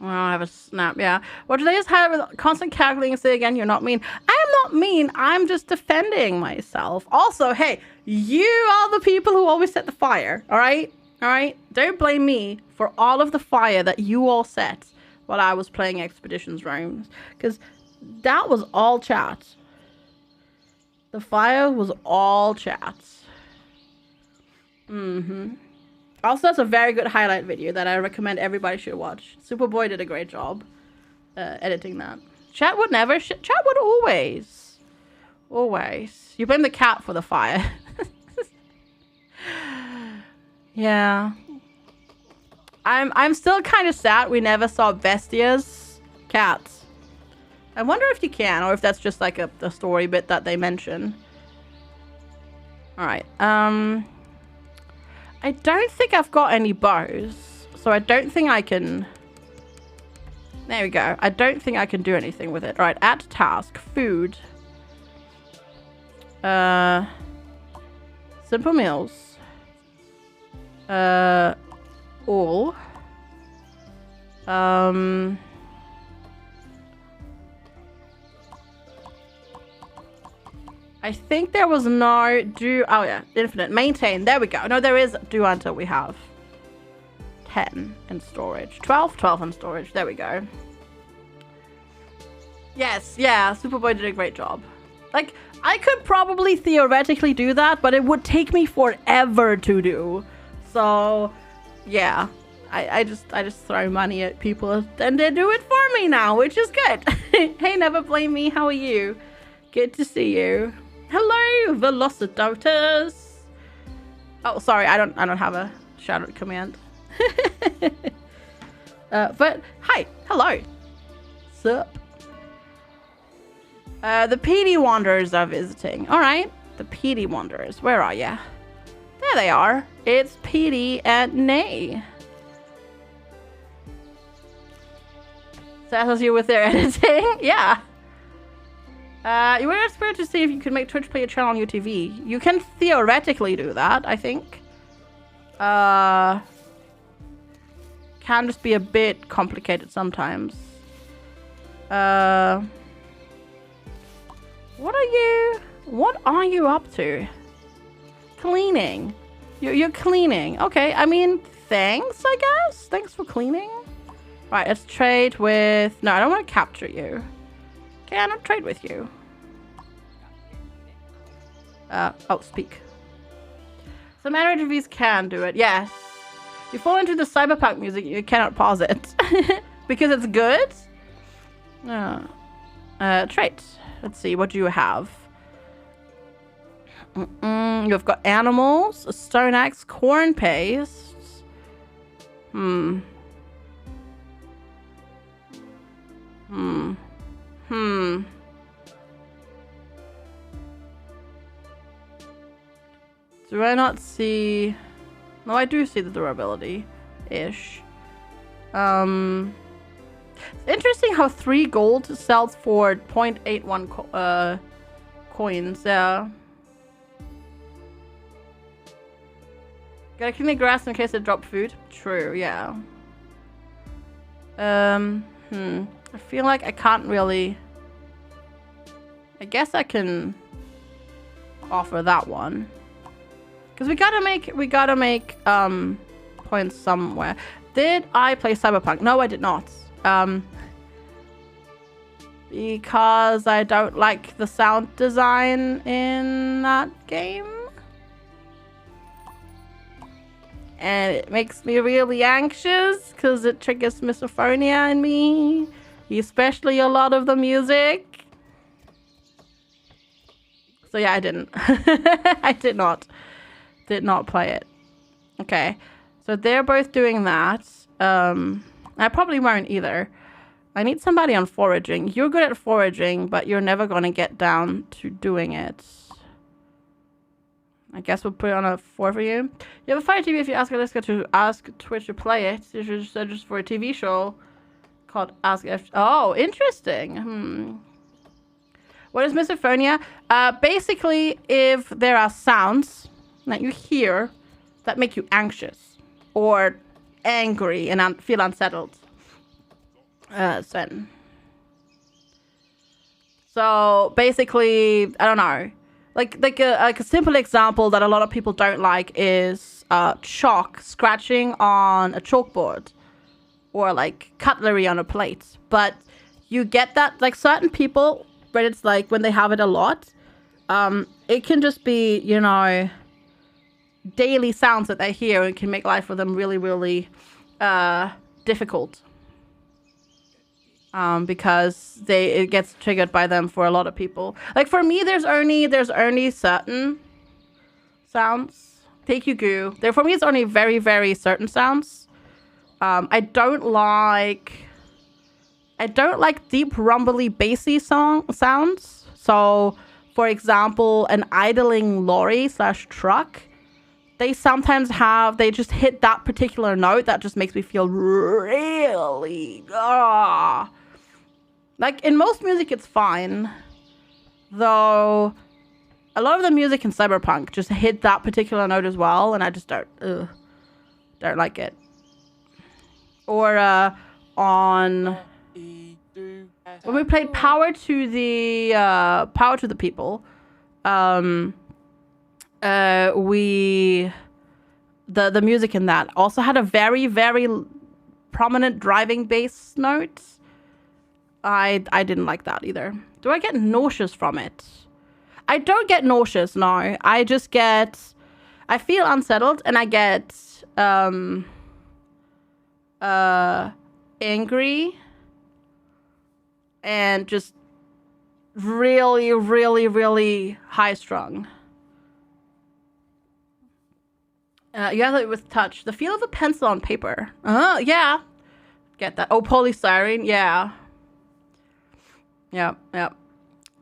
Oh, I have a snap. Yeah. What do they just have with constant calculating and say again? You're not mean. I'm not mean. I'm just defending myself. Also, hey, you are the people who always set the fire. All right. All right. Don't blame me for all of the fire that you all set while I was playing Expeditions Roams, because that was all chat. The fire was all chat. Also, that's a very good highlight video that I recommend everybody should watch. Superboy did a great job editing that. Chat would never. Chat would always. Always. You blame the cat for the fire. Yeah. I'm still kind of sad we never saw Vestia's cat. I wonder if you can, or if that's just like a story bit that they mention. Alright. I don't think I've got any bows, so I don't think I can... There we go. I don't think I can do anything with it. All right, add task. Food. Simple meals. All. I think there was no do. Oh yeah, infinite. Maintain. There we go. No, there is do until we have 10 in storage. 12 in storage. There we go. Yes, yeah. Superboy did a great job. Like, I could probably theoretically do that, but it would take me forever to do. So, yeah, I just throw money at people and they do it for me now, which is good. Hey, never blame me. How are you? Good to see you. Hello, Velocidotus. Oh, sorry, I don't have a shout out command. But hi, hello. Sup? The PD Wanderers are visiting. All right, the PD Wanderers. Where are ya? There they are. It's PD and Nay. So that has you with their editing? Yeah. You were expert to see if you could make Twitch play a channel on your TV. You can theoretically do that, I think. Can just be a bit complicated sometimes. What are you up to? Cleaning. You're cleaning. Okay, I mean, thanks, I guess. Thanks for cleaning. Right, let's trade with... No, I don't want to capture you. Okay, I don't trade with you. Oh, speak. Some anime reviews can do it. Yes. You fall into the cyberpunk music, you cannot pause it. Because it's good? Trait. Let's see, what do you have? You've got animals, a stone axe, corn paste. Do I not see... No, I do see the durability-ish. It's interesting how 3 gold sells for 0.81 coins, yeah. Gotta clean the grass in case it dropped food. True, yeah. I feel like I can't really... I guess I can offer that one. Because we gotta make points somewhere. Did I play Cyberpunk? No, I did not. Because I don't like the sound design in that game. And it makes me really anxious because it triggers misophonia in me. Especially a lot of the music. So yeah, I didn't. I did not play it. Okay. So they're both doing that. I probably won't either. I need somebody on foraging. You're good at foraging, but you're never going to get down to doing it. I guess we'll put it on a 4 for you. You have a Fire TV if you ask Alaska to ask Twitch to play it. You should just for a TV show called Ask F. Oh, interesting. What is misophonia? Basically, if there are sounds that you hear that make you anxious or angry and feel unsettled. So basically, I don't know. Like a simple example that a lot of people don't like is chalk scratching on a chalkboard or like cutlery on a plate. But you get that, like certain people, but it's like when they have it a lot, it can just be, you know, daily sounds that they hear and can make life for them really, really difficult. Because it gets triggered by them for a lot of people. Like for me, there's only certain sounds. Take you goo. For me, it's only very, very certain sounds. I don't like deep, rumbly, bassy sounds. So, for example, an idling lorry / truck. They sometimes they just hit that particular note that just makes me feel really, Like, in most music, it's fine. Though, a lot of the music in Cyberpunk just hit that particular note as well, and I just don't like it. Or, when we played Power to the People, the music in that also had a very, very prominent driving bass note. I didn't like that either. Do I get nauseous from it? I don't get nauseous, no. I feel unsettled and I get angry and just really, really, really high strung. You have it with touch. The feel of a pencil on paper. Yeah. Get that. Oh, polystyrene. Yeah. Yep.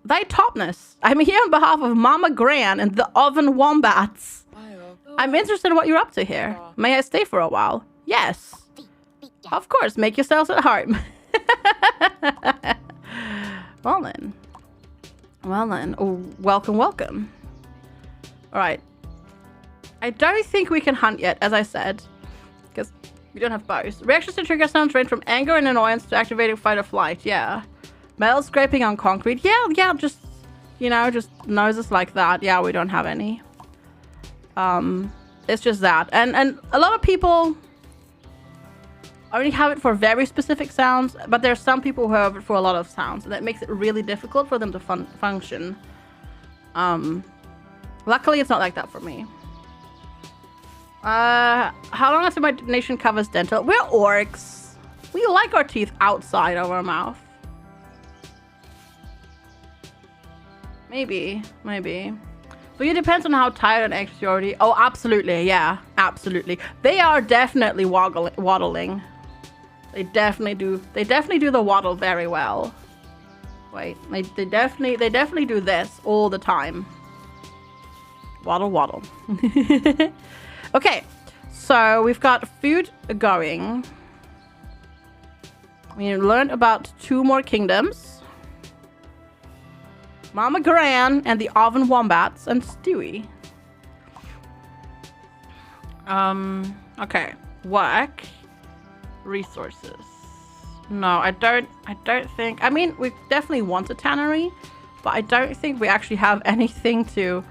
Thy topness. I'm here on behalf of Mama Gran and the Oven Wombats. I'm interested in what you're up to here. May I stay for a while? Yes. Of course. Make yourselves at home. Well then. Oh, welcome. All right. I don't think we can hunt yet, as I said, because we don't have bows. Reactions to trigger sounds range from anger and annoyance to activating fight or flight. Yeah. Metal scraping on concrete. Yeah, just, you know, just noises like that. Yeah, we don't have any. It's just that. And a lot of people only have it for very specific sounds, but there are some people who have it for a lot of sounds, and that makes it really difficult for them to function. Luckily, it's not like that for me. How long until my nation covers dental? We're orcs. We like our teeth outside of our mouth. Maybe. But it depends on how tired and anxious you're already. Oh, absolutely. Yeah, absolutely. They are definitely waddling. They definitely do the waddle very well. Wait, they definitely do this all the time. Waddle. Okay, so we've got food going. We learned about 2 more kingdoms. Mama Gran and the Oven Wombats and Stewie. Okay. Work. Resources. No, I don't think. I mean, we definitely want a tannery, but I don't think we actually have anything to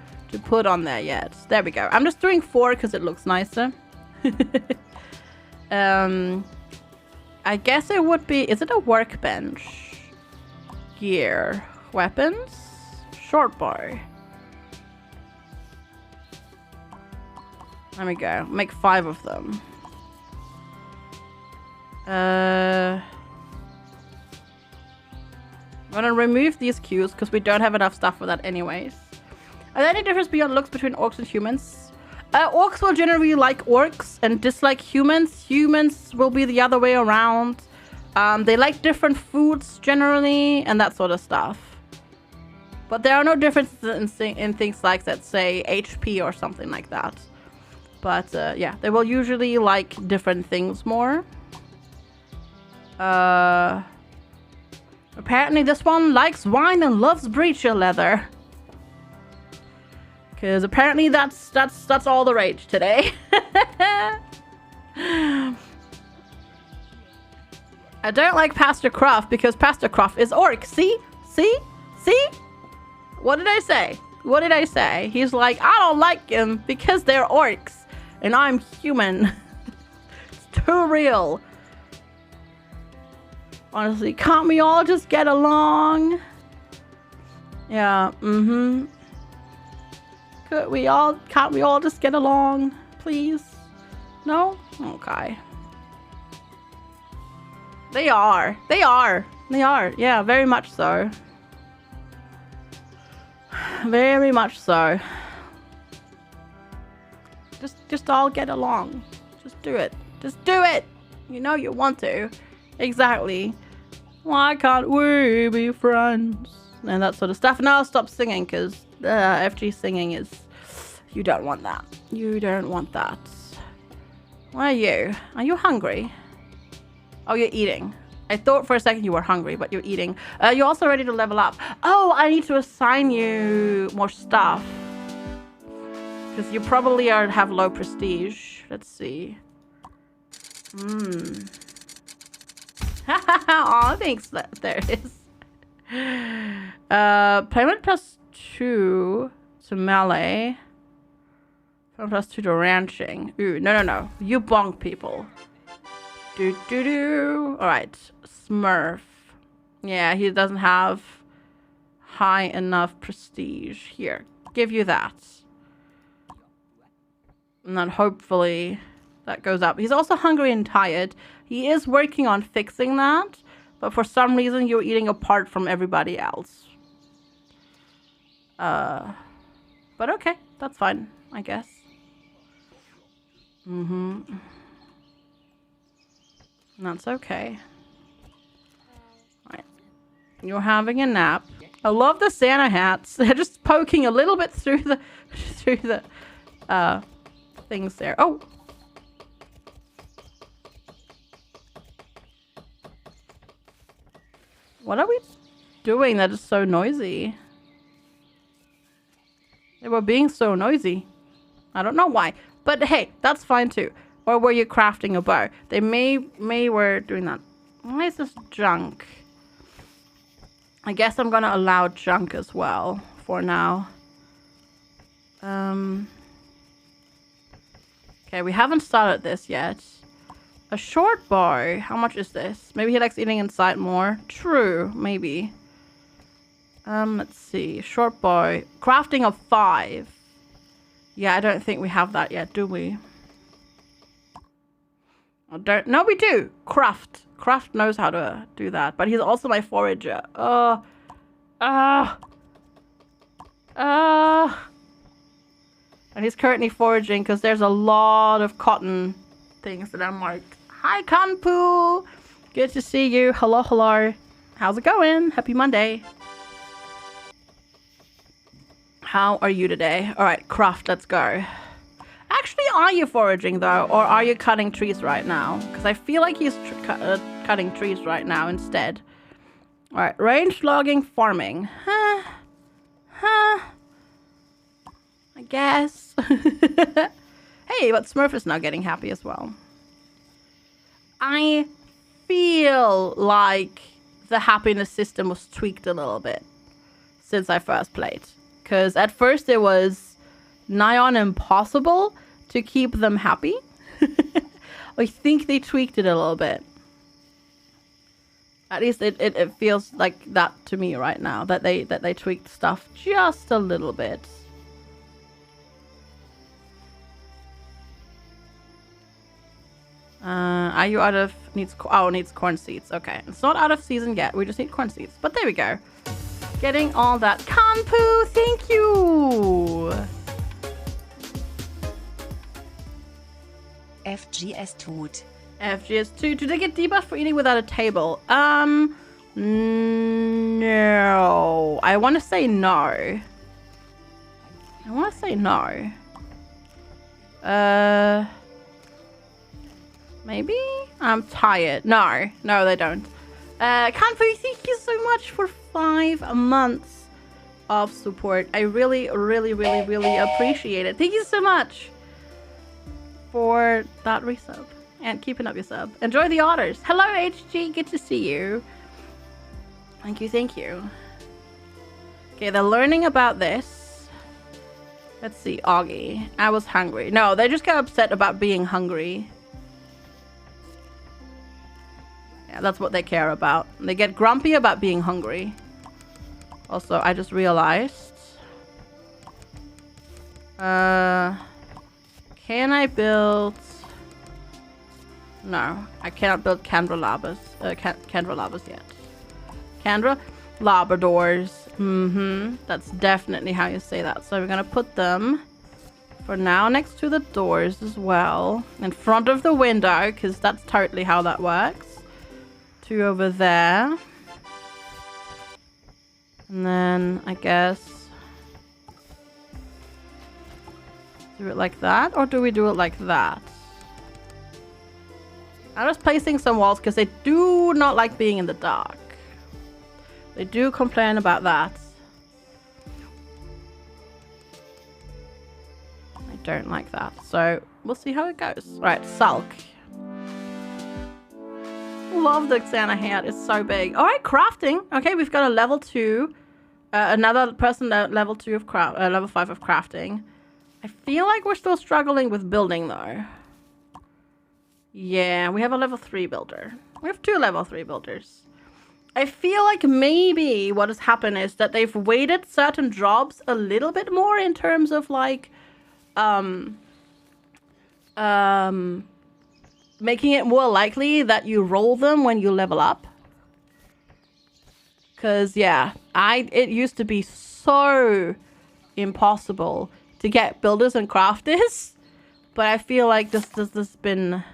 put on there yet. There we go. I'm just doing 4 because it looks nicer. I guess it would be. Is it a workbench? Gear. Weapons. Short bow. There we go. Make 5 of them. I'm gonna remove these cues because we don't have enough stuff for that anyways. Are there any difference beyond looks between orcs and humans? Orcs will generally like orcs and dislike humans. Humans will be the other way around. They like different foods generally and that sort of stuff. But there are no differences in things like, let's say, HP or something like that. But yeah, they will usually like different things more. Apparently this one likes wine and loves breacher leather. Because apparently that's all the rage today. I don't like Pastor Croft because Pastor Croft is orc. See? What did I say? He's like, I don't like him because they're orcs and I'm human. It's too real. Honestly, can't we all just get along? Yeah, can't we all just get along, please? No? Okay. They are. Yeah, very much so. Very much so. Just all get along. Just do it. You know you want to. Exactly. Why can't we be friends? And that sort of stuff. And I'll stop singing because FG singing is... You don't want that. Where are you? Are you hungry? Oh, you're eating. I thought for a second you were hungry, but you're eating. You're also ready to level up. Oh, I need to assign you more stuff. Because you probably have low prestige. Let's see. Aw, thanks. There it is. Payment +2 to melee. Payment +2 to ranching. Ooh, no. You bonk people. Alright. Smurf. Yeah, he doesn't have high enough prestige. Here, give you that. And then hopefully that goes up. He's also hungry and tired. He is working on fixing that, but for some reason you're eating apart from everybody else. But okay, that's fine, I guess. That's okay. Right. You're having a nap. I love the Santa hats. They're just poking a little bit through the things there. Oh. What are we doing that is so noisy? They were being so noisy. I don't know why. But hey, that's fine too. Or were you crafting a bow? They may were doing that. Why is this junk? I guess I'm gonna allow junk as well for now. Okay, we haven't started this yet. A short bow. How much is this? Maybe he likes eating inside more. True, maybe. Let's see. Short bow. Crafting of 5. Yeah, I don't think we have that yet, do we? I don't. No, we do. Craft. Craft knows how to do that, but he's also my forager. And he's currently foraging because there's a lot of cotton things that are marked. Hi, Kanpu. Good to see you. Hello, hello. How's it going? Happy Monday. How are you today? All right, craft. Let's go. Actually, are you foraging though, or are you cutting trees right now? Because I feel like he's cutting trees right now instead. All right, range logging, farming. I guess. Hey, but Smurf is now getting happy as well. I feel like the happiness system was tweaked a little bit since I first played. Because at first it was nigh on impossible to keep them happy. I think they tweaked it a little bit. At least it feels like that to me right now, that they tweaked stuff just a little bit. Are you out of needs corn seeds? Okay, it's not out of season yet. We just need corn seeds. But there we go. Getting all that. Kanpu, thank you. FGS FGS2. Do they get debuffed for eating without a table? No. I want to say no. Maybe? I'm tired. No, they don't. Kanfu, thank you so much for 5 months of support. I really, really, really, really appreciate it. Thank you so much for that resub and keeping up your sub. Enjoy the otters. Hello, HG. Good to see you. Thank you, thank you. Okay, they're learning about this. Let's see, Augie. I was hungry. No, they just get upset about being hungry. Yeah, that's what they care about. They get grumpy about being hungry. Also, I just realized. Can I build... No, I cannot build candelabras yet. Candelabradors. That's definitely how you say that. So we're gonna put them for now next to the doors as well. In front of the window, because that's totally how that works. 2 over there. And then I guess do it like that, or do we do it like that? I'm just placing some walls because they do not like being in the dark. They do complain about that. I don't like that. So we'll see how it goes. Right, sulk. Love the Santa hat. It's so big. All right, crafting. Okay, we've got a level 2. Another person at level 2 of level 5 of crafting. I feel like we're still struggling with building though. Yeah, we have a level 3 builder. We have 2 level 3 builders. I feel like maybe what has happened is that they've weighted certain jobs a little bit more in terms of like making it more likely that you roll them when you level up. Because, yeah, it used to be so impossible to get builders and crafters. But I feel like this has been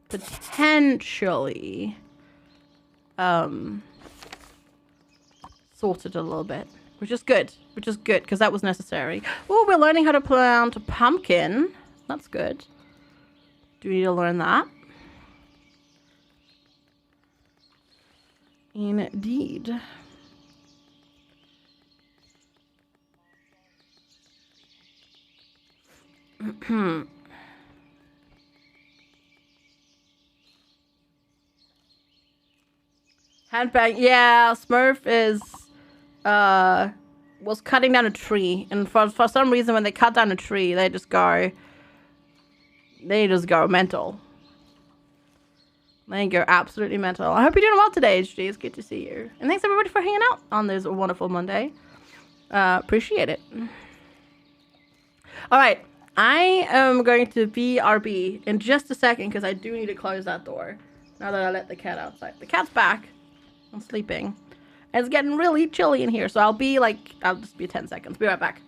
potentially sorted a little bit. Which is good. Which is good, because that was necessary. Oh, we're learning how to plant a pumpkin. That's good. Do we need to learn that? Indeed. Handbag. Yeah, Smurf is was cutting down a tree, and for some reason when they cut down a tree, they just go mental. They go absolutely mental. I hope you're doing well today, HG. It's good to see you. And thanks everybody for hanging out on this wonderful Monday. Appreciate it. Alright. I am going to BRB in just a second because I do need to close that door. Now that I let the cat outside. The cat's back. I'm sleeping. And it's getting really chilly in here. So I'll just be 10 seconds. Be right back.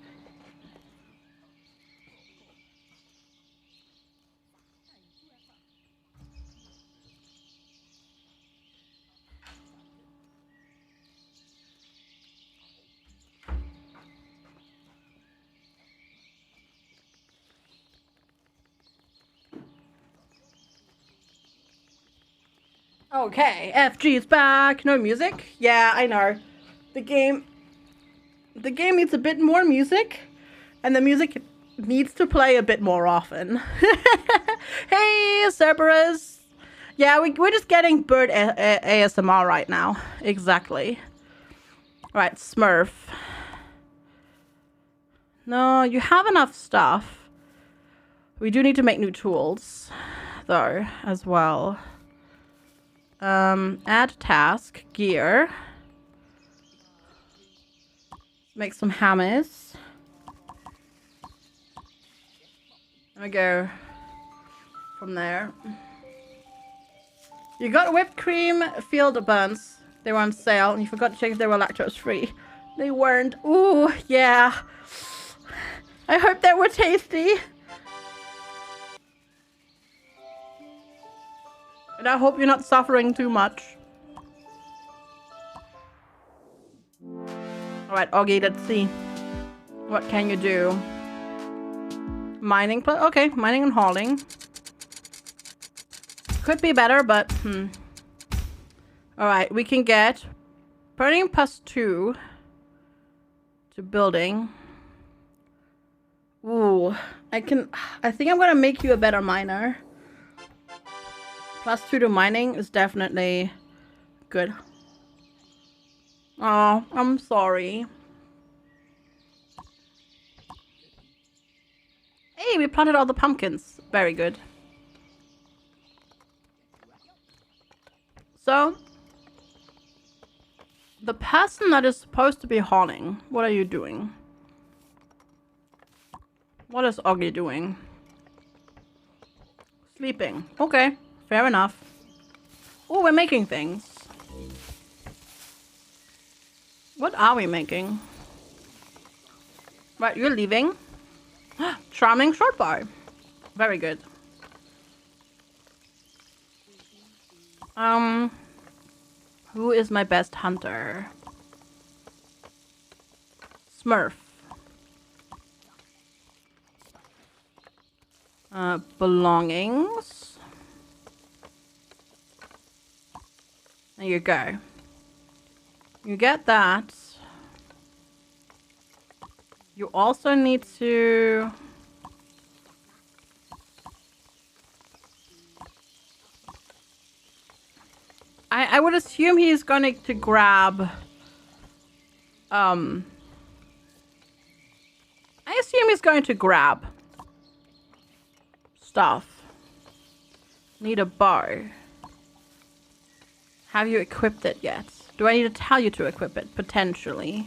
Okay, FG's back. No music. Yeah, I know. The game needs a bit more music, and the music needs to play a bit more often. Hey, Cerberus. Yeah, we're just getting bird ASMR right now. Exactly. Right, Smurf. No, you have enough stuff. We do need to make new tools, though, as well. Add task, gear. Make some hammers. There we go. From there. You got whipped cream field buns. They were on sale, and you forgot to check if they were lactose free. They weren't. Ooh, yeah. I hope they were tasty. And I hope you're not suffering too much. Alright, Augie, let's see. What can you do? Mining, okay, mining and hauling. Could be better, but Alright, we can get burning +2 to building. Ooh, I think I'm gonna make you a better miner. +2 to mining is definitely good. Oh, I'm sorry. Hey, we planted all the pumpkins. Very good. So, the person that is supposed to be hauling, what are you doing? What is Augie doing? Sleeping. Okay. Fair enough. Oh, we're making things. What are we making? Right, you're leaving. Charming short bar. Very good. Who is my best hunter? Smurf. Belongings. There you go. You get that. You also need to... I would assume he's going to grab... I assume he's going to grab... stuff. Need a bow. Have you equipped it yet? Do I need to tell you to equip it? Potentially.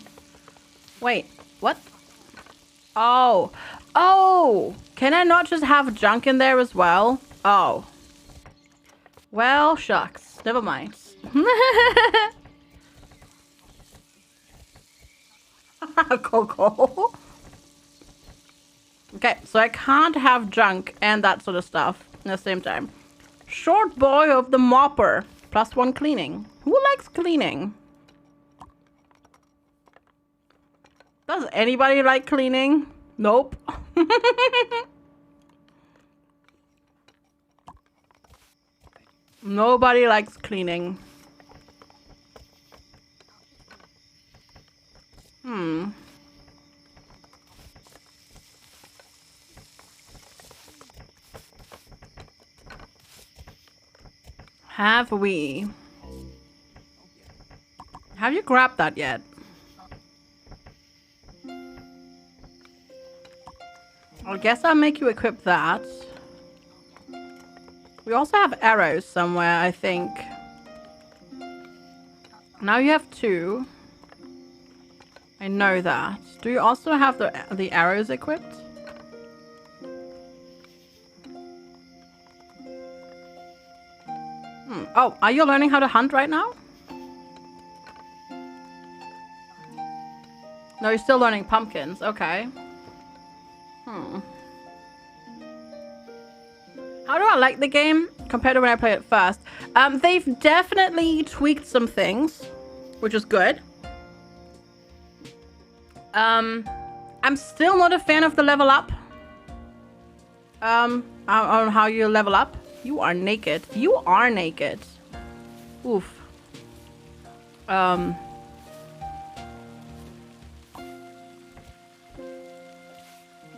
Wait, what? Oh. Oh! Can I not just have junk in there as well? Oh. Well, shucks. Never mind. Coco. Okay, so I can't have junk and that sort of stuff at the same time. Short boy of the mopper. +1 cleaning. Who likes cleaning? Does anybody like cleaning? Nope. Nobody likes cleaning. Have we? Have you grabbed that yet? I guess I'll make you equip that. We also have arrows somewhere, I think. Now you have 2. I know that. Do you also have the arrows equipped? Oh, are you learning how to hunt right now? No, you're still learning pumpkins. Okay. How do I like the game compared to when I played it first? They've definitely tweaked some things, which is good. I'm still not a fan of the level up. On how you level up. You are naked. You are naked. Oof.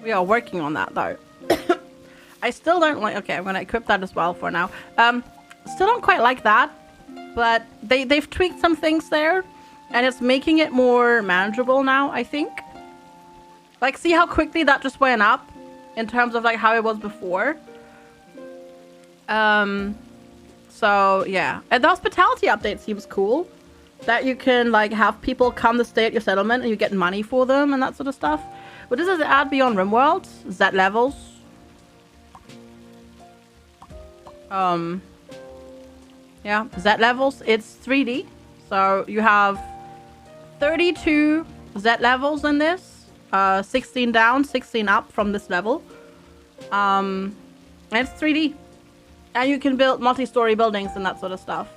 We are working on that though. I still don't like. Okay, I'm gonna equip that as well for now. Still don't quite like that, but they've tweaked some things there, and it's making it more manageable now. I think. Like, see how quickly that just went up in terms of like how it was before. So yeah, and the hospitality update seems cool. That you can like have people come to stay at your settlement and you get money for them and that sort of stuff. But does it add beyond RimWorld? Z levels? Yeah, Z levels. It's 3D. So you have 32 Z levels in this. 16 down, 16 up from this level. And it's 3D. And you can build multi-story buildings and that sort of stuff.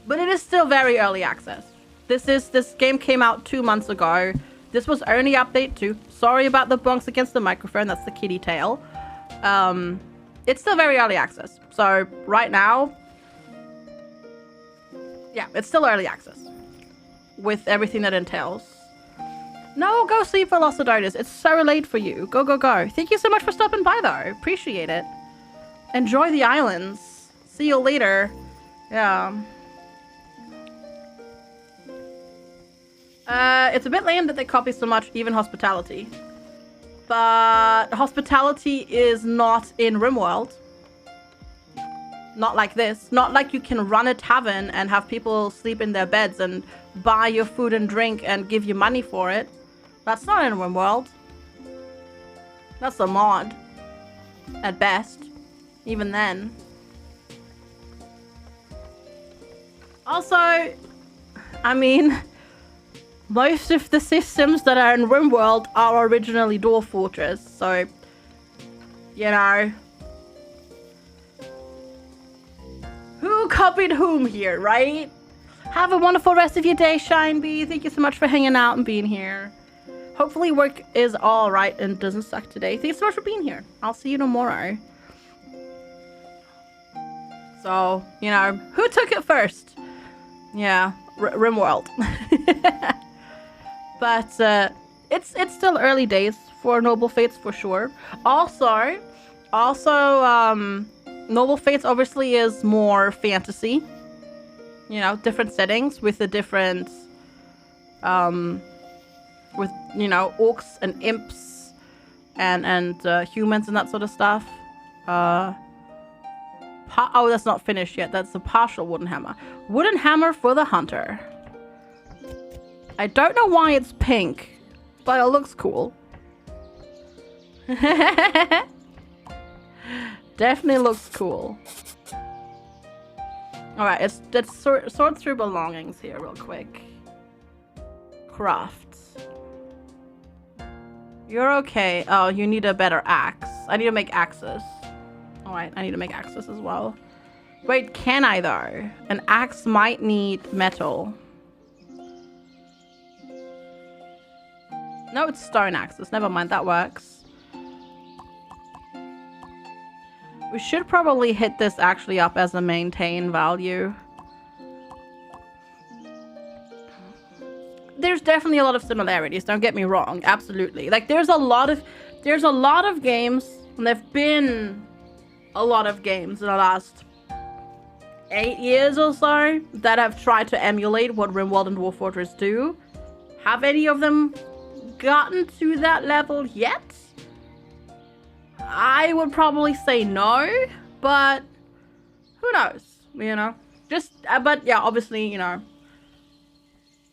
But it is still very early access. This game came out 2 months ago. This was only update 2. Sorry about the bonks against the microphone. That's the kitty tail. It's still very early access. So right now, yeah, it's still early access with everything that entails. No, go sleep, Velocidotus. It's so late for you. Go, go, go. Thank you so much for stopping by, though. Appreciate it. Enjoy the islands. See you later. Yeah. It's a bit lame that they copy so much, even hospitality. But hospitality is not in RimWorld. Not like this. Not like you can run a tavern and have people sleep in their beds and buy your food and drink and give you money for it. That's not in RimWorld. That's a mod. At best. Even then. Also, I mean, most of the systems that are in RimWorld are originally Dwarf Fortress, so, you know. Who copied whom here, right? Have a wonderful rest of your day, Shinebee. Thank you so much for hanging out and being here. Hopefully work is alright and doesn't suck today. Thanks so much for being here. I'll see you tomorrow. So, you know, who took it first? Yeah, RimWorld. But it's still early days for Noble Fates for sure. Also, Noble Fates obviously is more fantasy. You know, different settings with the different, with, you know, orcs and imps and humans and that sort of stuff. Oh, that's not finished yet. That's a partial wooden hammer. Wooden hammer for the hunter. I don't know why it's pink, but it looks cool. Definitely looks cool. Alright, let's sort through belongings here real quick. Crafts. You're okay. Oh, you need a better axe. I need to make axes. Alright, I need to make axes as well. Wait, can I though? An axe might need metal. No, it's stone axes. Never mind, that works. We should probably hit this actually up as a maintain value. There's definitely a lot of similarities, don't get me wrong. Absolutely. Like there's a lot of games, and there've been a lot of games in the last 8 years or so that have tried to emulate what RimWorld and Dwarf Fortress do. Have any of them gotten to that level yet? I would probably say no, but who knows, you know? Just, but yeah, obviously, you know,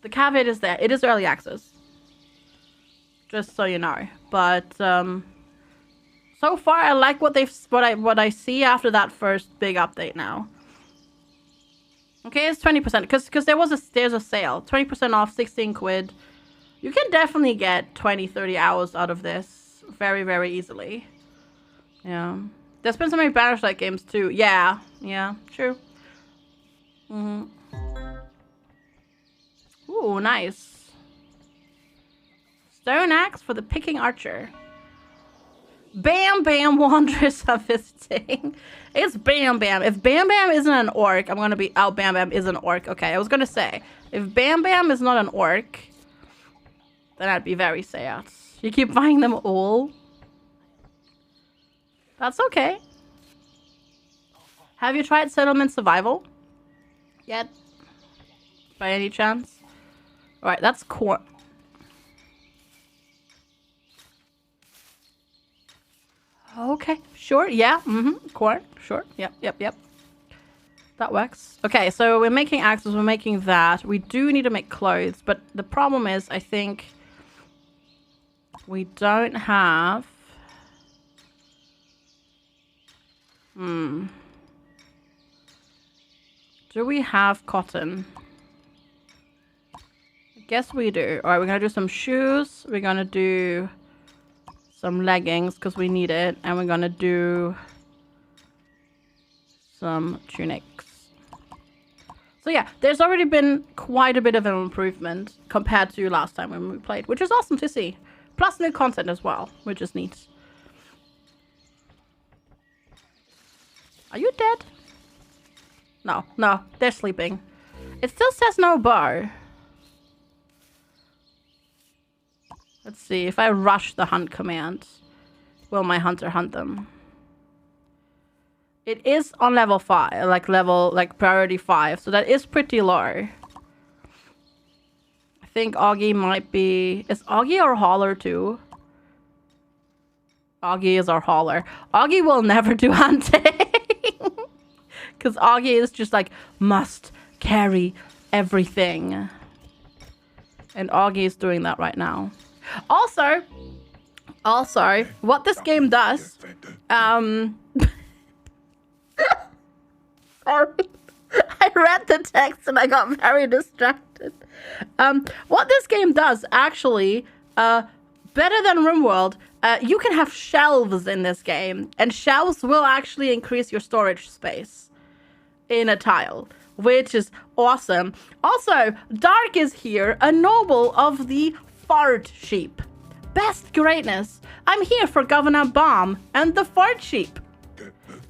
the caveat is there. It is early access. Just so you know. But, so far, I like what what I see after that first big update now. Okay, it's 20%, because there's a sale. 20% off, 16 quid. You can definitely get 20-30 hours out of this very, very easily. Yeah. There's been so many Bannerlight games too. Yeah. Yeah, true. Mm-hmm. Ooh, nice. Stone axe for the picking archer. Bam Bam Wanderers are visiting. It's Bam Bam. If Bam Bam isn't an orc, I'm gonna be... Oh, Bam Bam is an orc. Okay, I was gonna say, if Bam Bam is not an orc, then I'd be very sad. You keep buying them all. That's okay. Have you tried Settlement Survival yet? By any chance? Alright, that's corn. Okay, sure, yeah, corn, sure, yep. That works. Okay, so we're making axes, we're making that. We do need to make clothes, but the problem is, I think we don't have... Do we have cotton? I guess we do. Alright, we're gonna do some shoes. We're gonna do some leggings because we need it. And we're gonna do some tunics. So yeah, there's already been quite a bit of an improvement compared to last time when we played, which is awesome to see. Plus new content as well, which is neat. Are you dead? No, they're sleeping. It still says no bar. Let's see, if I rush the hunt command, will my hunter hunt them? It is on level 5, like priority 5, so that is pretty low. I think Augie might be... Is Augie our hauler too? Augie is our hauler. Augie will never do hunting. Because Augie is just like, must carry everything. And Augie is doing that right now. Also, what this game does... Sorry. I read the text and I got very distracted. What this game does, actually, better than RimWorld, you can have shelves in this game. And shelves will actually increase your storage space in a tile, which is awesome. Also, Dark is here, a noble of the Fart Sheep. Best greatness. I'm here for Governor Bomb and the Fart Sheep.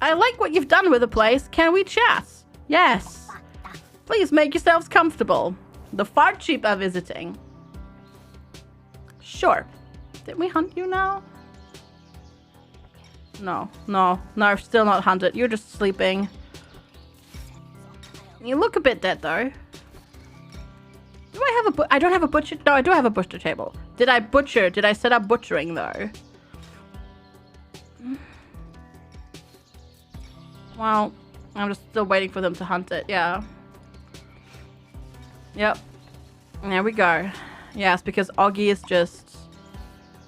I like what you've done with the place. Can we chat? Yes. Please make yourselves comfortable. The Fart Sheep are visiting. Sure. Did we hunt you now? No, still not hunted. You're just sleeping. You look a bit dead, though. Do I have a I don't have a butcher... No, I do have a butcher table. Did I butcher? Did I set up butchering, though? Well, I'm just still waiting for them to hunt it. Yeah. Yep. There we go. Yes, because Augie is just...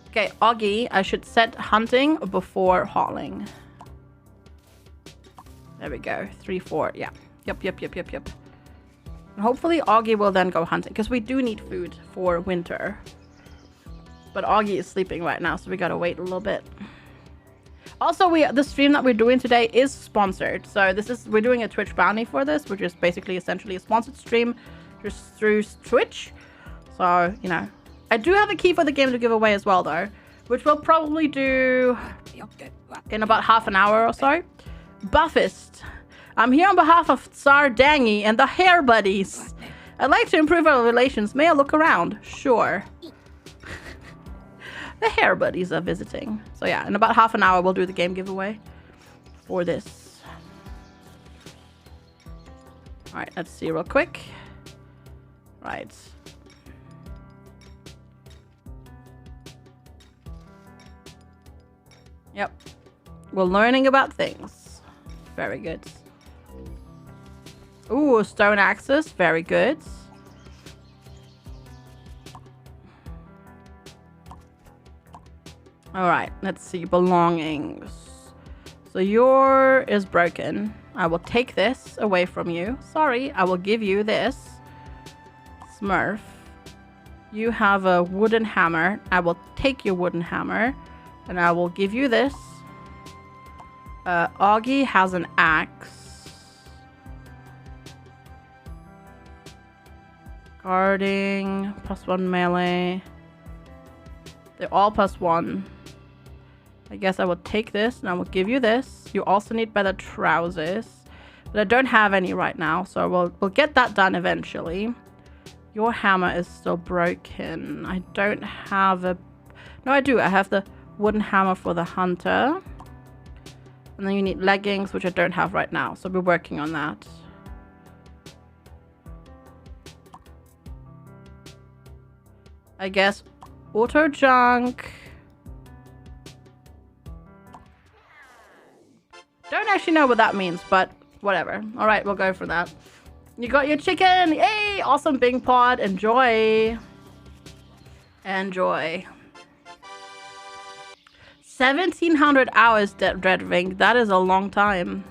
Okay, Augie, I should set hunting before hauling. There we go. 3, 4. Yeah. Yep. And hopefully Augie will then go hunting, because we do need food for winter. But Augie is sleeping right now, so we gotta wait a little bit. Also, the stream that we're doing today is sponsored. So we're doing a Twitch bounty for this, which is basically essentially a sponsored stream just through Twitch. So, you know, I do have a key for the game to give away as well, though, which we'll probably do in about half an hour or so. Buffist. I'm here on behalf of Tsar Dangy and the Hair Buddies. I'd like to improve our relations. May I look around? Sure. The Hair Buddies are visiting. So yeah, in about half an hour, we'll do the game giveaway for this. All right, let's see real quick. Right. Yep. We're learning about things. Very good. Ooh, stone axes. Very good. Alright, let's see. Belongings. So your is broken. I will take this away from you. Sorry, I will give you this. Smurf. You have a wooden hammer. I will take your wooden hammer. And I will give you this. Augie has an axe. Guarding. +1 melee. They're all +1. I guess I will take this and I will give you this. You also need better trousers. But I don't have any right now. So we'll get that done eventually. Your hammer is still broken. I don't have a... No, I do. I have the wooden hammer for the hunter. And then you need leggings, which I don't have right now. So we're working on that. I guess auto junk. Don't actually know what that means, but whatever. All right, we'll go for that. You got your chicken. Yay! Awesome Bing Pod. Enjoy. Enjoy. 1,700 hours, Red Ring. That is a long time.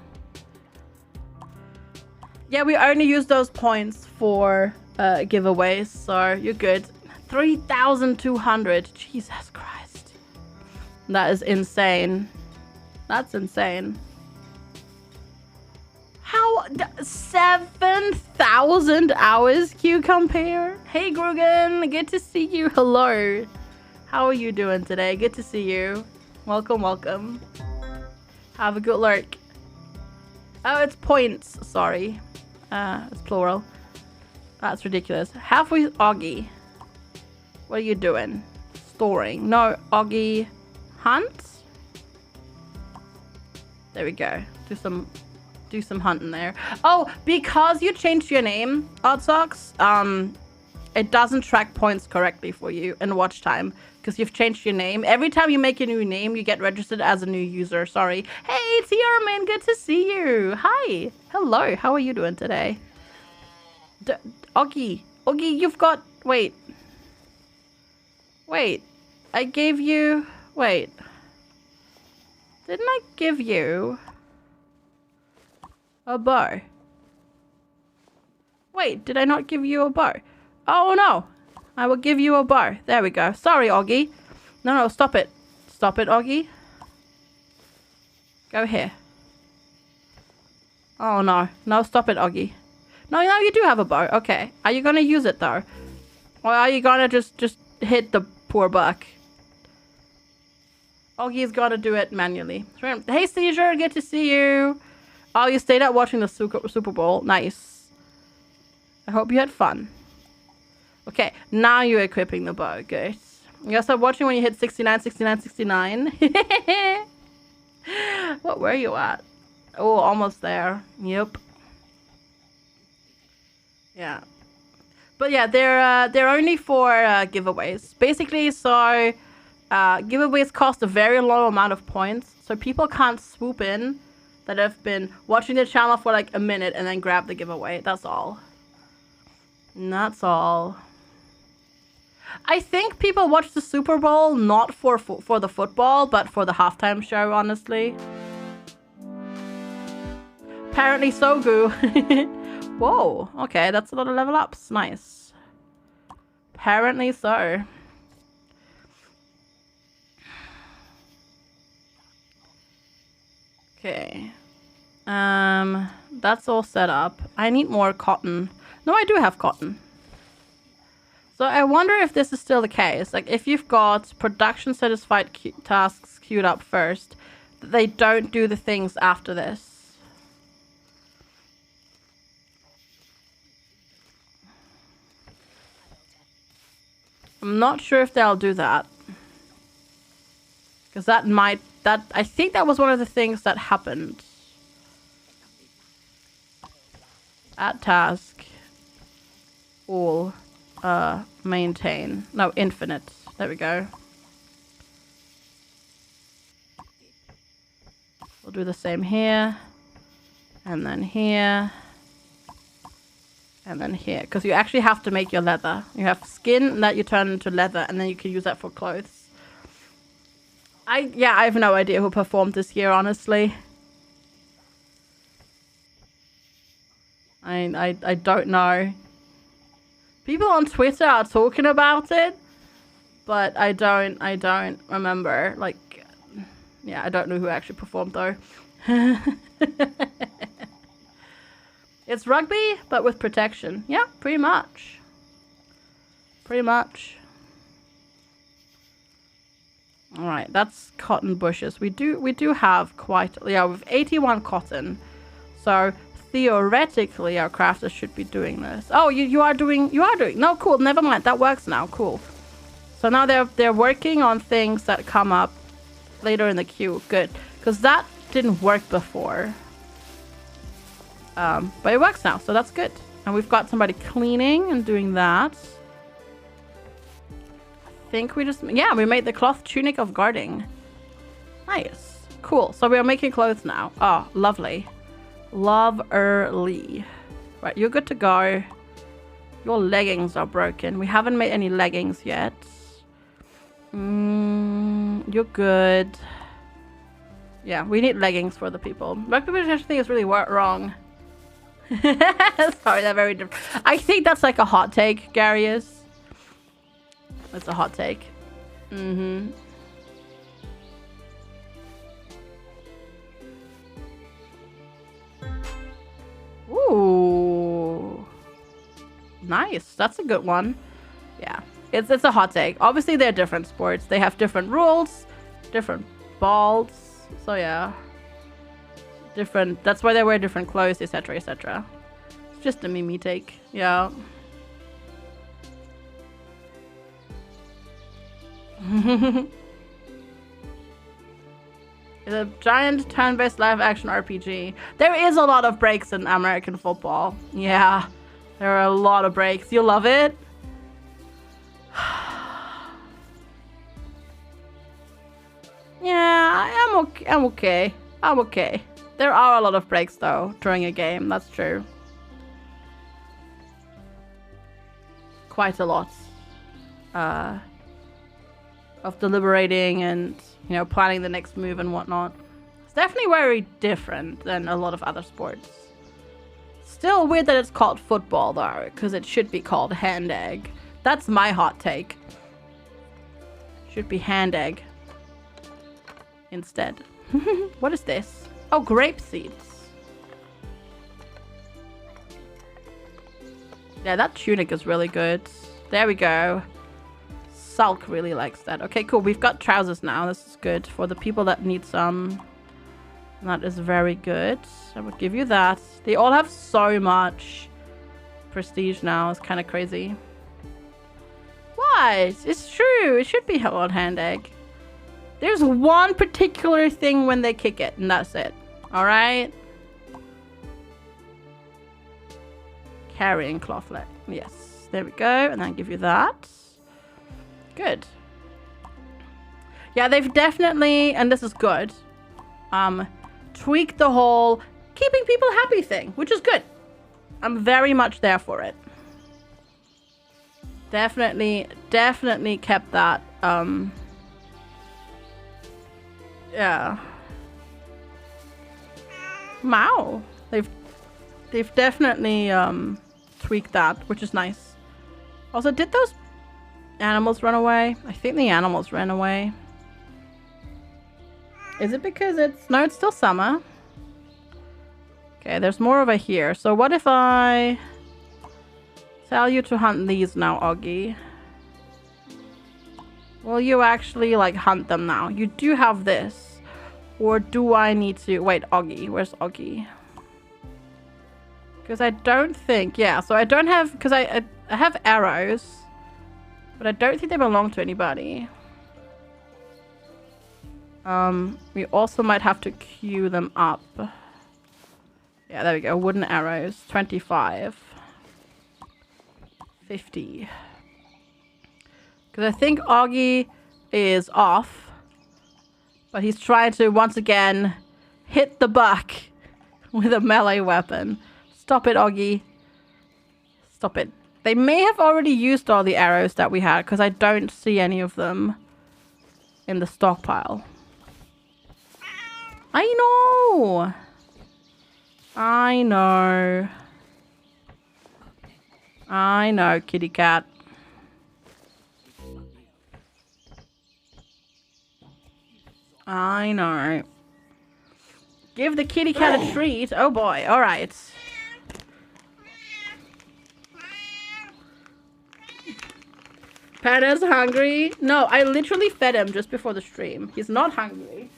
Yeah, we only use those points for giveaways, so you're good. 3,200. Jesus Christ. That is insane. That's insane. How? 7,000 hours, Q Compare? Hey, Grugan. Good to see you. Hello. How are you doing today? Good to see you. Welcome, welcome. Have a good lurk. Oh, it's points. Sorry. It's plural. That's ridiculous. Halfway, Augie. What are you doing? Storing. No, Augie. Hunt? There we go. Do some hunting there. Oh, because you changed your name, Oddsocks, it doesn't track points correctly for you in watch time. Because you've changed your name. Every time you make a new name, you get registered as a new user. Sorry. Hey, Tierman, good to see you. Hi. Hello. How are you doing today? Augie. Augie, you've got... Wait. I gave you... Wait. Didn't I give you... a bow? Wait, did I not give you a bow? Oh, no. I will give you a bow. There we go. Sorry, Augie. No, stop it. Stop it, Augie. Go here. Oh, no. No, stop it, Augie. No, you do have a bow. Okay. Are you gonna use it, though? Or are you gonna just hit the poor buck? Augie's gotta do it manually. Hey, Seizure. Good to see you. Oh, you stayed out watching the Super Bowl. Nice. I hope you had fun. Okay, now you're equipping the bow. Good. You gotta stop watching when you hit 69, 69, 69. What were you at? Oh, almost there. Yep. Yeah. But yeah, they're only for giveaways. Basically, so giveaways cost a very low amount of points. So people can't swoop in that have been watching the channel for like a minute and then grab the giveaway. That's all. And that's all. I think people watch the Super Bowl not for the football, but for the halftime show, honestly. Apparently so, Goo. Whoa, okay, that's a lot of level ups. Nice. Apparently so. Okay. That's all set up. I need more cotton. No, I do have cotton. So I wonder if this is still the case. Like, if you've got production satisfied tasks queued up first, they don't do the things after this. I'm not sure if they'll do that. Because that might... I think that was one of the things that happened. Add task. All. Maintain. No, infinite. There we go. We'll do the same here. And then here. And then here. Because you actually have to make your leather. You have skin that you turn into leather. And then you can use that for clothes. I have no idea who performed this here, honestly. I don't know. People on Twitter are talking about it, but I don't remember. Like, yeah, I don't know who actually performed though. It's rugby, but with protection. Yeah, pretty much. Pretty much. All right, that's cotton bushes. We do have quite, yeah, we've 81 cotton. So theoretically, our crafters should be doing this. Oh, you are doing. No, cool. Never mind. That works now. Cool. So now they're working on things that come up later in the queue. Good, because that didn't work before. But it works now, so that's good. And we've got somebody cleaning and doing that. I think we just... Yeah, we made the cloth tunic of guarding. Nice. Cool. So we are making clothes now. Oh, lovely. Lovely. Right, you're good to go. Your leggings are broken. We haven't made any leggings yet. You're good. Yeah, we need leggings for the people. Rugby protection thing is really wrong. Sorry, they're very different. I think that's like a hot take, Garius. That's a hot take. Ooh. Nice. That's a good one. Yeah. It's a hot take. Obviously, they're different sports. They have different rules, different balls. So, yeah. Different. That's why they wear different clothes, etc., etc. It's just a Mimi take. Yeah. It's a giant turn-based live-action RPG. There is a lot of breaks in American football. Yeah, there are a lot of breaks. You love it? Yeah, I'm okay. I'm okay. There are a lot of breaks, though, during a game. That's true. Quite a lot. Of deliberating and, you know, planning the next move and whatnot. It's definitely very different than a lot of other sports. Still weird that it's called football, though, because it should be called hand egg. That's my hot take. Should be hand egg instead. What is this? Oh, grape seeds. Yeah, that tunic is really good. There we go. Sulk really likes that. Okay, cool. We've got trousers now. This is good for the people that need some. That is very good. I would give you that. They all have so much prestige now. It's kind of crazy. What? It's true. It should be on hand egg. There's one particular thing when they kick it, and that's it. All right? Carrying clothlet. Yes. There we go. And then give you that. Good. Yeah, they've definitely, and this is good, tweaked the whole keeping people happy thing, which is good. I'm very much there for it. Definitely kept that, yeah. Wow. They've definitely tweaked that, which is nice. Also, did those animals run away? I think the animals ran away. Is it because it's... No, it's still summer. Okay, there's more over here. So what if I tell you to hunt these now, Augie? Will you actually, like, hunt them now? You do have this. Or do I need to... Wait, Augie. Where's Augie? Because I don't think... Yeah, so I don't have... Because I have arrows. But I don't think they belong to anybody. We also might have to queue them up. Yeah, there we go. Wooden arrows. 25. 50. Because I think Augie is off. But he's trying to, once again, hit the buck with a melee weapon. Stop it, Augie. Stop it. They may have already used all the arrows that we had, because I don't see any of them in the stockpile. I know! I know. I know, kitty cat. I know. Give the kitty cat a treat. Oh boy, alright. Pana's hungry. No, I literally fed him just before the stream. He's not hungry.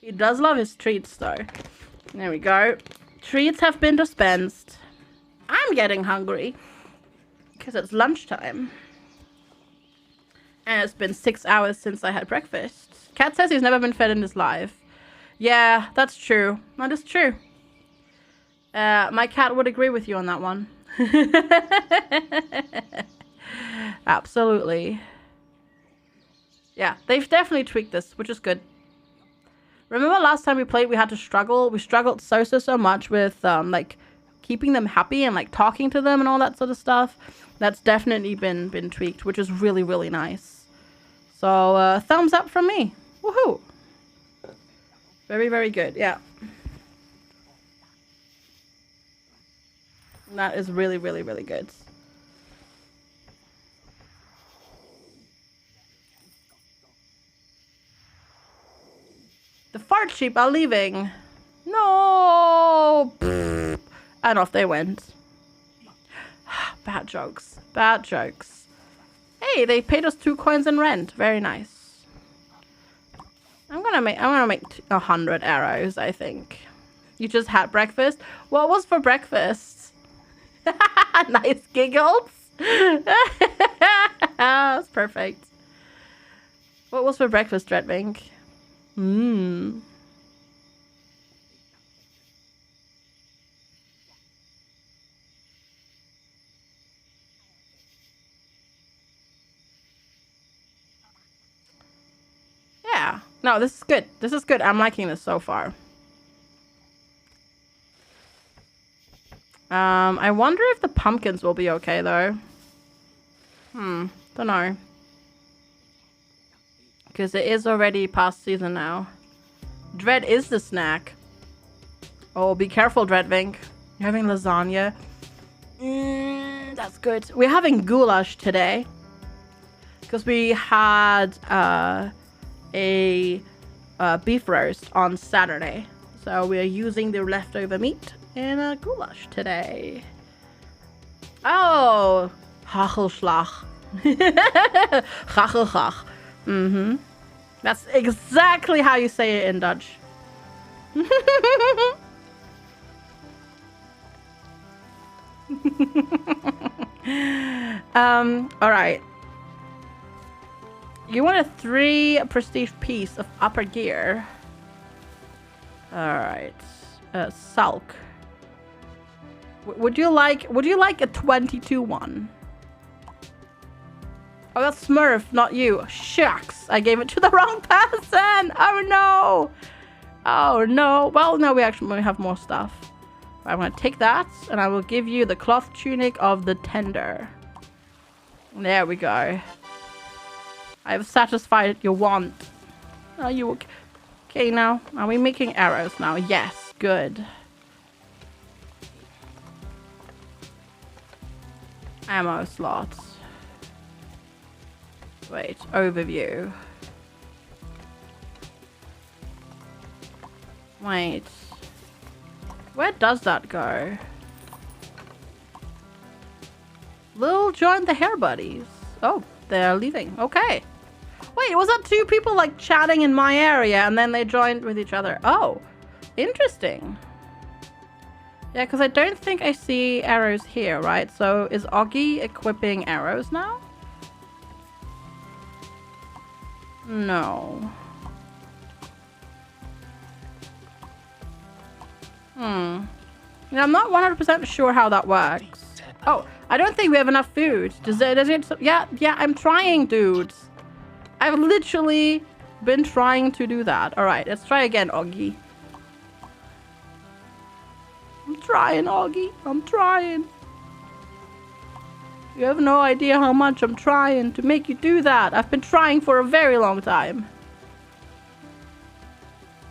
He does love his treats though. There we go. Treats have been dispensed. I'm getting hungry. Because it's lunchtime. And it's been 6 hours since I had breakfast. Cat says he's never been fed in his life. Yeah, that's true. That is true. My cat would agree with you on that one. Absolutely. Yeah, they've definitely tweaked this, which is good. Remember last time we played, we had to struggle. We struggled so much with like keeping them happy and like talking to them and all that sort of stuff. That's definitely been tweaked, which is really, really nice. So thumbs up from me. Woohoo! Very, very good. Yeah. That is really, really, really good. The fart sheep are leaving. No! And off they went. Bad jokes. Bad jokes. Hey, they paid us 2 coins in rent. Very nice. I'm gonna make 100 arrows, I think. You just had breakfast? What was for breakfast? Nice giggles. That's perfect. What was for breakfast, Dreadwing? Yeah. No, this is good. This is good. I'm liking this so far. I wonder if the pumpkins will be okay, though. Don't know. Because it is already past season now. Dread is the snack. Oh, be careful, Dreadwing. You're having lasagna. That's good. We're having goulash today. Because we had a beef roast on Saturday. So we're using the leftover meat in a goulash today. Oh, Hachelschlag. Hachelschlag. That's exactly how you say it in Dutch. Alright. You want a 3 prestige piece of upper gear. Alright. Sulk. Would you like a 22 one? Oh, that's Smurf, not you. Shucks, I gave it to the wrong person. Oh no. Oh no. Well, no, we actually have more stuff. I'm gonna take that, and I will give you the cloth tunic of the tender. There we go. I've satisfied your want. Are you okay now? Are we making arrows now? Yes. good. Ammo slots. Wait, overview. Wait. Where does that go? Lil joined the hair buddies. Oh, they're leaving. Okay. Wait, was that two people like chatting in my area and then they joined with each other? Oh, interesting. Yeah, because I don't think I see arrows here, right? So is Augie equipping arrows now? No. Yeah, I'm not 100% sure how that works. Oh, I don't think we have enough food. Does it? Yeah, I'm trying, dudes. I've literally been trying to do that. All right, let's try again, Augie. I'm trying, Augie. I'm trying. You have no idea how much I'm trying to make you do that. I've been trying for a very long time.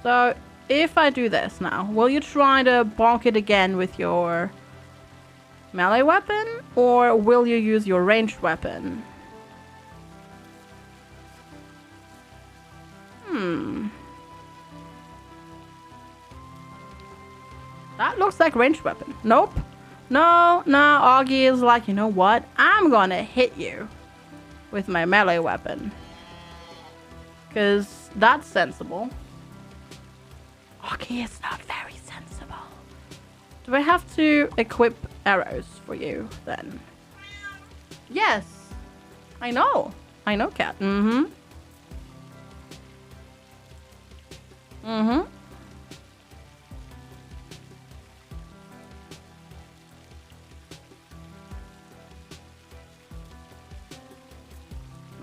So, if I do this now, will you try to bonk it again with your melee weapon? Or will you use your ranged weapon? That looks like ranged weapon. Nope. No, Augie is like, you know what? I'm gonna hit you with my melee weapon. Because that's sensible. Augie is not very sensible. Do I have to equip arrows for you then? Yes. I know, cat.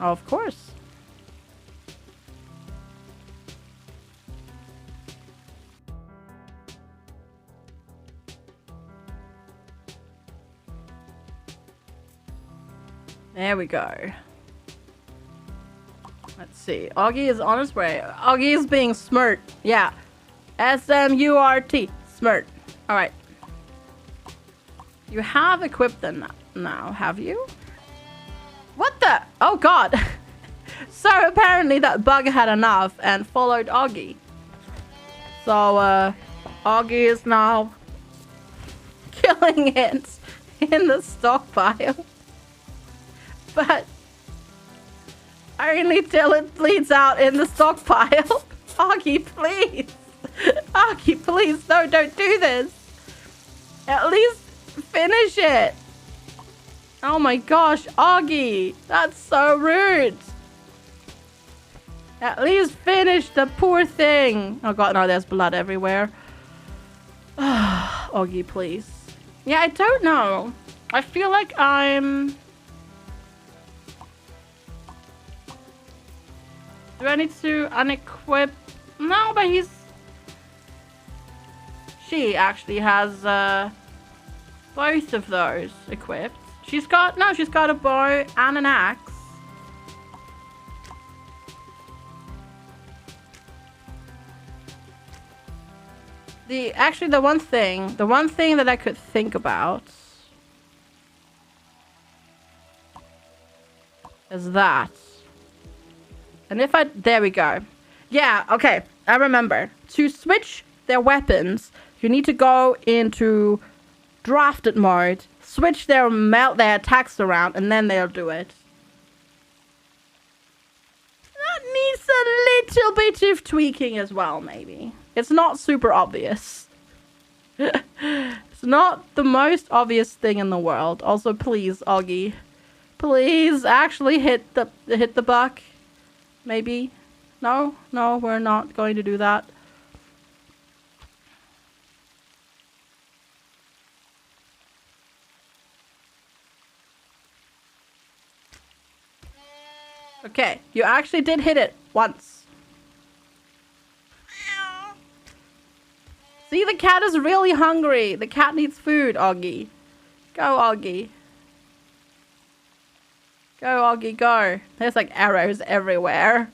Of course. There we go. Let's see. Augie is on his way. Augie is being smart. Yeah. S-M-U-R-T. Smart. Alright. You have equipped them now, have you? What the? Oh god. So apparently that bug had enough and followed Augie. So, Augie is now killing it in the stockpile. But only till it bleeds out in the stockpile. Augie, please. Augie, please. No, don't do this. At least finish it. Oh my gosh, Augie. That's so rude. At least finish the poor thing. Oh god, no, there's blood everywhere. Augie, please. Yeah, I don't know. I feel like I'm... Do I need to unequip? No, but he's... She actually has both of those equipped. She's got... No, she's got a bow and an axe. Actually, the one thing that I could think about is that. And if I... There we go. Yeah, okay. I remember. To switch their weapons, you need to go into drafted mode, switch their attacks around, and then they'll do it. That needs a little bit of tweaking as well, maybe. It's not super obvious. It's not the most obvious thing in the world. Also, please, Augie. Please actually hit the buck. Maybe. No, we're not going to do that. Okay, you actually did hit it once. See, the cat is really hungry. The cat needs food, Augie. Go, Augie. Go, Augie, go. There's like arrows everywhere.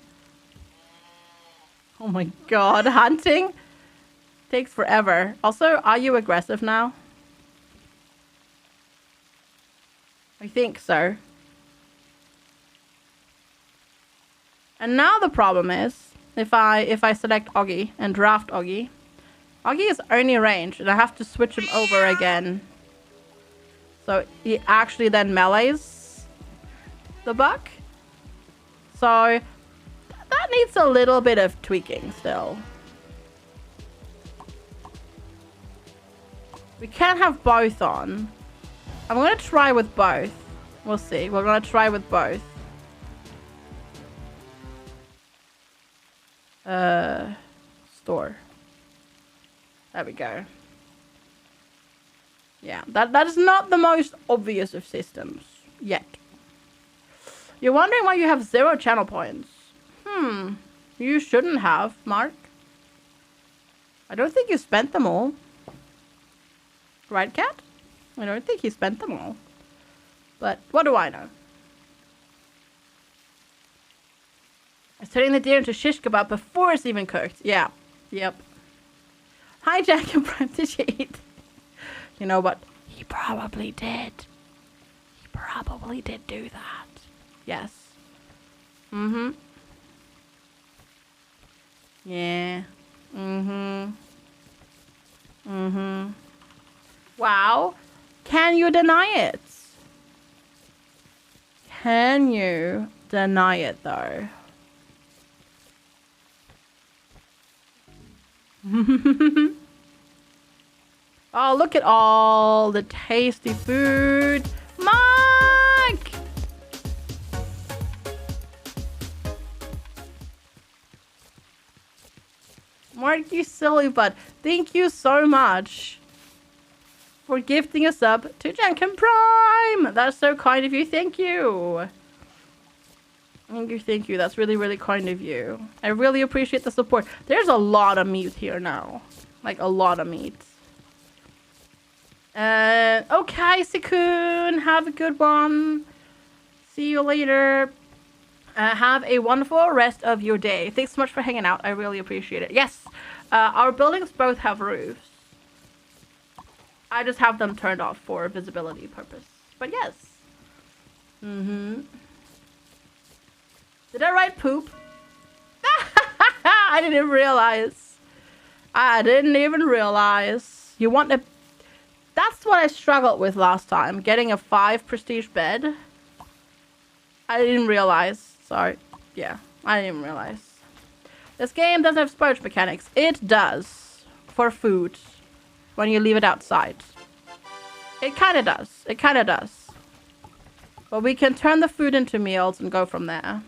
Oh my god, hunting? Takes forever. Also, are you aggressive now? I think so. And now the problem is, if I select Oggy and draft Oggy, Oggy is only ranged, and I have to switch him over again. So he actually then melees the buck. So that needs a little bit of tweaking still. We can't have both on. I'm gonna try with both. We'll see. We're gonna try with both. Store. There we go. Yeah, that is not the most obvious of systems yet. You're wondering why you have 0 channel points. You shouldn't have, Mark. I don't think you spent them all. Right, Cat? I don't think you spent them all. But what do I know? I'm turning the deer into shish kebab before it's even cooked. Yeah. Yep. Hi, Jack and Prime. Did you eat? You know what? He probably did. He probably did do that. Yes. Mm-hmm. Yeah. Mm-hmm. Mm-hmm. Wow. Can you deny it? Can you deny it, though? Oh, look at all the tasty food. Mike! Mark, you silly butt. Thank you so much for gifting a sub to Janken Prime. That's so kind of you. Thank you. Thank you, thank you. That's really, really kind of you. I really appreciate the support. There's a lot of meat here now. Like, a lot of meat. Okay, Sikun. Have a good one. See you later. Have a wonderful rest of your day. Thanks so much for hanging out. I really appreciate it. Yes, our buildings both have roofs. I just have them turned off for visibility purpose. But yes. Mm-hmm. Did I write poop? I didn't realize. I didn't even realize. You want to... That's what I struggled with last time. Getting a 5 prestige bed. I didn't realize. Sorry. Yeah, I didn't even realize. This game doesn't have sports mechanics. It does. For food. When you leave it outside. It kind of does. It kind of does. But we can turn the food into meals and go from there.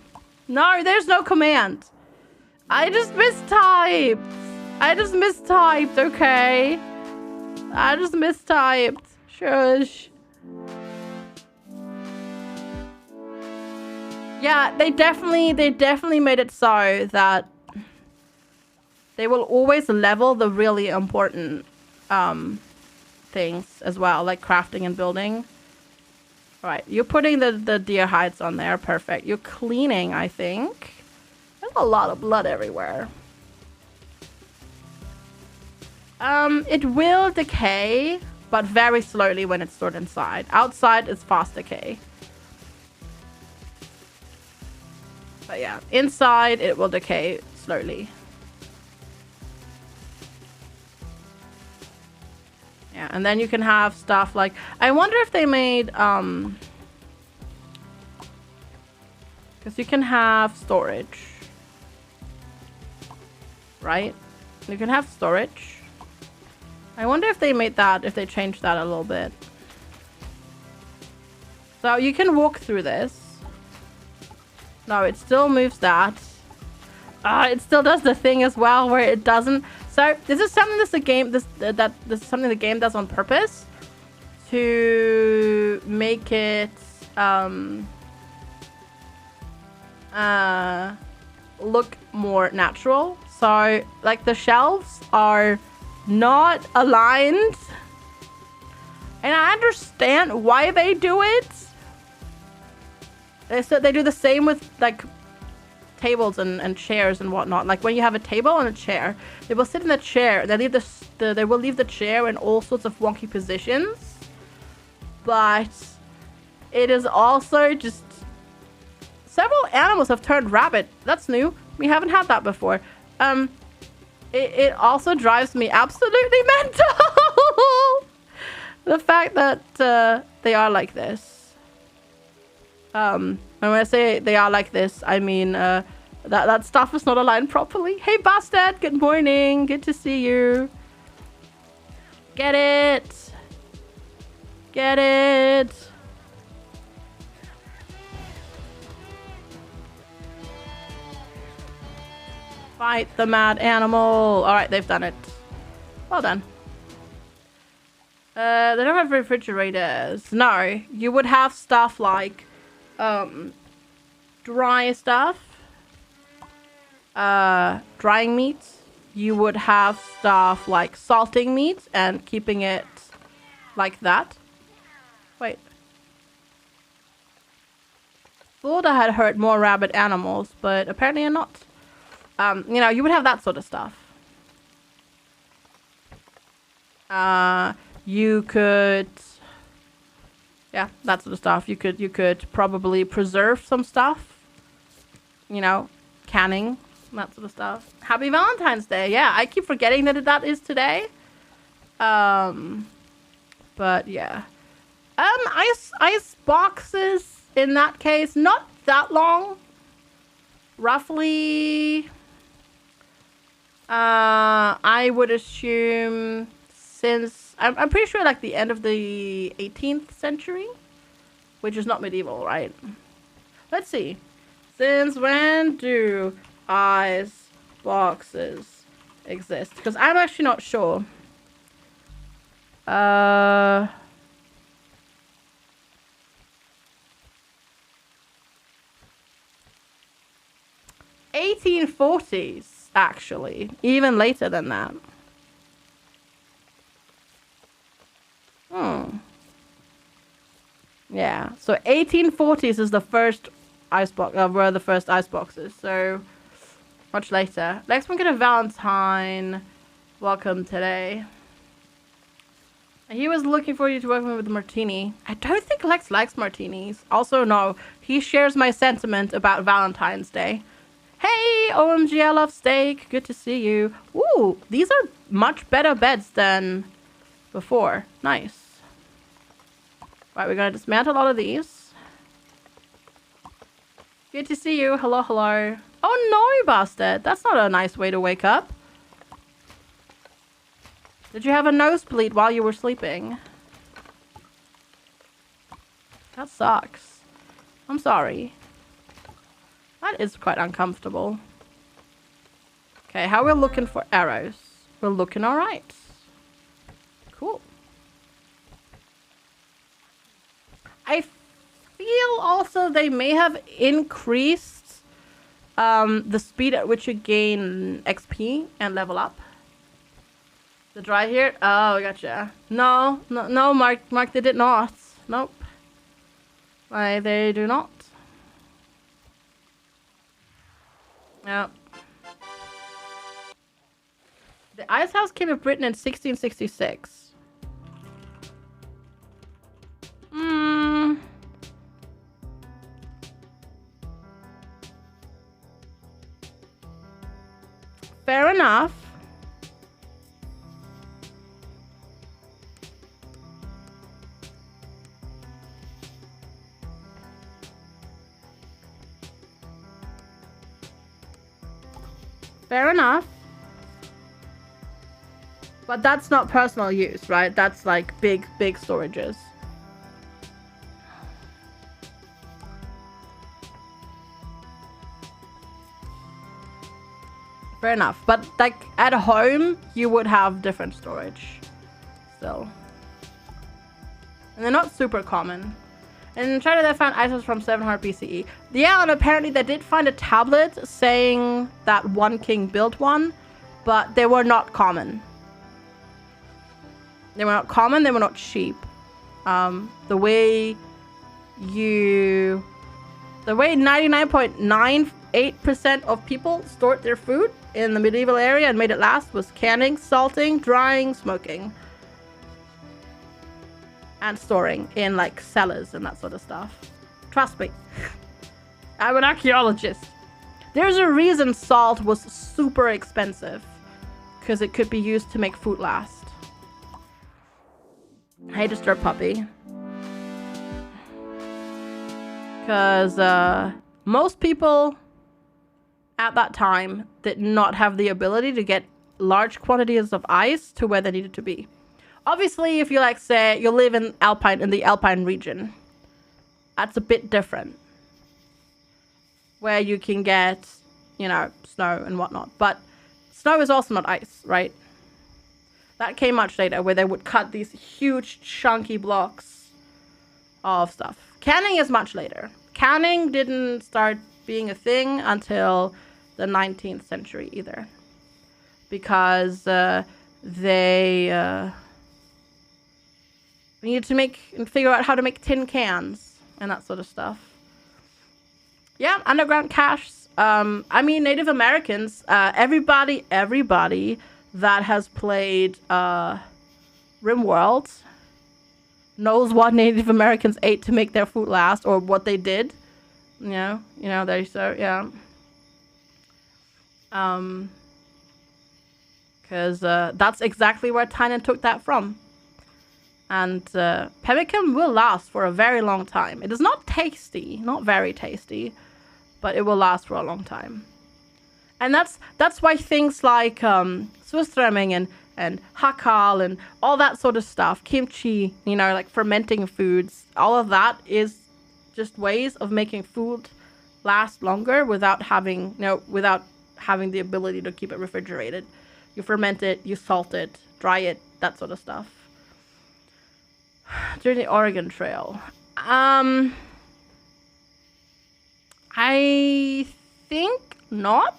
No, there's no command. I just mistyped. I just mistyped, okay? I just mistyped. Shush. Yeah, they definitely made it so that they will always level the really important things as well, like crafting and building. Right, you're putting the deer hides on there. Perfect. You're cleaning, I think. There's a lot of blood everywhere. It will decay, but very slowly when it's stored inside. Outside is fast decay. But yeah, inside it will decay slowly. Yeah, and then you can have stuff like... I wonder if they made... Because you can have storage. Right? You can have storage. I wonder if they made that, if they changed that a little bit. So you can walk through this. No, it still moves that. It still does the thing as well where it doesn't... So this is something this is something the game does on purpose to make it look more natural. So like the shelves are not aligned, and I understand why they do it. They do the same with like tables and chairs and whatnot. Like when you have a table and a chair, they will sit in the chair. They leave they will leave the chair in all sorts of wonky positions. But it is also just several animals have turned rabbit. That's new. We haven't had that before. It also drives me absolutely mental. The fact that they are like this. And when I say they are like this, I mean that stuff is not aligned properly. Hey, Bastard, good morning. Good to see you. Get it. Get it. Fight the mad animal. All right, they've done it. Well done. They don't have refrigerators. No, you would have stuff like dry stuff, drying meat. You would have stuff like salting meat and keeping it like that. Wait. Thought I had heard more rabid animals, but apparently I'm not. You know, you would have that sort of stuff. You could, yeah, that sort of stuff. You could probably preserve some stuff. You know, canning, that sort of stuff. Happy Valentine's Day. Yeah, I keep forgetting that is today. But yeah. Ice boxes in that case, not that long. Roughly, I would assume since I'm pretty sure like the end of the 18th century, which is not medieval, right? Let's see. Since when do ice boxes exist? Because I'm actually not sure. 1840s, actually. Even later than that. Yeah, so 1840s is the first ice box, were the first ice boxes, so much later. Next one, get a Valentine. Welcome today. He was looking for you to work with the martini. I don't think Lex likes martinis. Also, no, he shares my sentiment about Valentine's Day. Hey, OMG, I love steak. Good to see you. Ooh, these are much better beds than before. Nice. Right, we're going to dismantle all of these. Good to see you. Hello, hello. Oh, no, bastard. That's not a nice way to wake up. Did you have a nosebleed while you were sleeping? That sucks. I'm sorry. That is quite uncomfortable. Okay, how are we looking for arrows? We're looking all right. Cool. I feel also they may have increased the speed at which you gain XP and level up. The dry here? Oh, gotcha. No, Mark, they did not. Nope. Why, they do not. Yep. The Ice House came to Britain in 1666. Fair enough. Fair enough. But that's not personal use, right? That's like big storages. Fair enough. But like at home, you would have different storage still. And they're not super common. And in China, they found items from 700 BCE. Yeah, and apparently they did find a tablet saying that one king built one, but they were not common. They were not common, they were not cheap. The way 99.9 8% of people stored their food in the medieval area and made it last was canning, salting, drying, smoking. And storing in like cellars and that sort of stuff. Trust me. I'm an archaeologist. There's a reason salt was super expensive. Because it could be used to make food last. Hey, Disturbed Puppy. Because most people at that time did not have the ability to get large quantities of ice to where they needed to be. Obviously, if you like say you live in the Alpine region, that's a bit different. Where you can get, you know, snow and whatnot. But snow is also not ice, right? That came much later, where they would cut these huge chunky blocks of stuff. Canning is much later. Canning didn't start being a thing until the 19th century either. Because they needed to figure out how to make tin cans and that sort of stuff. Yeah, underground caches. I mean, Native Americans, everybody that has played RimWorld knows what Native Americans ate to make their food last, or what they did. You know, yeah. Because that's exactly where Tynan took that from. And pemmican will last for a very long time. It is not tasty, not very tasty, but it will last for a long time. And that's why things like surströmming and hakal and all that sort of stuff, kimchi, you know, like fermenting foods, all of that is just ways of making food last longer without having the ability to keep it refrigerated. You ferment it, you salt it, dry it, that sort of stuff. During the Oregon Trail. I think not.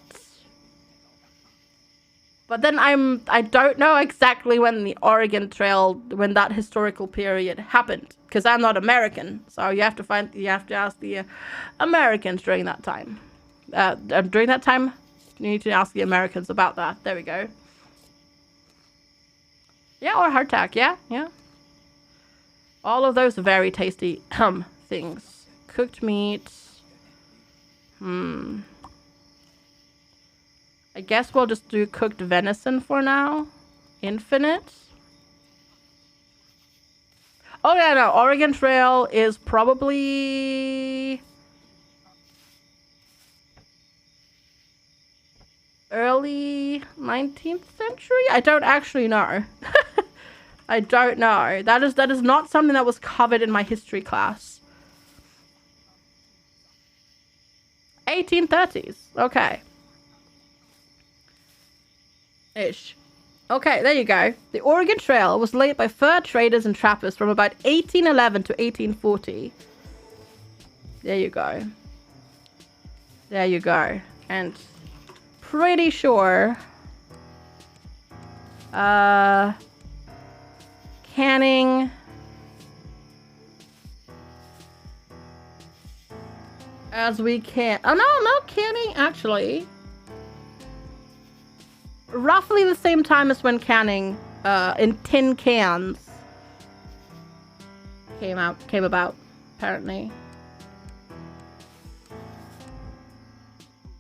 But then I don't know exactly when the Oregon Trail, when that historical period happened, because I'm not American. So you have to ask the Americans during that time. During that time, you need to ask the Americans about that. There we go. Yeah, or hardtack. Yeah. All of those are very tasty things. Cooked meat. I guess we'll just do cooked venison for now. Infinite. Oh yeah, no. Oregon Trail is probably early 19th century? I don't actually know. I don't know. That is not something that was covered in my history class. 1830s. Okay. Ish. Okay, there you go. The Oregon Trail was laid by fur traders and trappers from about 1811 to 1840. There you go. There you go. And pretty sure canning as we can. Oh no, canning actually. Roughly the same time as when canning in tin cans came about, apparently.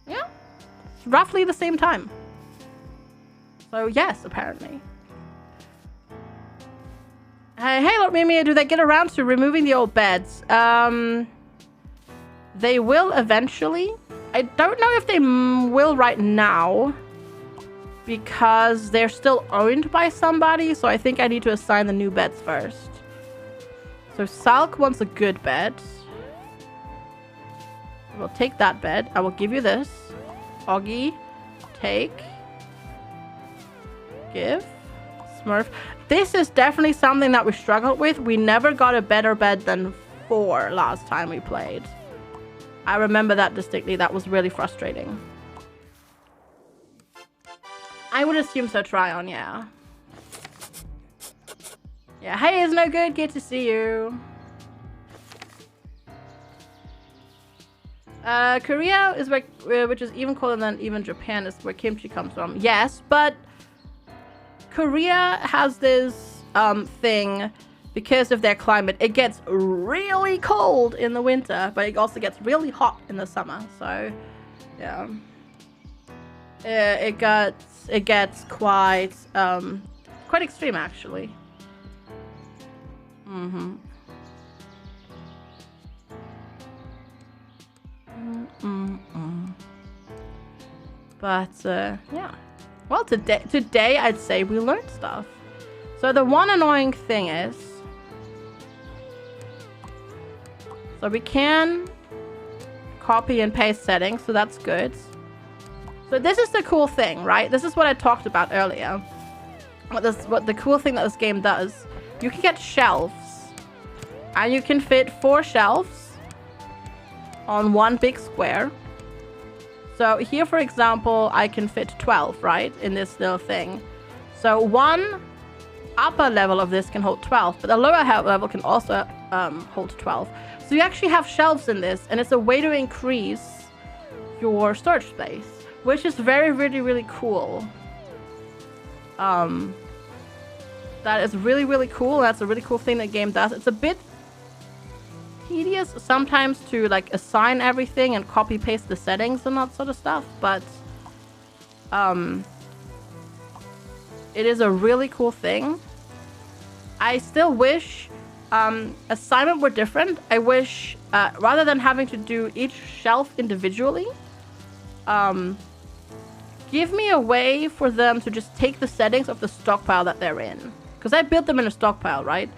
Yeah, it's roughly the same time. So yes, apparently. Hey, Lord Mimi, do they get around to removing the old beds? They will eventually. I don't know if they will right now, because they're still owned by somebody, so I think I need to assign the new beds first. So Salk wants a good bed. We'll take that bed. I will give you this. Augie, take. Give. Smurf. This is definitely something that we struggled with. We never got a better bed than 4 last time we played. I remember that distinctly. That was really frustrating. I would assume so, Tryon, yeah. Yeah, hey, is no good. Good to see you. Korea is where, which is even colder than even Japan, is where kimchi comes from. Yes, but Korea has this thing because of their climate. It gets really cold in the winter, but it also gets really hot in the summer. So, yeah, it gets quite extreme actually. But yeah. Well, today I'd say we learned stuff. So the one annoying thing is, so we can copy and paste settings, so that's good. So this is the cool thing, right? This is what I talked about earlier. What the cool thing that this game does. You can get shelves, and you can fit 4 shelves on one big square. So here, for example, I can fit 12, right, in this little thing. So one upper level of this can hold 12, but the lower level can also hold 12. So you actually have shelves in this, and it's a way to increase your storage space, which is very, really, really cool. That is really, really cool. That's a really cool thing the game does. It's a bit tedious sometimes to like assign everything and copy paste the settings and that sort of stuff, but it is a really cool thing. I still wish assignment were different. I wish rather than having to do each shelf individually, give me a way for them to just take the settings of the stockpile that they're in, because I built them in a stockpile, right?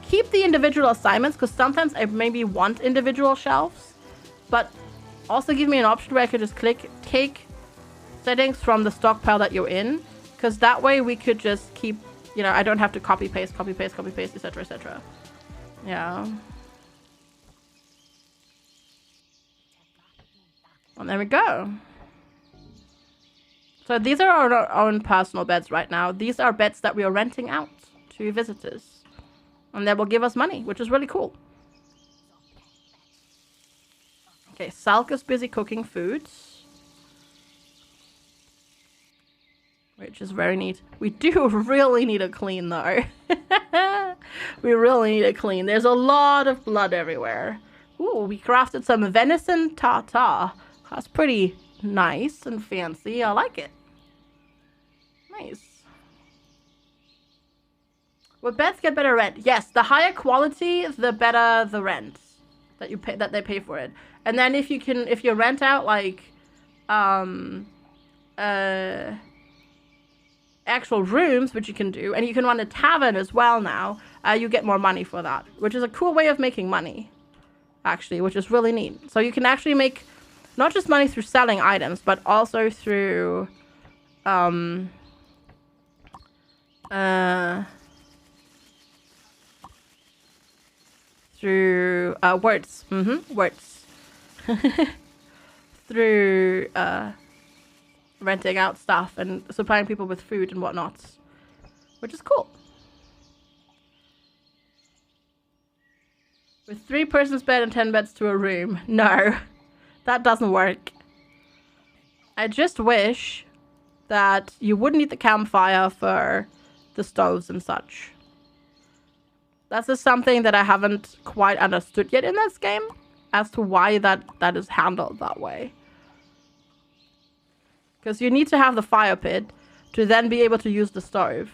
Keep the individual assignments, because sometimes I maybe want individual shelves, but also give me an option where I could just click take settings from the stockpile that you're in, because that way we could just keep, you know, I don't have to copy paste, etc, etc. Yeah. And there we go. So these are our own personal beds right now. These are beds that we are renting out to visitors. And that will give us money, which is really cool. Okay, Salk is busy cooking foods, which is very neat. We do really need a clean, though. We really need a clean. There's a lot of blood everywhere. Ooh, we crafted some venison tartare. That's pretty nice and fancy. I like it. Nice. Would beds get better rent? Yes, the higher quality, the better the rent that you pay, that they pay for it. And then if you rent out like actual rooms, which you can do, and you can run a tavern as well now, you get more money for that, which is a cool way of making money, actually, which is really neat. So you can actually make not just money through selling items, but also through words. Words. Through renting out stuff and supplying people with food and whatnot, which is cool. With 3 persons bed and 10 beds to a room. No, that doesn't work. I just wish that you wouldn't need the campfire for the stoves and such. That's just something that I haven't quite understood yet in this game, as to why that is handled that way. Because you need to have the fire pit to then be able to use the stove.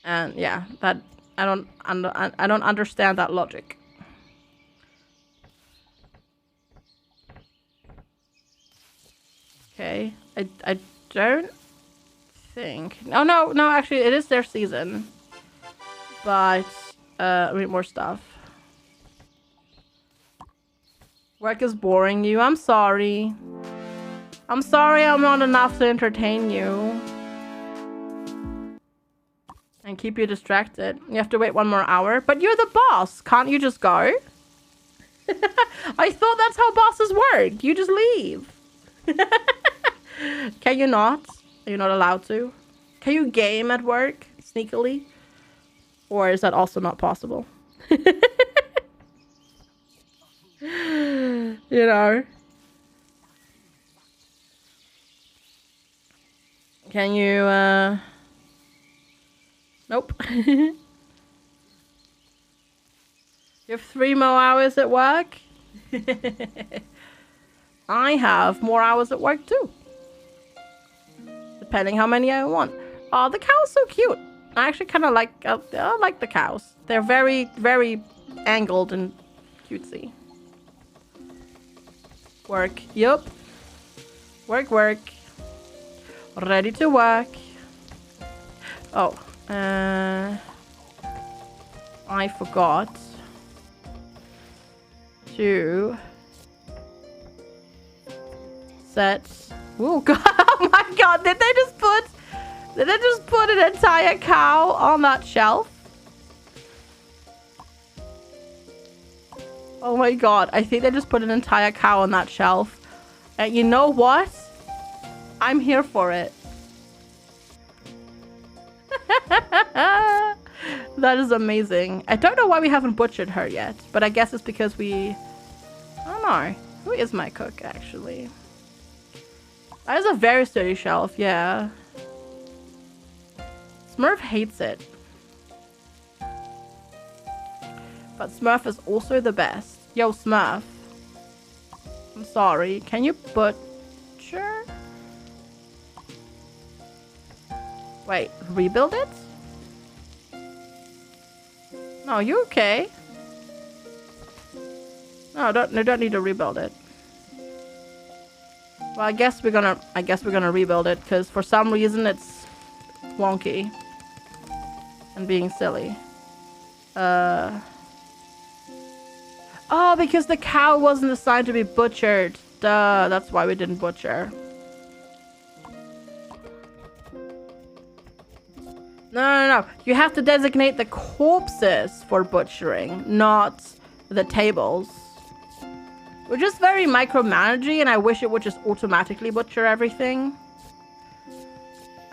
And yeah, that I don't understand that logic. Okay, I don't think. Oh no, actually it is their season. But I mean, more stuff. Work is boring you. I'm sorry. I'm sorry I'm not enough to entertain you and keep you distracted. You have to wait 1 more hour. But you're the boss. Can't you just go? I thought that's how bosses work. You just leave. Can you not? Are you not allowed to? Can you game at work sneakily? Or is that also not possible? You know. Can you, Nope. You have 3 more hours at work? I have more hours at work too. Depending how many I want. Oh, the cow's so cute. I actually kind of like, I like the cows. They're very, very angled and cutesy. Work. Yup. Work, work. Ready to work. Oh. I forgot to set... Oh, God. Oh, my God. Did they just put an entire cow on that shelf? Oh, my God. I think they just put an entire cow on that shelf. And you know what? I'm here for it. That is amazing. I don't know why we haven't butchered her yet, but I guess it's because I don't know. Who is my cook, actually? That is a very sturdy shelf, yeah. Smurf hates it. But Smurf is also the best. Yo, Smurf. I'm sorry. Can you butcher? Wait, rebuild it? No, you okay? No, don't need to rebuild it. Well, I guess we're gonna rebuild it because for some reason it's wonky and being silly. Oh, because the cow wasn't assigned to be butchered. Duh, that's why we didn't butcher. No. You have to designate the corpses for butchering, not the tables. We're just very micromanaging, and I wish it would just automatically butcher everything.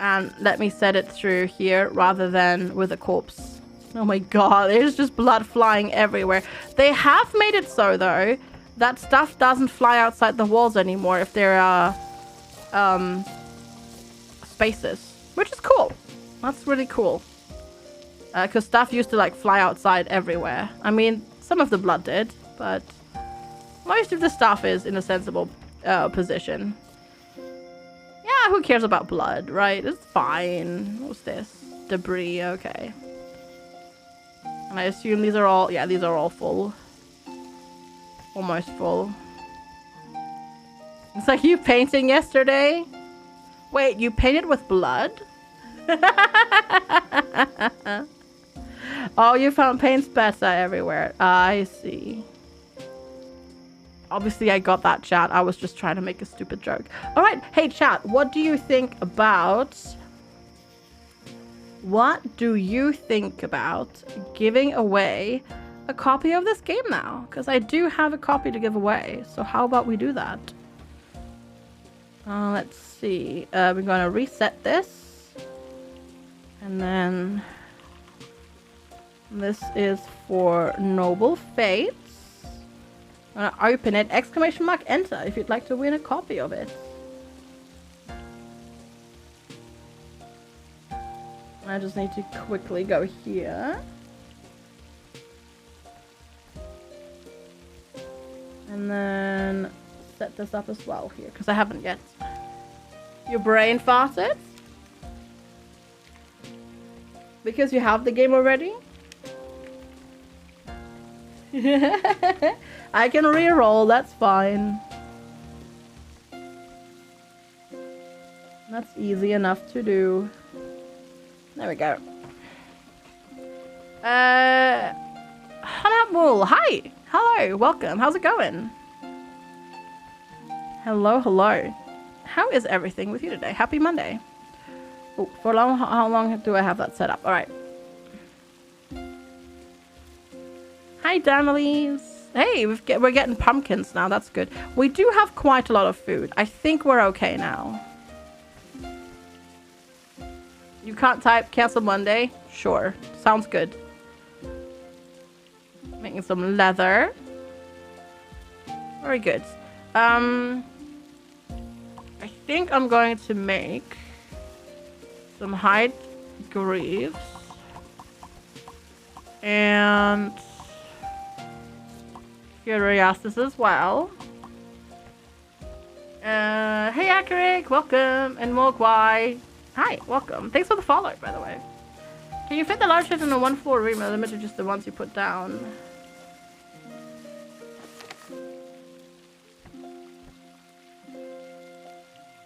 And let me set it through here rather than with a corpse. Oh my God, there's just blood flying everywhere. They have made it so, though, that stuff doesn't fly outside the walls anymore if there are spaces, which is cool. That's really cool. Because stuff used to, like, fly outside everywhere. I mean, some of the blood did, but most of the stuff is in a sensible position. Yeah, who cares about blood, right? It's fine. What's this? Debris, okay. And I assume these are all... Yeah, these are all full. Almost full. It's like you painting yesterday? Wait, you painted with blood? Oh, you found paint spatter everywhere. I see. Obviously, I got that, chat. I was just trying to make a stupid joke. All right. Hey, chat. What do you think about... giving away a copy of this game now? Because I do have a copy to give away. So how about we do that? Let's see. We're going to reset this. And then this is for Noble Fates. I'm gonna open it. Exclamation mark enter if you'd like to win a copy of it. I just need to quickly go here. And then set this up as well here because I haven't yet. Your brain farted? Because you have the game already? I can re-roll, that's fine. That's easy enough to do. There we go. Hanabul, hi! Hello, welcome. How's it going? Hello. How is everything with you today? Happy Monday. Oh, how long do I have that set up? All right. Hi, Danelise. Hey, we're getting pumpkins now. That's good. We do have quite a lot of food. I think we're okay now. You can't type cancel Monday? Sure. Sounds good. Making some leather. Very good. I think I'm going to make some hide greaves and curiosities as well. Hey Akaric, welcome, and Mogwai. Hi, welcome. Thanks for the follow, by the way. Can you fit the large ships in a one-floor room or limited to just the ones you put down?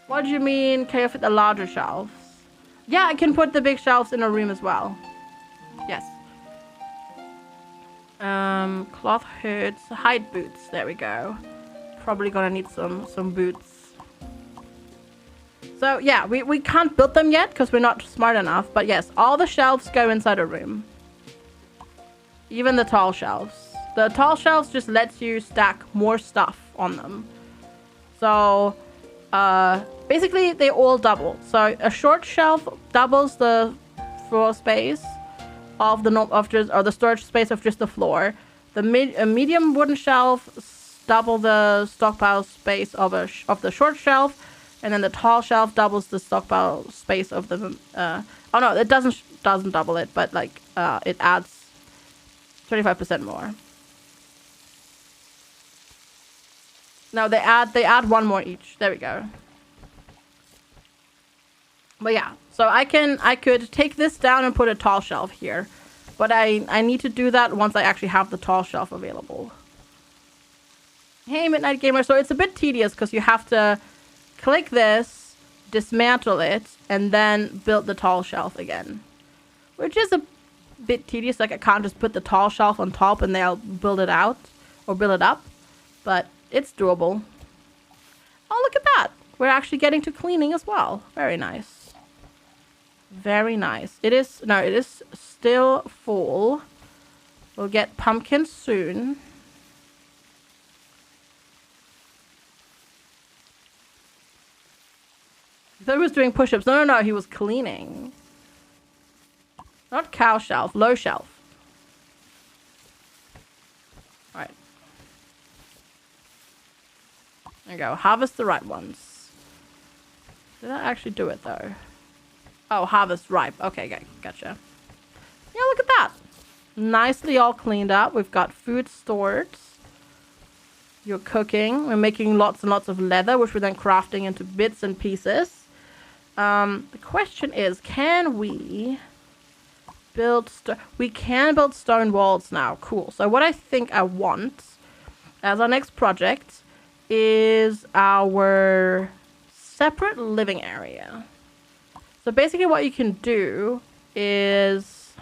What do you mean, can you fit the larger shelves? Yeah, I can put the big shelves in a room as well. Yes. Cloth hoods, hide boots. There we go. Probably gonna need some boots. So yeah, we can't build them yet because we're not smart enough. But yes, all the shelves go inside a room. Even the tall shelves. The tall shelves just lets you stack more stuff on them. So basically they all double. So a short shelf doubles the floor space of the storage space of just the floor. A medium wooden shelf double the stockpile space of the short shelf, and then the tall shelf doubles the stockpile space of the oh no, it doesn't double it, but like it adds 25% more. No, they add one more each. There we go. But yeah, so I could take this down and put a tall shelf here, but I need to do that once I actually have the tall shelf available. Hey Midnight Gamer, so it's a bit tedious because you have to click this, dismantle it, and then build the tall shelf again, which is a bit tedious. Like I can't just put the tall shelf on top and they'll build it out or build it up, but it's doable. Oh, look at that. We're actually getting to cleaning as well. Very nice. Very nice. It is still full. We'll get pumpkins soon. I thought he was doing push-ups. No, he was cleaning. Not cow shelf, low shelf. Alright. There you go. Harvest the right ones. Did I actually do it though? Oh, harvest ripe. Okay, gotcha. Yeah, look at that. Nicely all cleaned up. We've got food stored. You're cooking. We're making lots and lots of leather, which we're then crafting into bits and pieces. The question is, can we build we can build stone walls now. Cool. So what I think I want as our next project is our separate living area. So basically what you can do is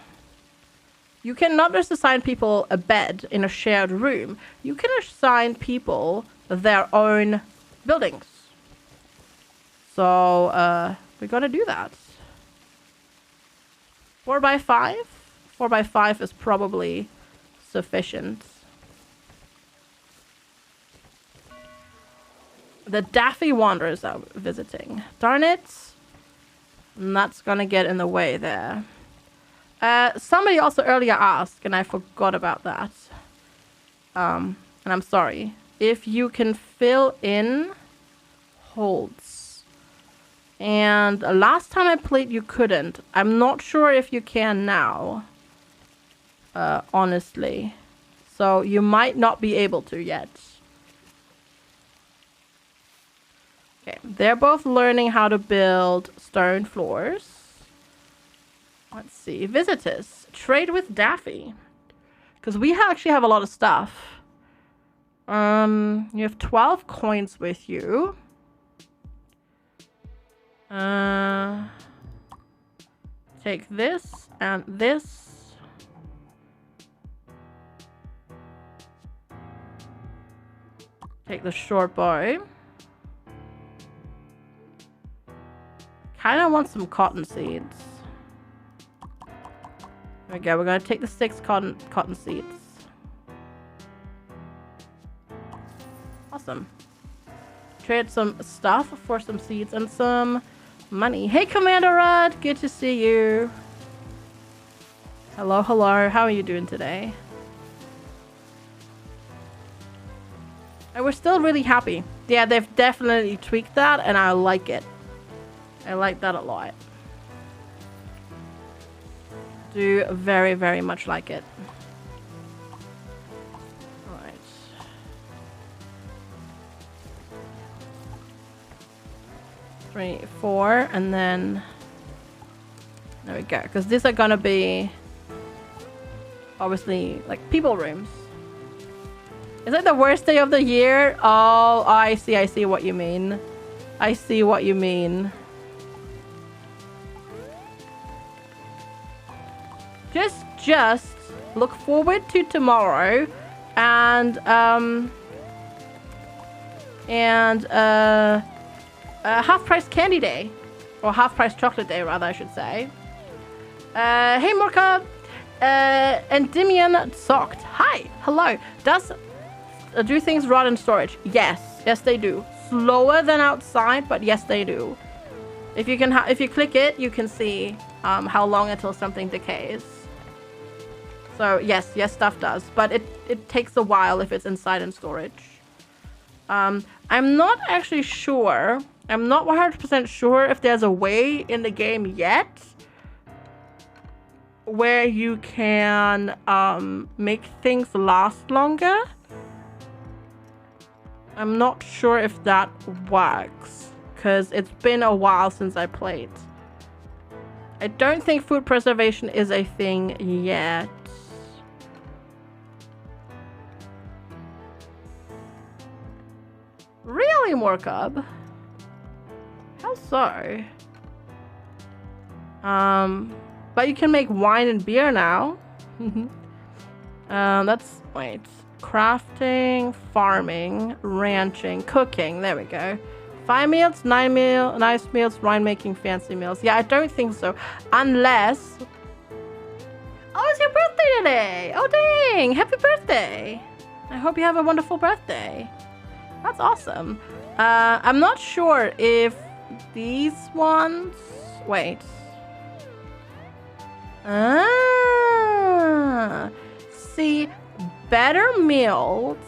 you can not just assign people a bed in a shared room. You can assign people their own buildings. So we're gonna do that. 4x5? 4x5 is probably sufficient. The Daffy Wanderers are visiting. Darn it. And that's gonna get in the way there. Somebody also earlier asked, and I forgot about that. And I'm sorry. If you can fill in holds. And last time I played, you couldn't. I'm not sure if you can now. Honestly. So you might not be able to yet. Okay, they're both learning how to build stone floors. Let's see. Visitors. Trade with Daffy. Because we actually have a lot of stuff. You have 12 coins with you. Take this and this. Take the short bow. Kind of want some cotton seeds. There we go. We're gonna take the 6 cotton seeds. Awesome. Trade some stuff for some seeds and some money. Hey, Commander Rod. Good to see you. Hello, hello. How are you doing today? And we're still really happy. Yeah, they've definitely tweaked that, and I like it. I like that a lot. Do very, very much like it. Alright. Three, four, and then... There we go. Because these are gonna be... obviously, like, people rooms. Is it the worst day of the year? Oh, I see what you mean. I see what you mean. Just look forward to tomorrow and half-price candy day. Or half-price chocolate day, rather, I should say. Hey, Morka. Endymion Socked. Hi. Hello. Do things rot in storage? Yes. Yes, they do. Slower than outside, but yes, they do. If you click it, you can see how long until something decays. So yes, stuff does, but it takes a while if it's inside in storage. I'm not actually sure. I'm not 100% sure if there's a way in the game yet where you can make things last longer. I'm not sure if that works because it's been a while since I played. I don't think food preservation is a thing yet. Really, Morcub? How so? But you can make wine and beer now. Wait. Crafting, farming, ranching, cooking. There we go. 5 meals, nice meals, winemaking, fancy meals. Yeah, I don't think so. Unless... Oh, it's your birthday today! Oh, dang! Happy birthday! I hope you have a wonderful birthday. That's awesome. I'm not sure if these ones... Wait. See, better meals.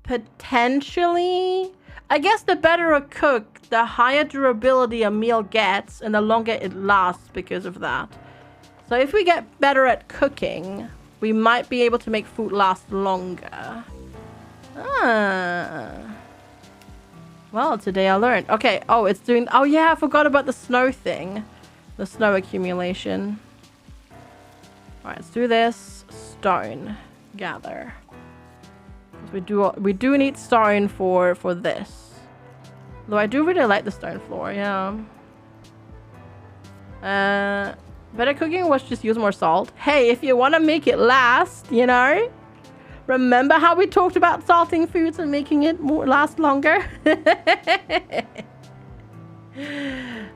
Potentially. I guess the better a cook, the higher durability a meal gets and the longer it lasts because of that. So if we get better at cooking, we might be able to make food last longer. Well, today I learned. Okay, oh, it's doing... Oh, yeah, I forgot about the snow thing. The snow accumulation. Alright, let's do this. Stone. Gather. We do need stone for this. Though I do really like the stone floor, yeah. Better cooking was just use more salt. Hey, if you want to make it last, you know? Remember how we talked about salting foods and making it last longer?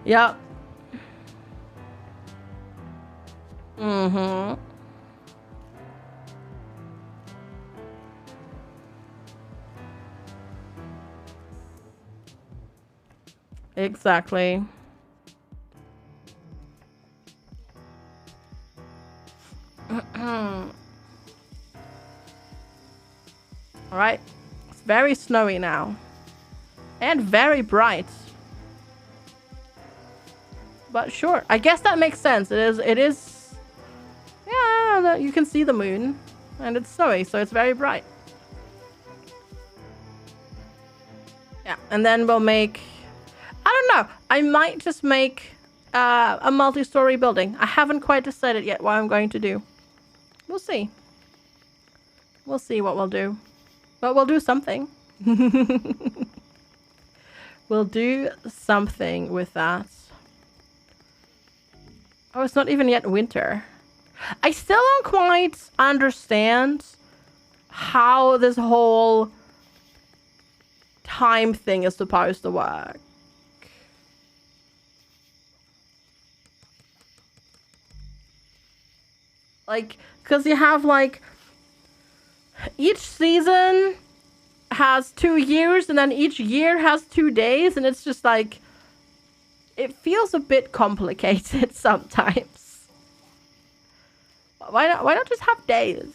Yep. Exactly. Alright. It's very snowy now. And very bright. But sure. I guess that makes sense. It is... Yeah, you can see the moon. And it's snowy, so it's very bright. Yeah, and then we'll make... I don't know. I might just make a multi-story building. I haven't quite decided yet what I'm going to do. We'll see. We'll see what we'll do. But we'll do something. We'll do something with that. Oh, it's not even yet winter. I still don't quite understand how this whole time thing is supposed to work. Like, because you have, like, each season has 2 years, and then each year has 2 days, and it's just, like, it feels a bit complicated sometimes. Why not just have days?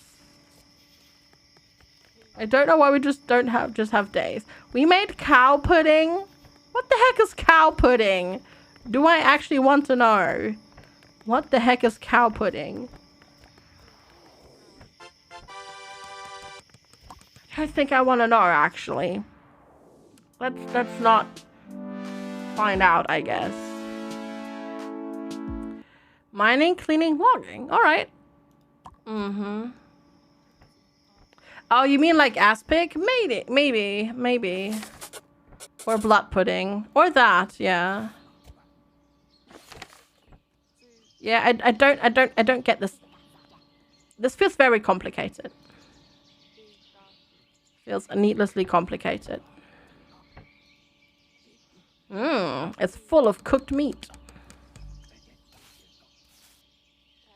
I don't know why we just don't have days. We made cow pudding. What the heck is cow pudding? Do I actually want to know? What the heck is cow pudding? I think I want to know, actually. Let's not find out, I guess. Mining, cleaning, logging. All right. Mm-hmm. Oh, you mean like aspic? Maybe. Or blood pudding. Or that, yeah. Yeah, I don't get this. This feels very complicated. Feels needlessly complicated. It's full of cooked meat.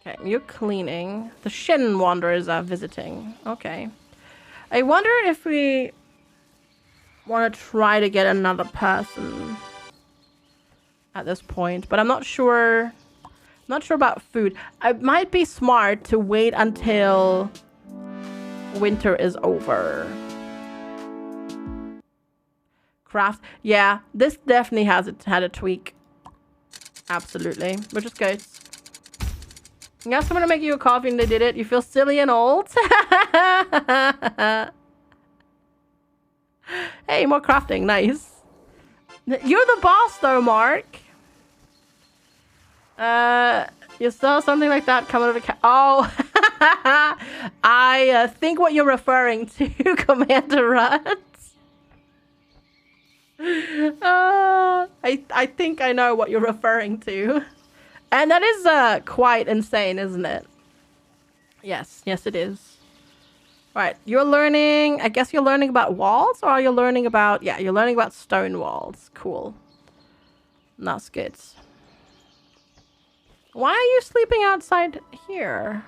Okay, you're cleaning. The Shin Wanderers are visiting. Okay. I wonder if we want to try to get another person at this point, but I'm not sure. Not sure about food. It might be smart to wait until winter is over. Craft. Yeah, this definitely had a tweak. Absolutely. Which is good. You asked someone to make you a coffee and they did it. You feel silly and old. Hey, more crafting. Nice. You're the boss though, Mark. You saw something like that come out of the Oh. I think what you're referring to, Commander Rudd. I think I know what you're referring to. And that is quite insane, isn't it? Yes, it is. Right, you're learning, I guess you're learning about walls, or are you learning about, yeah, you're learning about stone walls. Cool. That's good. Why are you sleeping outside here?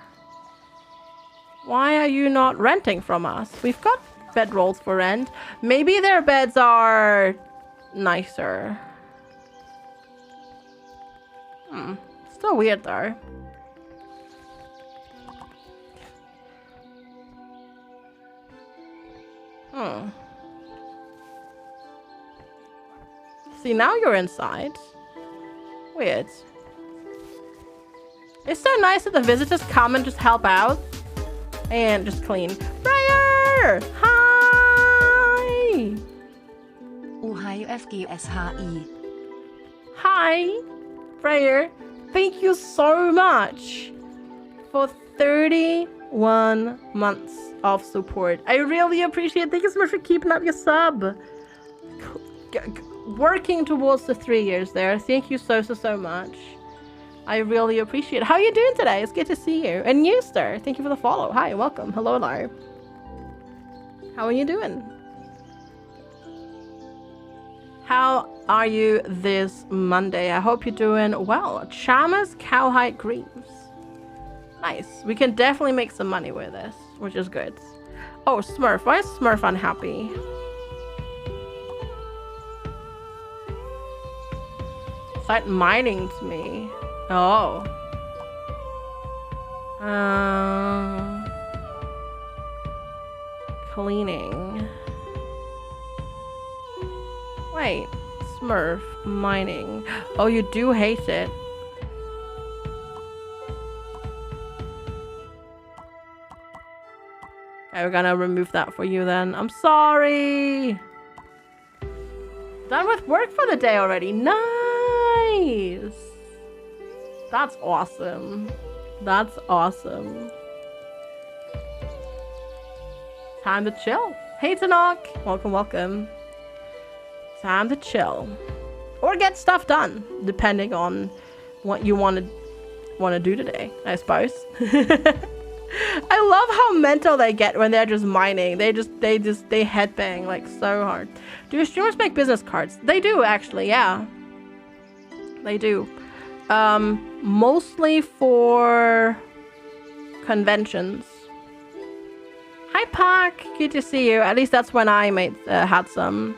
Why are you not renting from us? We've got bedrolls for rent. Maybe their beds are nicer. Still weird though. See, now you're inside. Weird. It's so nice that the visitors come and just help out. And just clean. Freya! Hi! Oh, hi FGSHI. Hi, Freya. Thank you so much for 31 months of support. I really appreciate it. Thank you so much for keeping up your sub. Working towards the 3 years there. Thank you so much. I really appreciate it. How are you doing today? It's good to see you. And you, sir. Thank you for the follow. Hi, welcome. Hello. How are you doing? How are you this Monday? I hope you're doing well. Chalmers Cowhide Greaves. Nice. We can definitely make some money with this, which is good. Oh, Smurf. Why is Smurf unhappy? Start mining to me. Oh. Cleaning. Wait. Smurf. Mining. Oh, you do hate it. Okay, we're gonna remove that for you then. I'm sorry. Done with work for the day already. Nice. That's awesome. That's awesome. Time to chill. Hey, Tanok. Welcome. Time to chill. Or get stuff done, depending on what you want to do today, I suppose. I love how mental they get when they're just mining. They headbang like so hard. Do your streamers make business cards? They do, actually, yeah. They do. Mostly for conventions. Hi, Park. Good to see you. At least that's when I had some.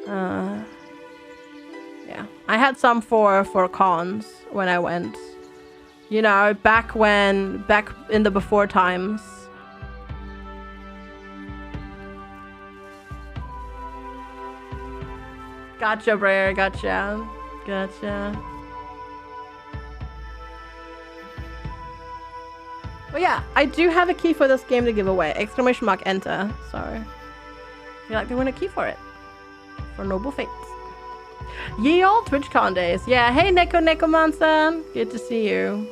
Yeah, I had some for cons when I went. You know, back in the before times. Gotcha, Brer. Gotcha. Gotcha. But yeah, I do have a key for this game to give away. Exclamation mark enter. So, I feel like they win a key for it. For Noble Fates. Ye old TwitchCon days. Yeah, hey Neko Monster. Good to see you.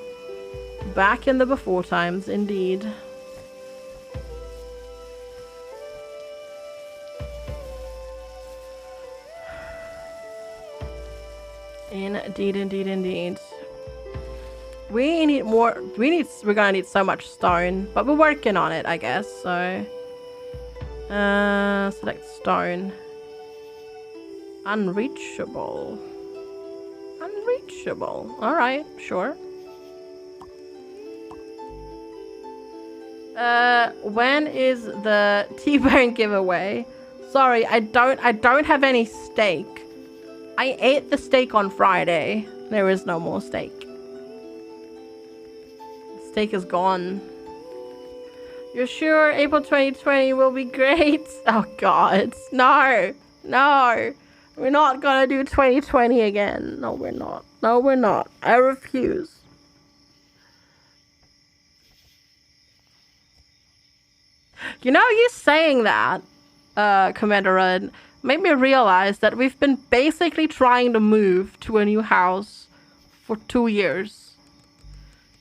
Back in the before times, indeed. Indeed, indeed, indeed. We need more. We're gonna need so much stone, but we're working on it, I guess. So, select stone. Unreachable. Unreachable. All right, sure. When is the T-bone giveaway? Sorry, I don't have any steak. I ate the steak on Friday. There is no more steak. Steak is gone. You're sure April 2020 will be great? Oh God, no, no. We're not gonna do 2020 again. No, we're not. No, we're not. I refuse. You know, you saying that, Commander Rudd, made me realize that we've been basically trying to move to a new house for 2 years.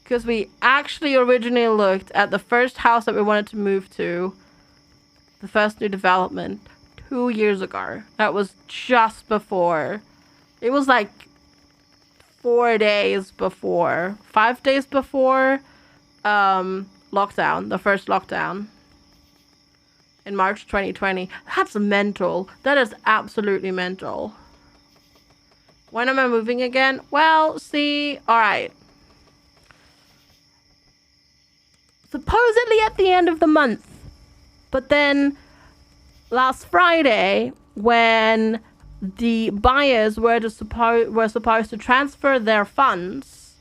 Because we actually originally looked at the first house that we wanted to move to, the first new development, 2 years ago. That was just before. It was like 4 days before, 5 days before lockdown, the first lockdown. In March 2020. That's mental. That is absolutely mental. When am I moving again? Well, see, all right. Supposedly at the end of the month. But then last Friday, when the buyers were supposed to transfer their funds,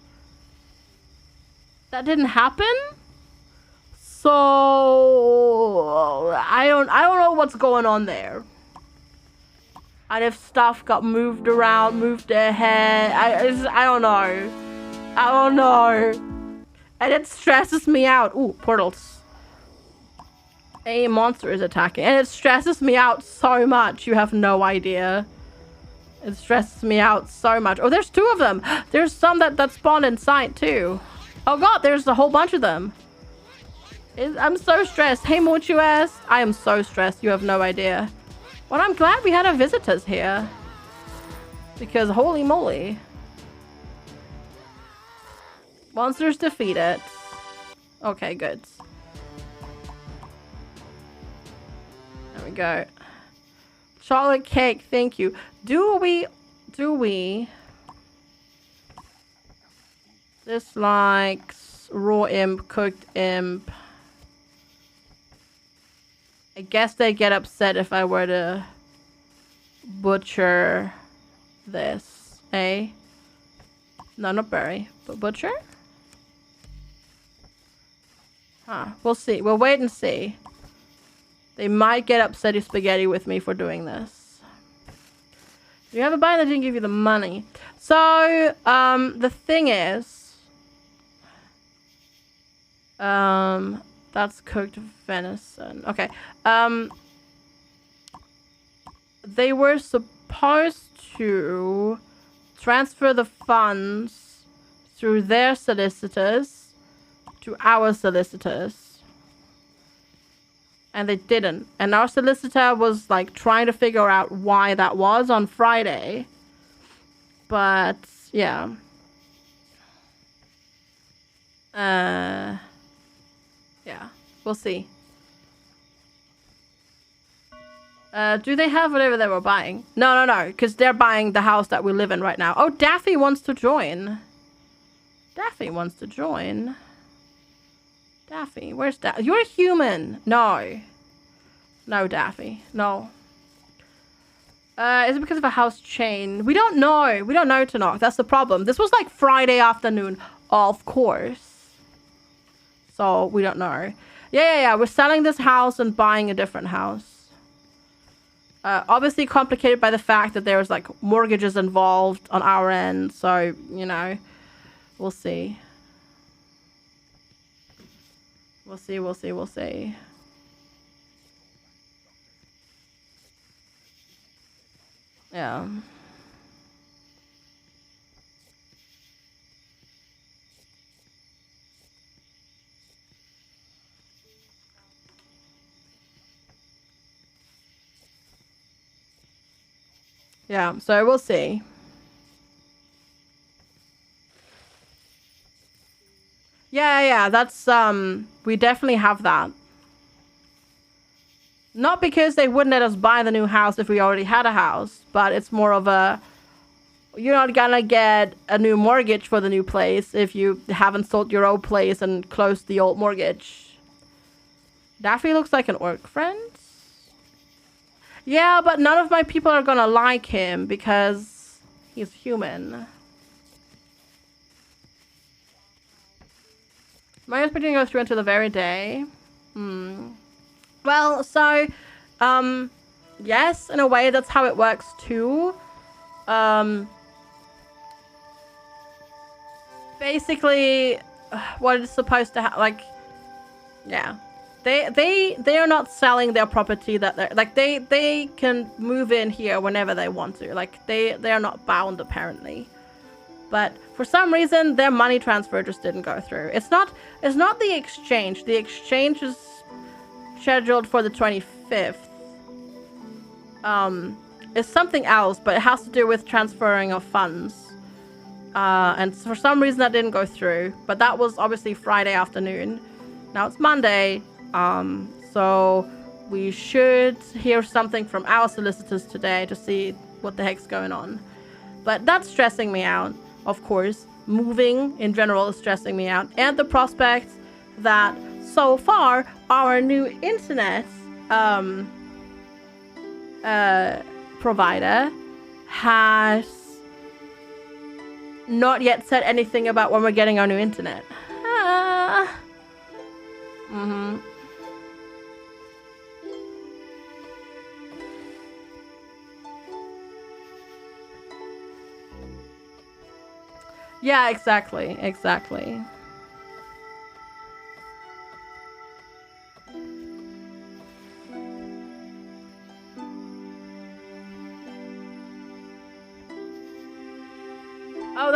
that didn't happen. So I don't know what's going on there. And if stuff got moved around, moved ahead, I don't know. I don't know. And it stresses me out. Ooh, portals. A monster is attacking. And it stresses me out so much. You have no idea. It stresses me out so much. Oh, there's 2 of them. There's some that spawned in sight too. Oh God, there's a whole bunch of them. I'm so stressed. Hey, Mortuas. I am so stressed. You have no idea. Well, I'm glad we had our visitors here. Because holy moly. Monsters defeated. Okay, good. There we go. Chocolate cake, thank you. Do we this likes raw imp, cooked imp. I guess they get upset if I were to butcher this, eh? No, not berry, but butcher? Huh, we'll see. We'll wait and see. They might get upsetty spaghetti with me for doing this. You have a buy that didn't give you the money. So, the thing is, that's cooked venison. Okay. They were supposed to transfer the funds through their solicitors to our solicitors. And they didn't. And our solicitor was like trying to figure out why that was on Friday. But yeah. Yeah, we'll see. Do they have whatever they were buying? No, because they're buying the house that we live in right now. Oh, Daffy wants to join. Daffy wants to join. Daffy, where's Daffy? You're a human. No. No, Daffy. No. Is it because of a house chain? We don't know. We don't know, Tanok. That's the problem. This was like Friday afternoon. Of course. So we don't know. Yeah. We're selling this house and buying a different house. Obviously complicated by the fact that there's like mortgages involved on our end. So, you know, we'll see. We'll see. Yeah. Yeah, so we'll see. Yeah, that's, we definitely have that. Not because they wouldn't let us buy the new house if we already had a house, but it's more of a, you're not gonna get a new mortgage for the new place if you haven't sold your old place and closed the old mortgage. Daffy looks like an orc friend. Yeah, but none of my people are gonna like him because he's human. My expecting to go through until the very day. Well, so, yes, in a way, that's how it works too. Basically, what it's supposed to have, like, yeah. They are not selling their property that they're, like, they can move in here whenever they want to. Like, they are not bound, apparently. But for some reason, their money transfer just didn't go through. It's not the exchange. The exchange is scheduled for the 25th. It's something else, but it has to do with transferring of funds. And for some reason that didn't go through. But that was obviously Friday afternoon. Now it's Monday. So we should hear something from our solicitors today to see what the heck's going on. But that's stressing me out, of course. Moving in general is stressing me out. And the prospect that so far our new internet provider has not yet said anything about when we're getting our new internet. Yeah, exactly. Oh,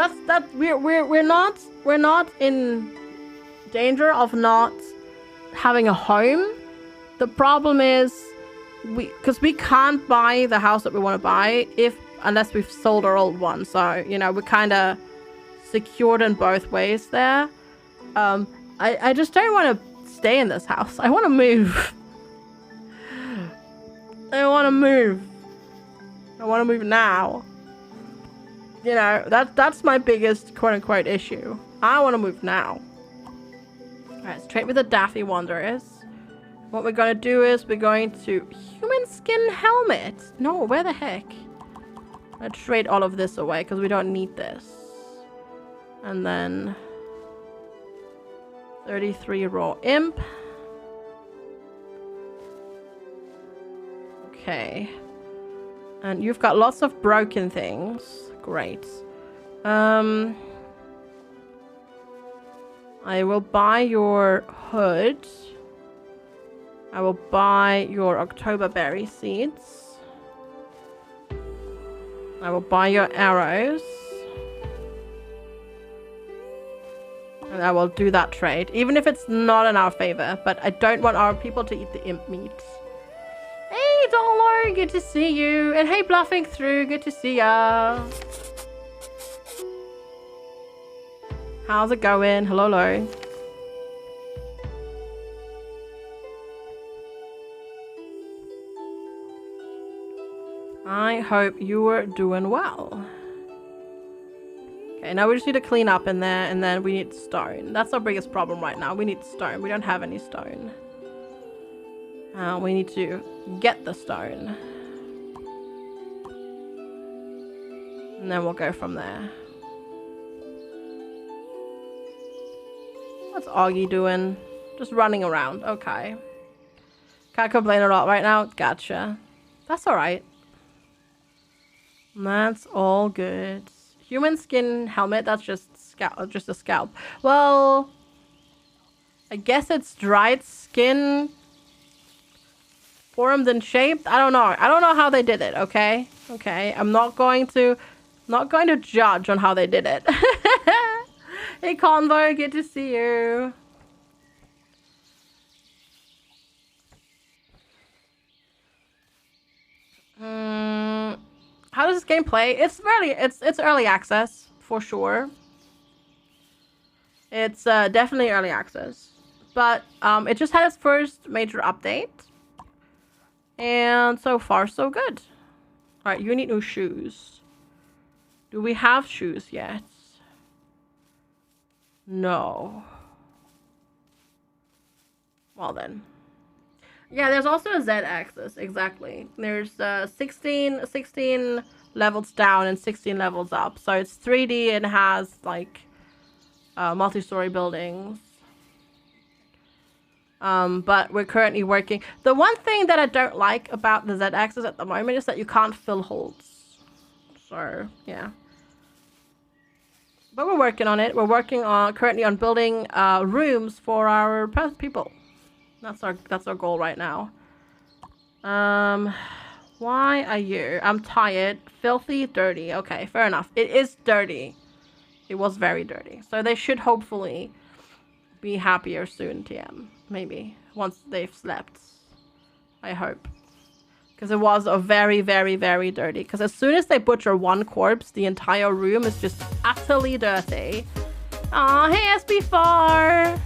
we're not in danger of not having a home. The problem is because we can't buy the house that we want to buy unless we've sold our old one. So, you know, we're kind of secured in both ways there. I just don't want to stay in this house. I want to move. I want to move now. You know, that's my biggest quote-unquote issue. I want to move now. Alright, let's trade with the Daffy Wanderers. What we're going to do is we're going to... Human skin helmet! No, where the heck? Let's trade all of this away because we don't need this. And then... 33 raw imp. Okay. And you've got lots of broken things. Great. I will buy your hood. I will buy your Octoberberry seeds. I will buy your arrows. And I will do that trade. Even if it's not in our favor. But I don't want our people to eat the imp meat. Hey, Dollar! Good to see you. And hey, Bluffing Through. Good to see ya. How's it going? Hello. I hope you are doing well. Okay, now we just need to clean up in there, and then we need stone. That's our biggest problem right now. We need stone. We don't have any stone. We need to get the stone. And then we'll go from there. What's Augie doing? Just running around. Okay. Can't complain a lot right now. Gotcha. That's alright. That's all good. Human skin helmet. That's just a scalp. Well, I guess it's dried skin formed and shaped. I don't know. I don't know how they did it. Okay. Okay. I'm not going to judge on how they did it. Hey, Convo. Good to see you. How does this game play? It's early access for sure. It's definitely early access, but it just had its first major update, and so far so good. All right, you need new shoes. Do we have shoes yet? No. Well then. Yeah, there's also a Z axis, exactly. There's 16 levels down and 16 levels up. So it's 3D and has like multi-story buildings. But we're currently working. The one thing that I don't like about the Z axis at the moment is that you can't fill holes. So, yeah. But we're working on it. We're working on currently on building rooms for our people. That's our goal right now. Why are you? I'm tired. Filthy, dirty. Okay, fair enough. It is dirty. It was very dirty. So they should hopefully be happier soon, TM. Maybe. Once they've slept. I hope. Because it was a very, very, very dirty. Because as soon as they butcher one corpse, the entire room is just utterly dirty. Aw, hey SB4!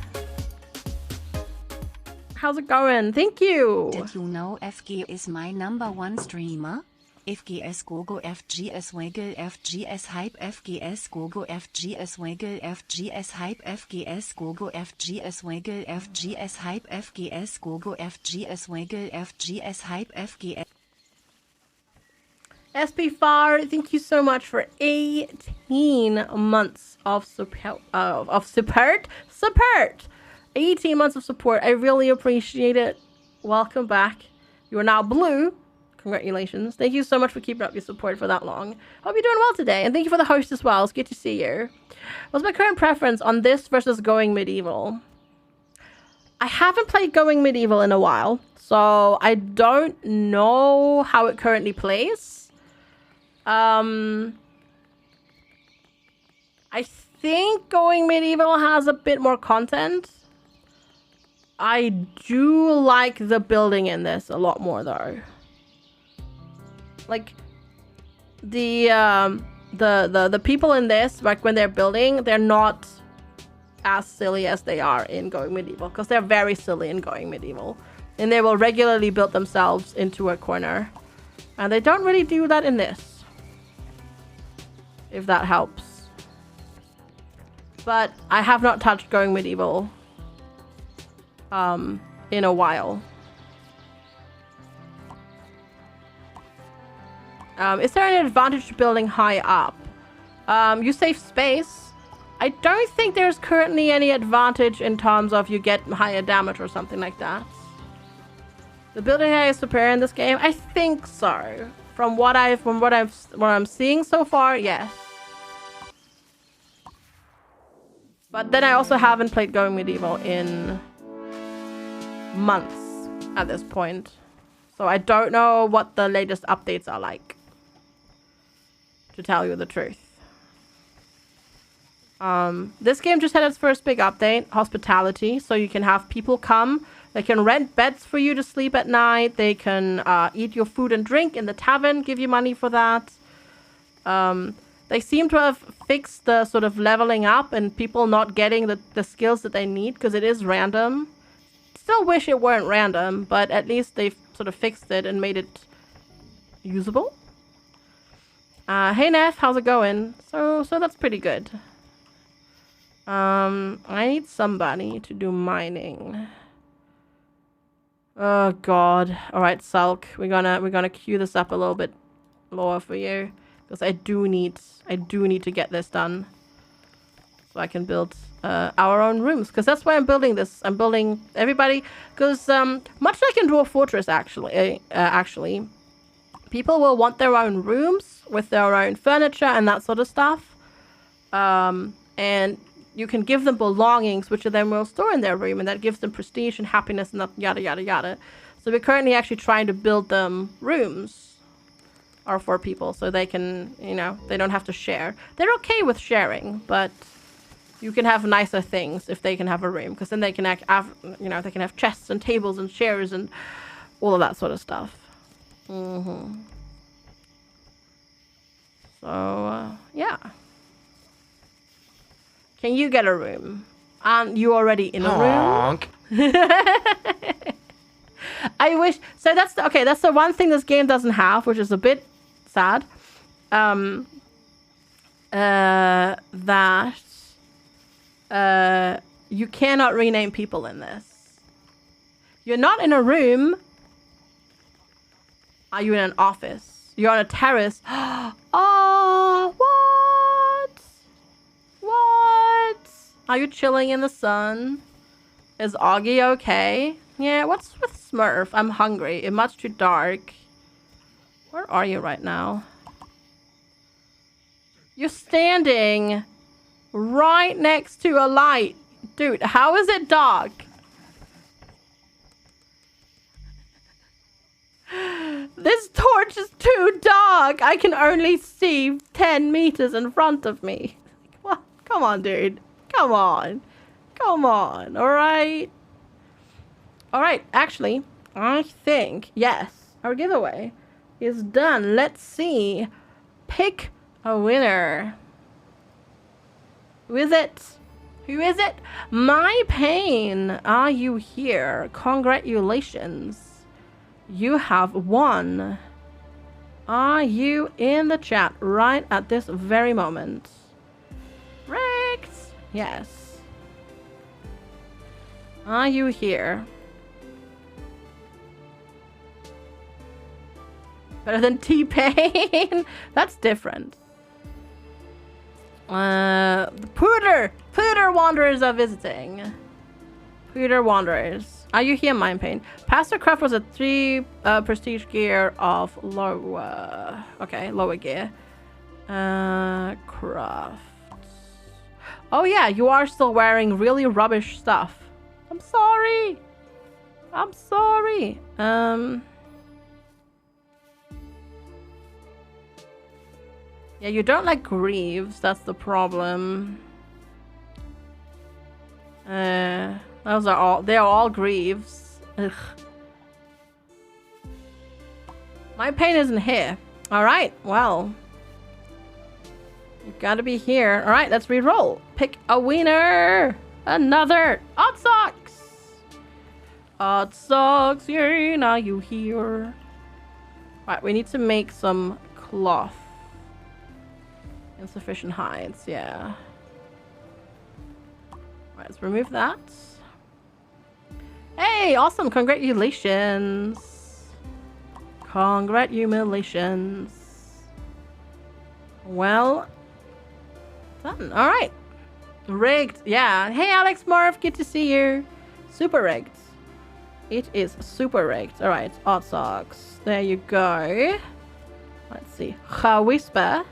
How's it going? Thank you! Did you know FG is my #1 streamer? FGS Gogo FGS Wiggle FGS Hype FGS Gogo FGS Wiggle FGS Hype FGS Gogo FGS Wiggle FGS Hype FGS Gogo FGS Wiggle FGS Hype FGS. SB4, thank you so much for 18 months of support. 18 months of support. I really appreciate it. Welcome back. You are now blue. Congratulations. Thank you so much for keeping up your support for that long. Hope you're doing well today. And thank you for the host as well. It's good to see you. What's my current preference on this versus going medieval? I haven't played going medieval in a while, so I don't know how it currently plays. I think going medieval has a bit more content. I do like the building in this a lot more though. Like the people in this, like when they're building, they're not as silly as they are in going medieval, because they're very silly in going medieval, and they will regularly build themselves into a corner, and they don't really do that in this, if that helps. But I have not touched going medieval in a while. Is there an advantage to building high up? You save space. I don't think there's currently any advantage in terms of you get higher damage or something like that. The building area is superior in this game. I think so. From what I'm seeing so far, yes. But then I also haven't played going medieval in months at this point, so I don't know what the latest updates are like, to tell you the truth. This game just had its first big update, hospitality, so you can have people come. They can rent beds for you to sleep at night. They can eat your food and drink in the tavern, give you money for that. They seem to have fixed the sort of leveling up and people not getting the skills that they need, because it is random. Still wish it weren't random, but at least they've sort of fixed it and made it usable. Hey Neff, how's it going? So that's pretty good. I need somebody to do mining. Oh god. Alright, Sulk. We're gonna queue this up a little bit lower for you, because I do need to get this done. So I can build our own rooms, because that's why I'm building this. I'm building everybody, because much like in Dwarf Fortress, actually, people will want their own rooms with their own furniture and that sort of stuff. And you can give them belongings, which then will store in their room, and that gives them prestige and happiness and yada, yada, yada. So we're currently actually trying to build them rooms or for people so they can, you know, they don't have to share. They're okay with sharing, but you can have nicer things if they can have a room, because then they can have, you know, they can have chests and tables and chairs and all of that sort of stuff. So, yeah. Can you get a room? Aren't you already in a room? I wish. So that's the, okay. That's the one thing this game doesn't have, which is a bit sad. That you cannot rename people in this. You're not in a room. Are you in an office? You're on a terrace. Oh, what? What? Are you chilling in the sun? Is Augie okay? Yeah, what's with Smurf? I'm hungry. It's much too dark. Where are you right now? You're standing right next to a light. Dude, how is it dark? This torch is too dark. I can only see 10 meters in front of me. What? Come on, dude. Come on. Come on, alright? Alright, actually, I think, yes, our giveaway is done. Let's see. Pick a winner. Who is it? Who is it? My Pain. Are you here? Congratulations. You have won. Are you in the chat right at this very moment? Rex. Yes. Are you here? Better than T-Pain? That's different. The Pooter Wanderers are visiting. Pooter Wanderers. Are you here, Mind Pain? Pastor Craft was a 3 prestige gear of lower. Okay, lower gear. Craft. Oh yeah, you are still wearing really rubbish stuff. I'm sorry. I'm sorry. Yeah, you don't like greaves. That's the problem. Those are all. They are all greaves. Ugh. My Pain isn't here. All right. Well, you gotta be here. All right. Let's re-roll. Pick a winner. Another Odd Socks. Odd Socks. Yeah, now you here. All right. We need to make some cloth. Insufficient hides, yeah. Right, let's remove that. Hey, awesome! Congratulations! Congratulations! Well done. Alright. Rigged, yeah. Hey, Alex Marv, good to see you. Super rigged. It is super rigged. Alright, Odd Socks. There you go. Let's see. Whisper.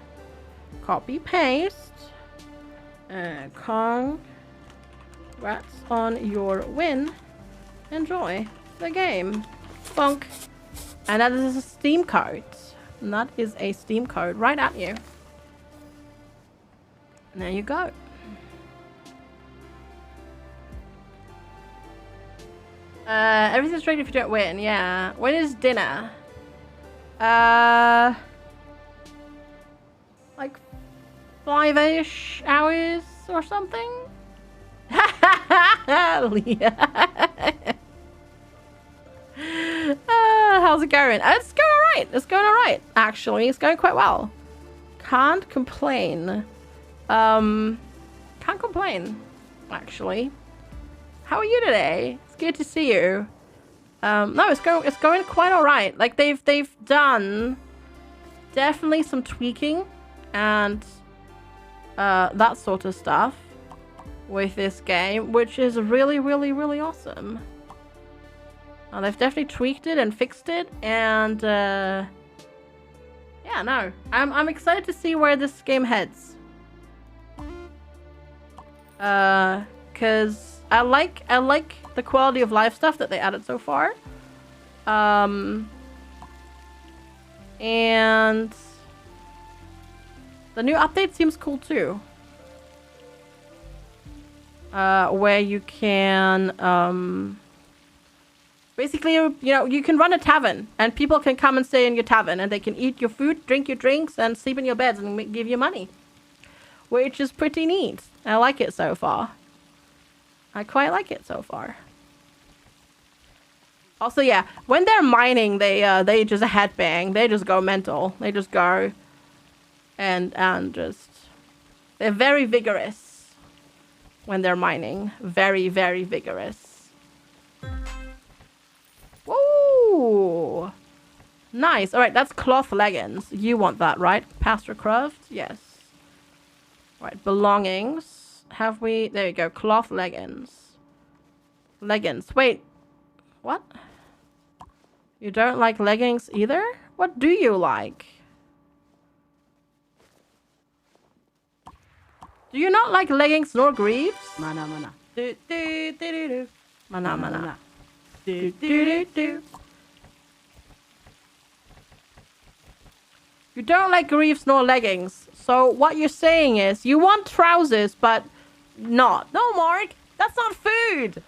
Copy paste. Congrats on your win. Enjoy the game. Bonk. And that is a Steam code. And that is a Steam code right at you. And there you go. Everything's straight if you don't win. Yeah. When is dinner? Like 5-ish hours or something? Leah. How's it going? It's going alright. It's going alright, actually. It's going quite well. Can't complain. Can't complain, actually. How are you today? It's good to see you. No, it's going quite alright. Like they've done definitely some tweaking and that sort of stuff. with this game, which is really, really, really awesome. They've definitely tweaked it and fixed it, and yeah, no, I'm excited to see where this game heads. Cause I like the quality of life stuff that they added so far. And the new update seems cool too. Where you can basically, you know, you can run a tavern and people can come and stay in your tavern and they can eat your food, drink your drinks, and sleep in your beds and give you money, which is pretty neat. I like it so far. I quite like it so far. Also, yeah, when they're mining, they just headbang. They just go mental. They just go and just, they're very vigorous when they're mining. Very, very vigorous. Woo! Nice. All right, that's cloth leggings. You want that, right? Pastor Craft? Yes. All right, belongings. Have we? There you go. Cloth leggings. Leggings. Wait. What? You don't like leggings either? What do you like? Do you not like leggings nor greaves? Mana mana. Do do do do do. Mana mana. Do do do do. You don't like greaves nor leggings. So what you're saying is you want trousers, but not. No, Mark, that's not food.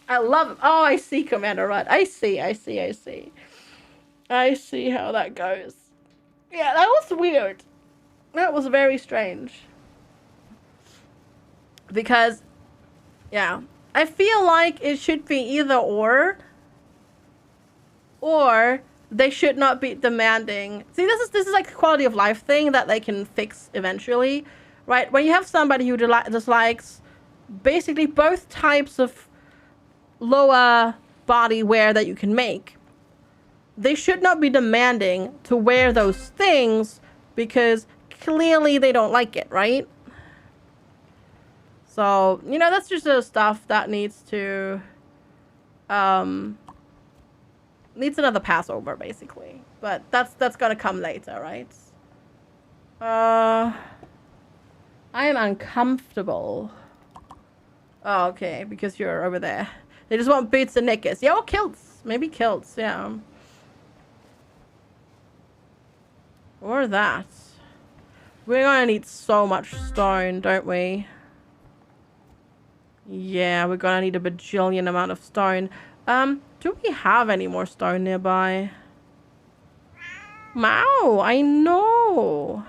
I love it. Oh, I see, Commander Rudd. I see. I see how that goes. Yeah, that was weird. That was very strange. Because, yeah, I feel like it should be either or they should not be demanding. See, this is like a quality of life thing that they can fix eventually, right? When you have somebody who dislikes basically both types of lower body wear that you can make, they should not be demanding to wear those things because clearly they don't like it, right? So, you know, that's just the stuff that needs to needs another Passover, basically. But that's gonna come later, right? I am uncomfortable. Oh, okay, because you're over there. They just want boots and knickers. Yeah, or kilts. Maybe kilts, yeah. Or that. We're gonna need so much stone, don't we? Yeah, we're gonna need a bajillion amount of stone. Do we have any more stone nearby? Wow, I know.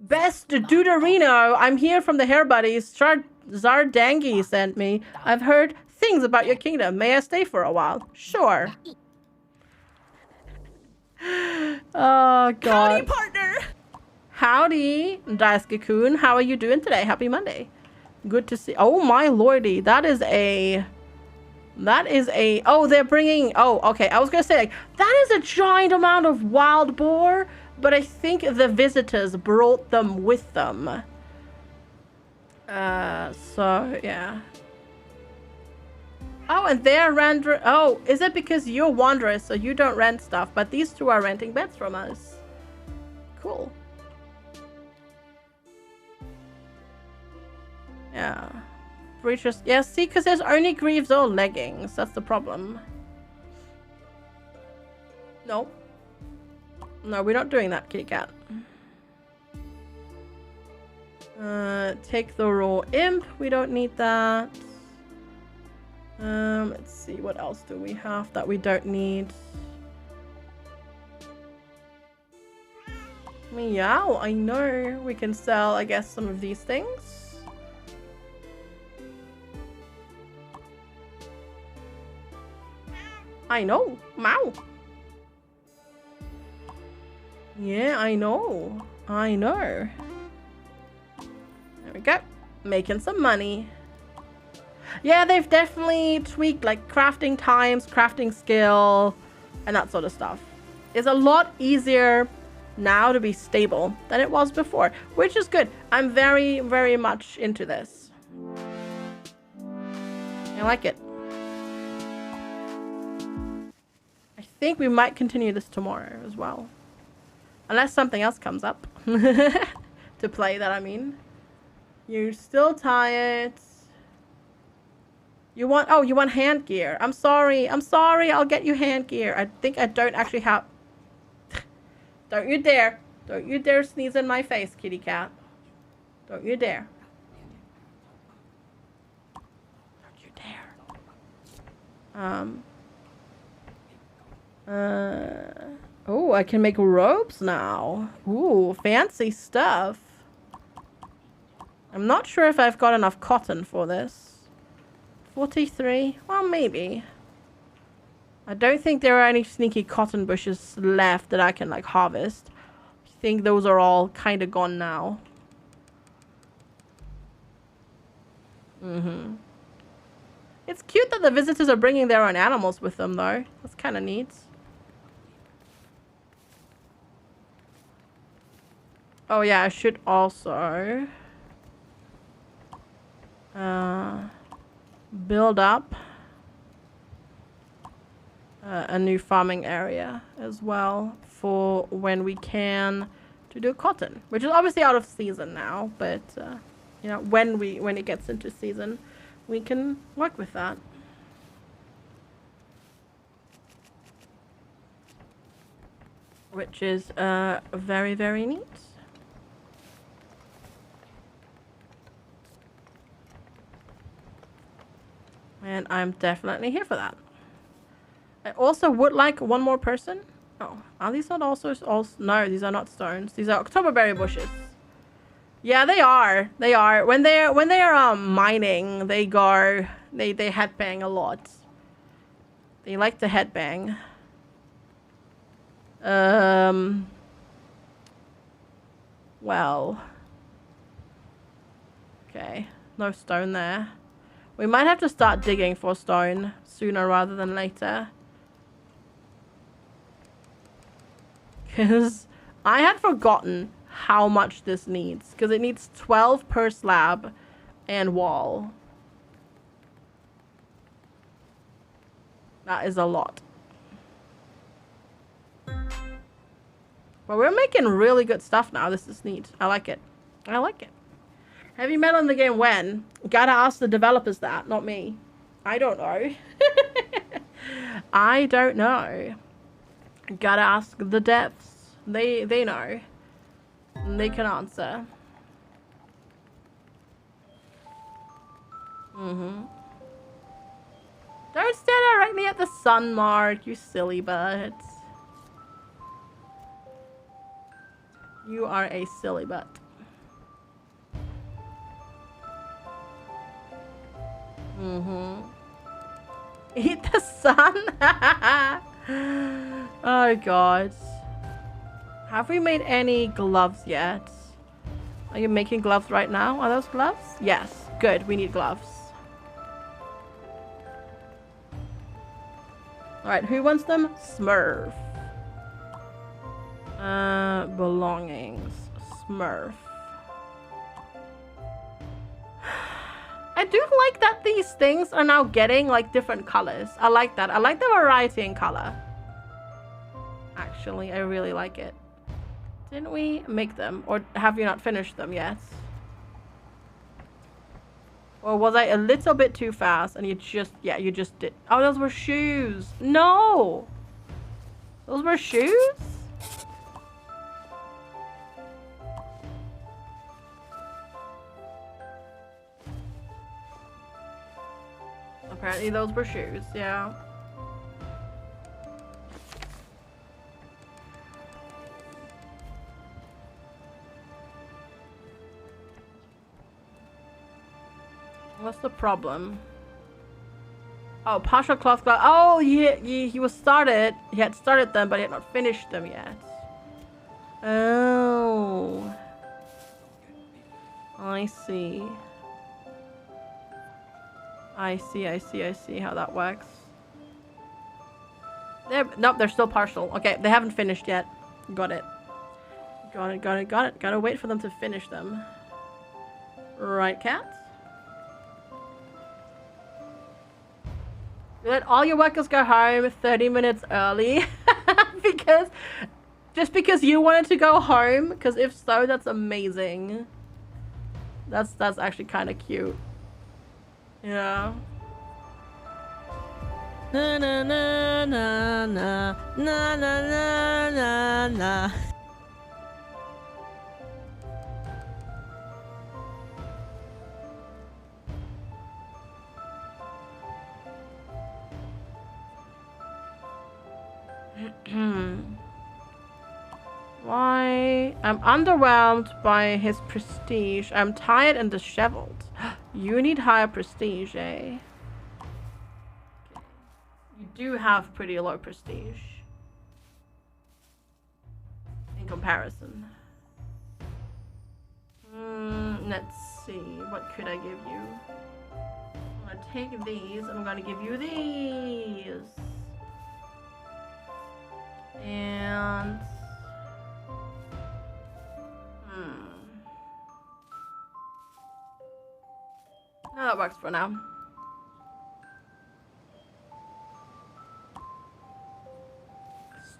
Best Duderino, I'm here from the Hair Buddies. Zardangi sent me. I've heard things about your kingdom. May I stay for a while? Sure. Oh, God. Howdy, partner. Howdy, Daisuke-kun. How are you doing today? Happy Monday. Good to see. Oh, my lordy. That is a... Oh, they're bringing... Oh, okay. I was going to say, like, that is a giant amount of wild boar, but I think the visitors brought them with them. So, yeah. Oh, and they're rendering... Oh, is it because you're wanderers, so you don't rent stuff, but these two are renting beds from us? Cool. Yeah. Breaches... Yeah, see, because there's only greaves or leggings. That's the problem. No. No, we're not doing that, kitty cat. Take the raw imp. We don't need that. Let's see. What else do we have that we don't need? Meow. I know. We can sell, I guess, some of these things. I know. Meow. Yeah, I know. I know. There we go. Making some money. Yeah, they've definitely tweaked like crafting times, crafting skill, and that sort of stuff. It's a lot easier now to be stable than it was before, which is good. I'm very, very much into this. I like it. I think we might continue this tomorrow as well. Unless something else comes up. To play that, I mean. You're still tired. You want, oh, you want hand gear. I'm sorry. I'm sorry. I'll get you hand gear. I think I don't actually have... Don't you dare. Don't you dare sneeze in my face, kitty cat. Don't you dare. Don't you dare. Oh, I can make robes now. Ooh, fancy stuff. I'm not sure if I've got enough cotton for this. 43? Well, maybe. I don't think there are any sneaky cotton bushes left that I can, like, harvest. I think those are all kind of gone now. Mm-hmm. It's cute that the visitors are bringing their own animals with them, though. That's kind of neat. Oh, yeah, I should also... build up a new farming area as well for when we can to do cotton, which is obviously out of season now, but you know, when it gets into season, we can work with that. Which is very, very neat. And I'm definitely here for that. I also would like one more person. Oh, are these not also... No, these are not stones. These are Oktoberberry bushes. Yeah, they are. They are. When they're mining, they go... They headbang a lot. They like to headbang. Well. Okay. No stone there. We might have to start digging for stone sooner rather than later. Because I had forgotten how much this needs. Because it needs 12 per slab and wall. That is a lot. But we're making really good stuff now. This is neat. I like it. I like it. Heavy metal in the game when? Gotta ask the developers that, not me. I don't know. I don't know. Gotta ask the devs. They know. And they can answer. Mm-hmm. Don't stand directly at the sun, Mark, you silly butt. You are a silly butt. Mm-hmm. Eat the sun? Oh, God. Have we made any gloves yet? Are you making gloves right now? Are those gloves? Yes. Good. We need gloves. Alright, who wants them? Smurf. Belongings. Smurf. I do like that these things are now getting like different colors. I like that. I like the variety in color. Actually, I really like it. Didn't we make them? Or have you not finished them yet? Or was I a little bit too fast and you just... Yeah, you just did. Oh, those were shoes. No! Those were shoes? Apparently those were shoes, yeah. What's the problem? Oh, partial cloth glove. Oh, he was started. He had started them, but he had not finished them yet. Oh. I see. I see how that works. Nope, they're still partial. Okay, they haven't finished yet. Got it. Got it, got it, got it. Gotta wait for them to finish them. Right, cat? You let all your workers go home 30 minutes early because just because you wanted to go home, because if so, that's amazing. That's actually kind of cute. Yeah. Na na na na na na na na na. Why? I'm underwhelmed by his prestige. I'm tired and disheveled. You need higher prestige, eh? You do have pretty low prestige. In comparison. Let's see. What could I give you? I'm gonna take these. I'm gonna give you these. And... No, that works for now.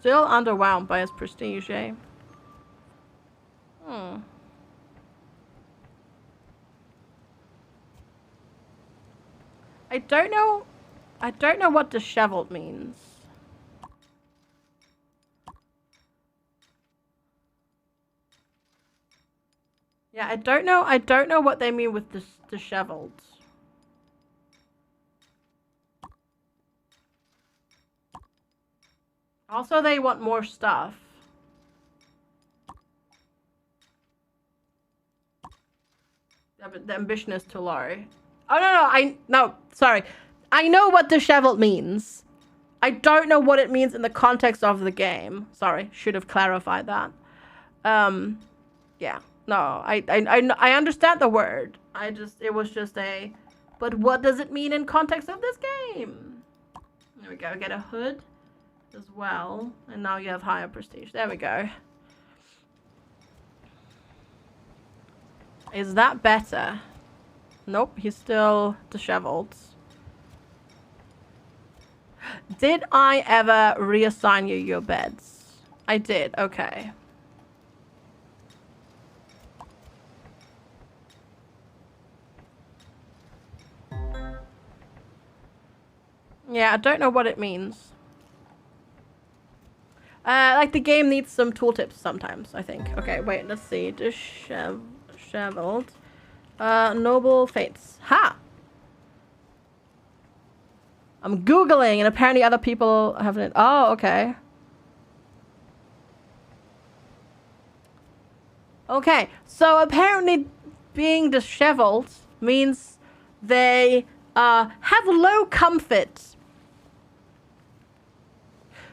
Still underwhelmed by his prestige, eh? I don't know what disheveled means. Yeah, I don't know what they mean with disheveled. Also, they want more stuff. Yeah, but the ambition is too low. Oh, no, sorry. I know what disheveled means. I don't know what it means in the context of the game. Sorry, should have clarified that. Yeah. No, I understand the word. It was just a, but what does it mean in context of this game? There we go. Get a hood as well. And now you have higher prestige. There we go. Is that better? Nope, he's still disheveled. Did I ever reassign you your beds? I did, okay. Yeah, I don't know what it means. Like the game needs some tooltips sometimes, I think. Okay, wait, let's see. Disheveled. Noble fates. Ha! I'm Googling and apparently other people haven't. Oh, okay. Okay, so apparently being disheveled means they have low comfort.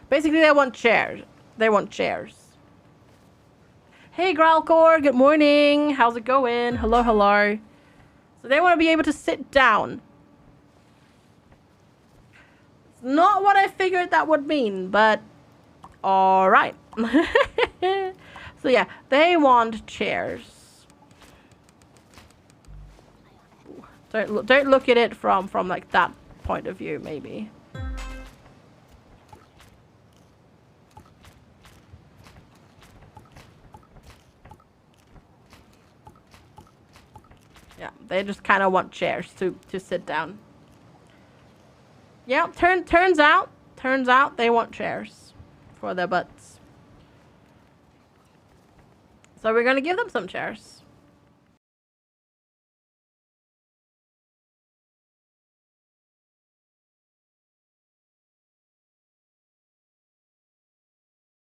Basically, they want chairs. They want chairs. Hey, Growlcore, good morning. How's it going? Hello, hello. So they want to be able to sit down. It's not what I figured that would mean, but all right. So yeah, they want chairs. Don't look at it from like that point of view, maybe. Yeah, they just kind of want chairs to sit down. Yeah, turns out they want chairs for their butts. So we're gonna give them some chairs.